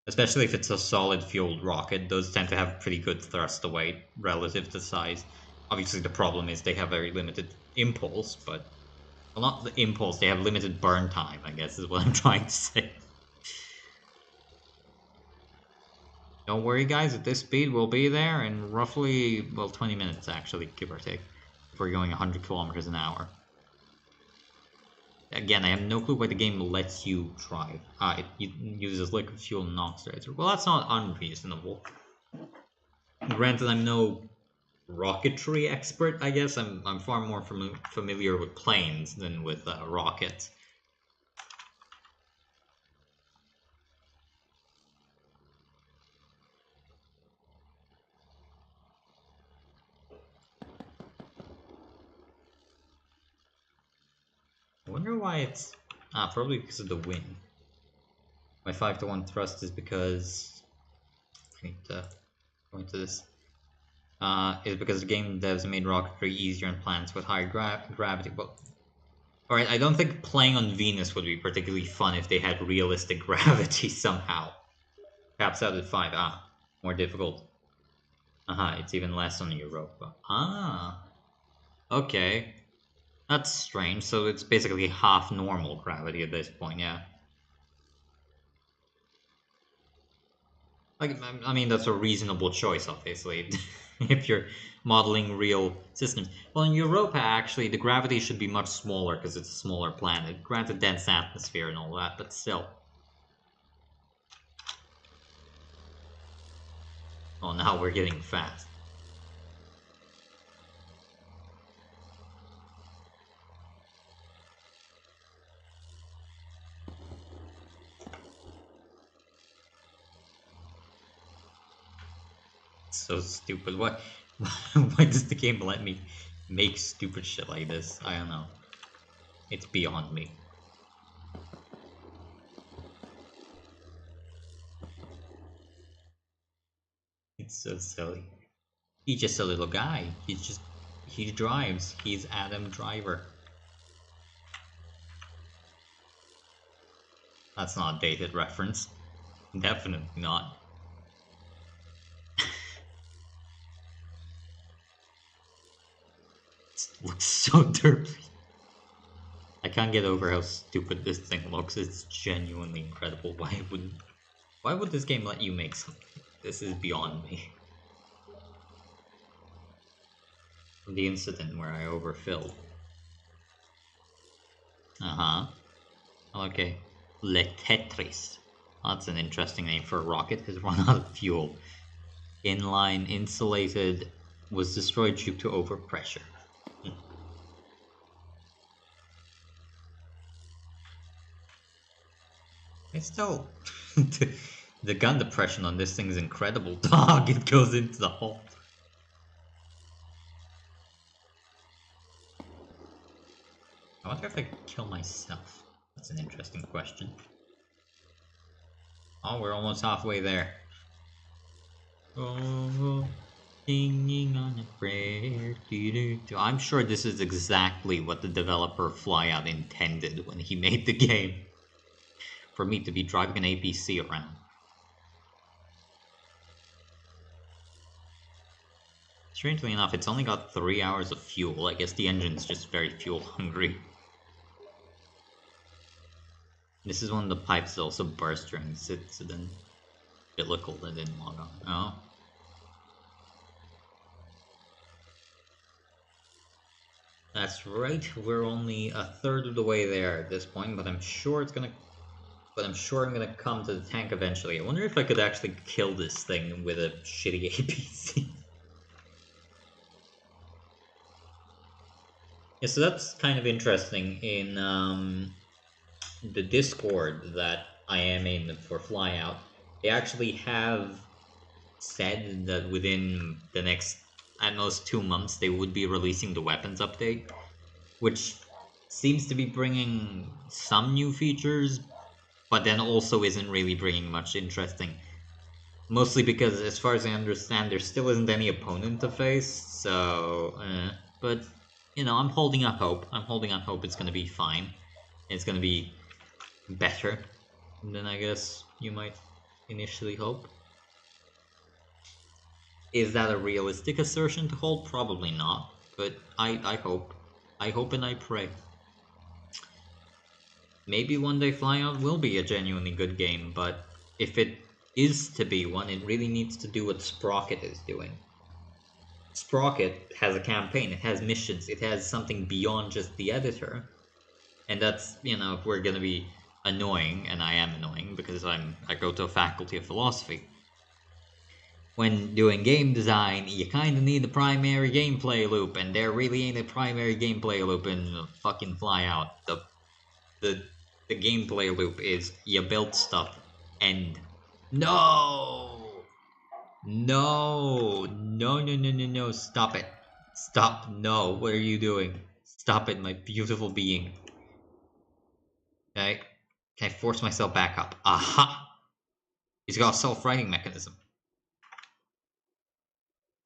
Especially if it's a solid fueled rocket, those tend to have pretty good thrust away relative to size. Obviously the problem is they have very limited impulse, but... Well, not the impulse, they have limited burn time, I guess is what I'm trying to say. Don't worry, guys, at this speed, we'll be there in roughly, well, 20 minutes, actually, give or take, if we're going 100 kilometers an hour. Again, I have no clue why the game lets you drive. It uses liquid fuel and NOx rates. Well, that's not unreasonable. Granted, I'm no rocketry expert, I guess. I'm far more familiar with planes than with rockets. I wonder why it's... probably because of the wind. My 5-to-1 thrust is because... I need to go into this. Is because the game devs made rocketry easier on planets with higher gravity. Well, alright, I don't think playing on Venus would be particularly fun if they had realistic gravity somehow. Perhaps out at 5. More difficult. It's even less on Europa. Okay. That's strange, so it's basically half normal gravity at this point, yeah. Like, I mean, that's a reasonable choice, obviously, if you're modeling real systems. Well, in Europa, actually, the gravity should be much smaller because it's a smaller planet. Granted, dense atmosphere and all that, but still. Oh, now we're getting fast. So stupid. Why does the game let me make stupid shit like this? I don't know. It's beyond me. It's so silly. He's just a little guy. He drives. He's Adam Driver. That's not a dated reference. Definitely not. It looks so derpy. I can't get over how stupid this thing looks. It's genuinely incredible. Why would this game let you make something? This is beyond me. The incident where I overfilled. Okay. Le Tetris. That's an interesting name for a rocket. Has run out of fuel. Inline, insulated, was destroyed due to overpressure. It's still... the gun depression on this thing is incredible. Dog, it goes into the hole. I wonder if I could kill myself. That's an interesting question. Oh, we're almost halfway there. Oh, singing on a prayer. I'm sure this is exactly what the developer Flyout intended when he made the game. For me to be driving an APC around. Strangely enough, it's only got 3 hours of fuel. I guess the engine's just very fuel hungry. This is one of the pipes that also burst during this incident. Biblical that didn't log on. Oh. That's right, we're only a third of the way there at this point, but I'm sure it's gonna... But I'm sure I'm gonna come to the tank eventually. I wonder if I could actually kill this thing with a shitty APC. Yeah, so that's kind of interesting. In the Discord that I am in for Flyout, they actually have said that within the next, at most 2 months, they would be releasing the weapons update, which seems to be bringing some new features, but then also isn't really bringing much interesting. Mostly because, as far as I understand, there still isn't any opponent to face, so... but, you know, I'm holding up hope. I'm holding up hope it's gonna be fine. It's gonna be better than I guess you might initially hope. Is that a realistic assertion to hold? Probably not, but I hope. I hope and I pray. Maybe one day Flyout will be a genuinely good game, but if it is to be one, it really needs to do what Sprocket is doing. Sprocket has a campaign, it has missions, it has something beyond just the editor. And that's, if we're gonna be annoying, and I am annoying because I go to a faculty of philosophy. When doing game design, you kinda need a primary gameplay loop, and there really ain't a primary gameplay loop in fucking Flyout. The gameplay loop is you build stuff, and no, stop it, stop, no, what are you doing? Stop it, my beautiful being. Okay, can I force myself back up? Aha! He's got a self-righting mechanism.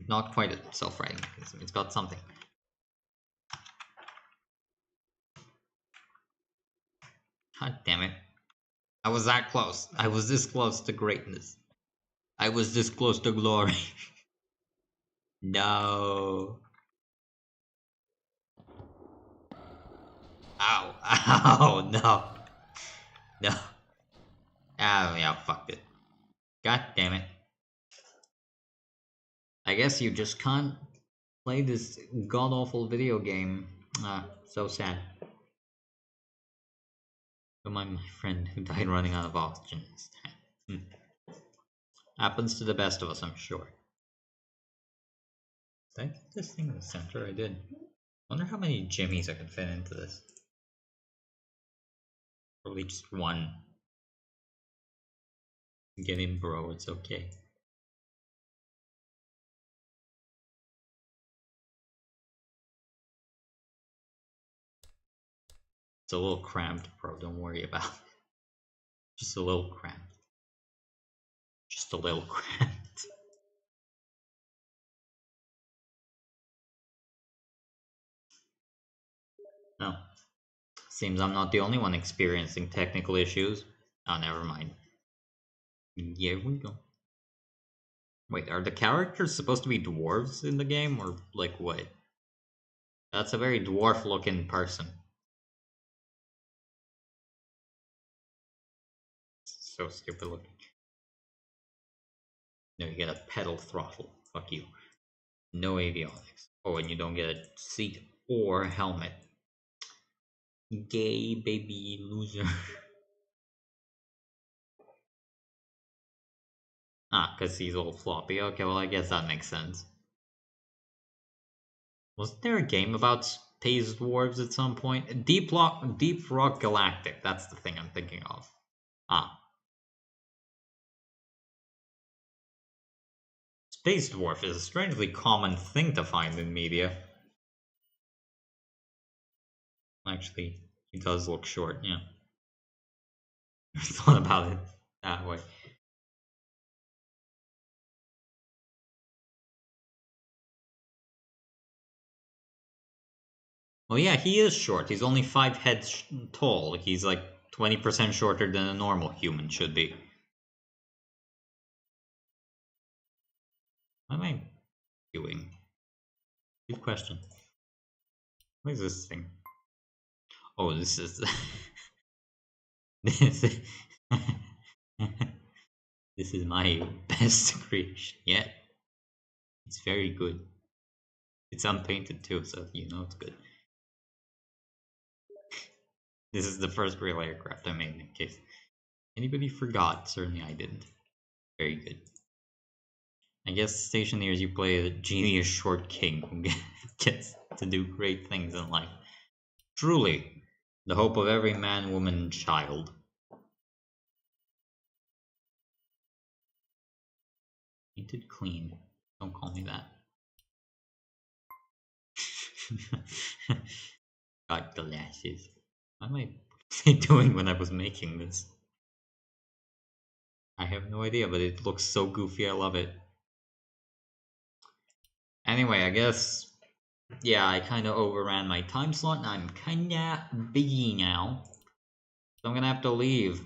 Not quite a self-righting mechanism. It's got something. God damn it. I was that close. I was this close to greatness. I was this close to glory. No. Ow. Ow. No. No. Oh, yeah, fucked it. God damn it. I guess you just can't play this god-awful video game. So sad. Remind my friend who died running out of oxygen instead. Happens to the best of us, I'm sure. Did I get this thing in the center? I did. Wonder how many jimmies I can fit into this. Probably just one. Get in, bro. It's okay. It's a little cramped, bro. Don't worry about it. Just a little cramped. Just a little cramped. No. Seems I'm not the only one experiencing technical issues. Oh, never mind. Here we go. Wait, are the characters supposed to be dwarves in the game, or like what? That's a very dwarf-looking person. So stupid looking. No, you get a pedal throttle. Fuck you. No avionics. Oh, and you don't get a seat or helmet. Gay baby loser. Because he's all floppy. Okay, well, I guess that makes sense. Wasn't there a game about space dwarves at some point? Deep Rock Galactic. That's the thing I'm thinking of. Space dwarf is a strangely common thing to find in media. Actually, he does look short, yeah. I thought about it that way. Well, yeah, he is short. He's only 5 heads tall. He's like 20% shorter than a normal human should be. What am I doing? Good question. What is this thing? Oh, this is... this is my best creation yet. It's very good. It's unpainted too, so you know it's good. This is the first real aircraft I made, in case anybody forgot. Certainly I didn't. Very good. I guess Stationeers, you play a genius short king who gets to do great things in life. Truly, the hope of every man, woman, and child. Painted clean. Don't call me that. Got glasses. What am I doing when I was making this? I have no idea, but it looks so goofy. I love it. Anyway, I guess, yeah, I kind of overran my time slot, and I'm kind of busy now. So I'm gonna have to leave.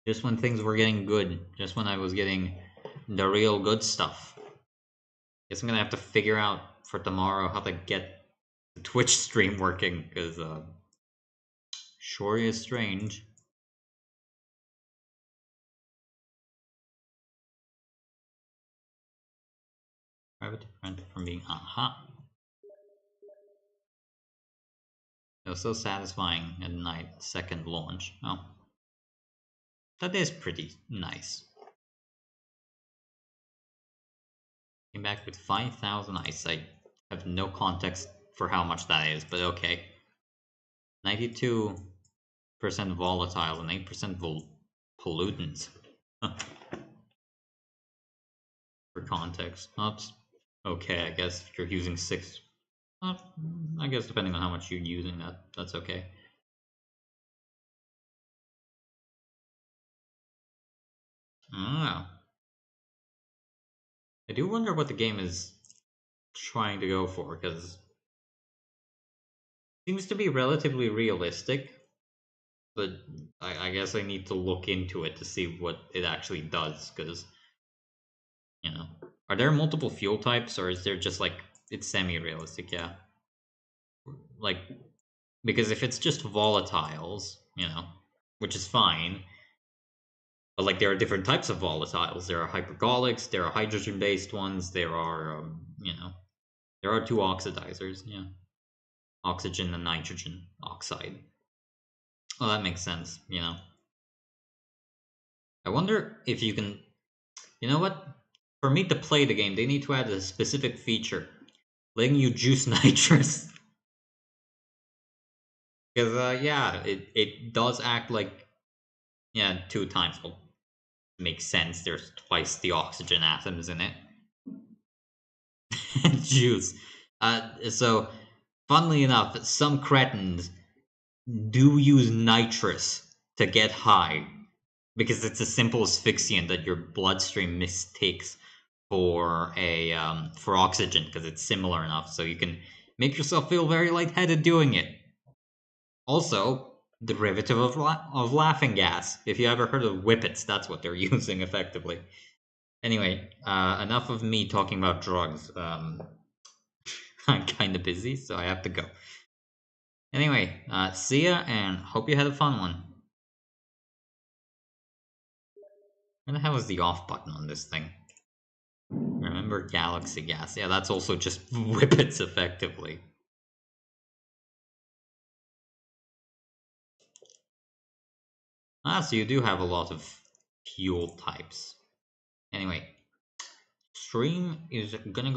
Just when things were getting good. Just when I was getting the real good stuff. Guess I'm gonna have to figure out for tomorrow how to get the Twitch stream working, because sure is strange. Private to prevent it from being aha. It was so satisfying at night second launch. Oh. That is pretty nice. Came back with 5,000 ice. I have no context for how much that is, but okay. 92% volatile and 8% pollutants. For context. Oops. Okay, I guess if you're using 6... I guess depending on how much you're using that's okay. Ah. I do wonder what the game is trying to go for, because it seems to be relatively realistic, but I guess I need to look into it to see what it actually does, because, you know, are there multiple fuel types, or is there just, like, it's semi-realistic, yeah. Like, because if it's just volatiles, you know, which is fine, but, like, there are different types of volatiles. There are hypergolics, there are hydrogen-based ones, there are, you know, there are two oxidizers, yeah. Oxygen and nitrogen oxide. Oh, that makes sense, you know. I wonder if you can... You know what? For me to play the game, they need to add a specific feature. Letting you juice nitrous. Because, yeah, it does act like... Yeah, 2 times. Well, makes sense. There's twice the oxygen atoms in it. Juice. So, funnily enough, some cretins do use nitrous to get high. Because it's a simple asphyxiant that your bloodstream mistakes for for oxygen, because it's similar enough, so you can make yourself feel very lightheaded doing it. Also, derivative of laughing gas. If you ever heard of whippets, that's what they're using effectively. Anyway, enough of me talking about drugs. I'm kind of busy, so I have to go. Anyway, see ya, and hope you had a fun one. Where the hell is the off button on this thing? Remember Galaxy Gas. Yeah, that's also just whippets effectively. Ah, so you do have a lot of fuel types. Anyway, stream is gonna go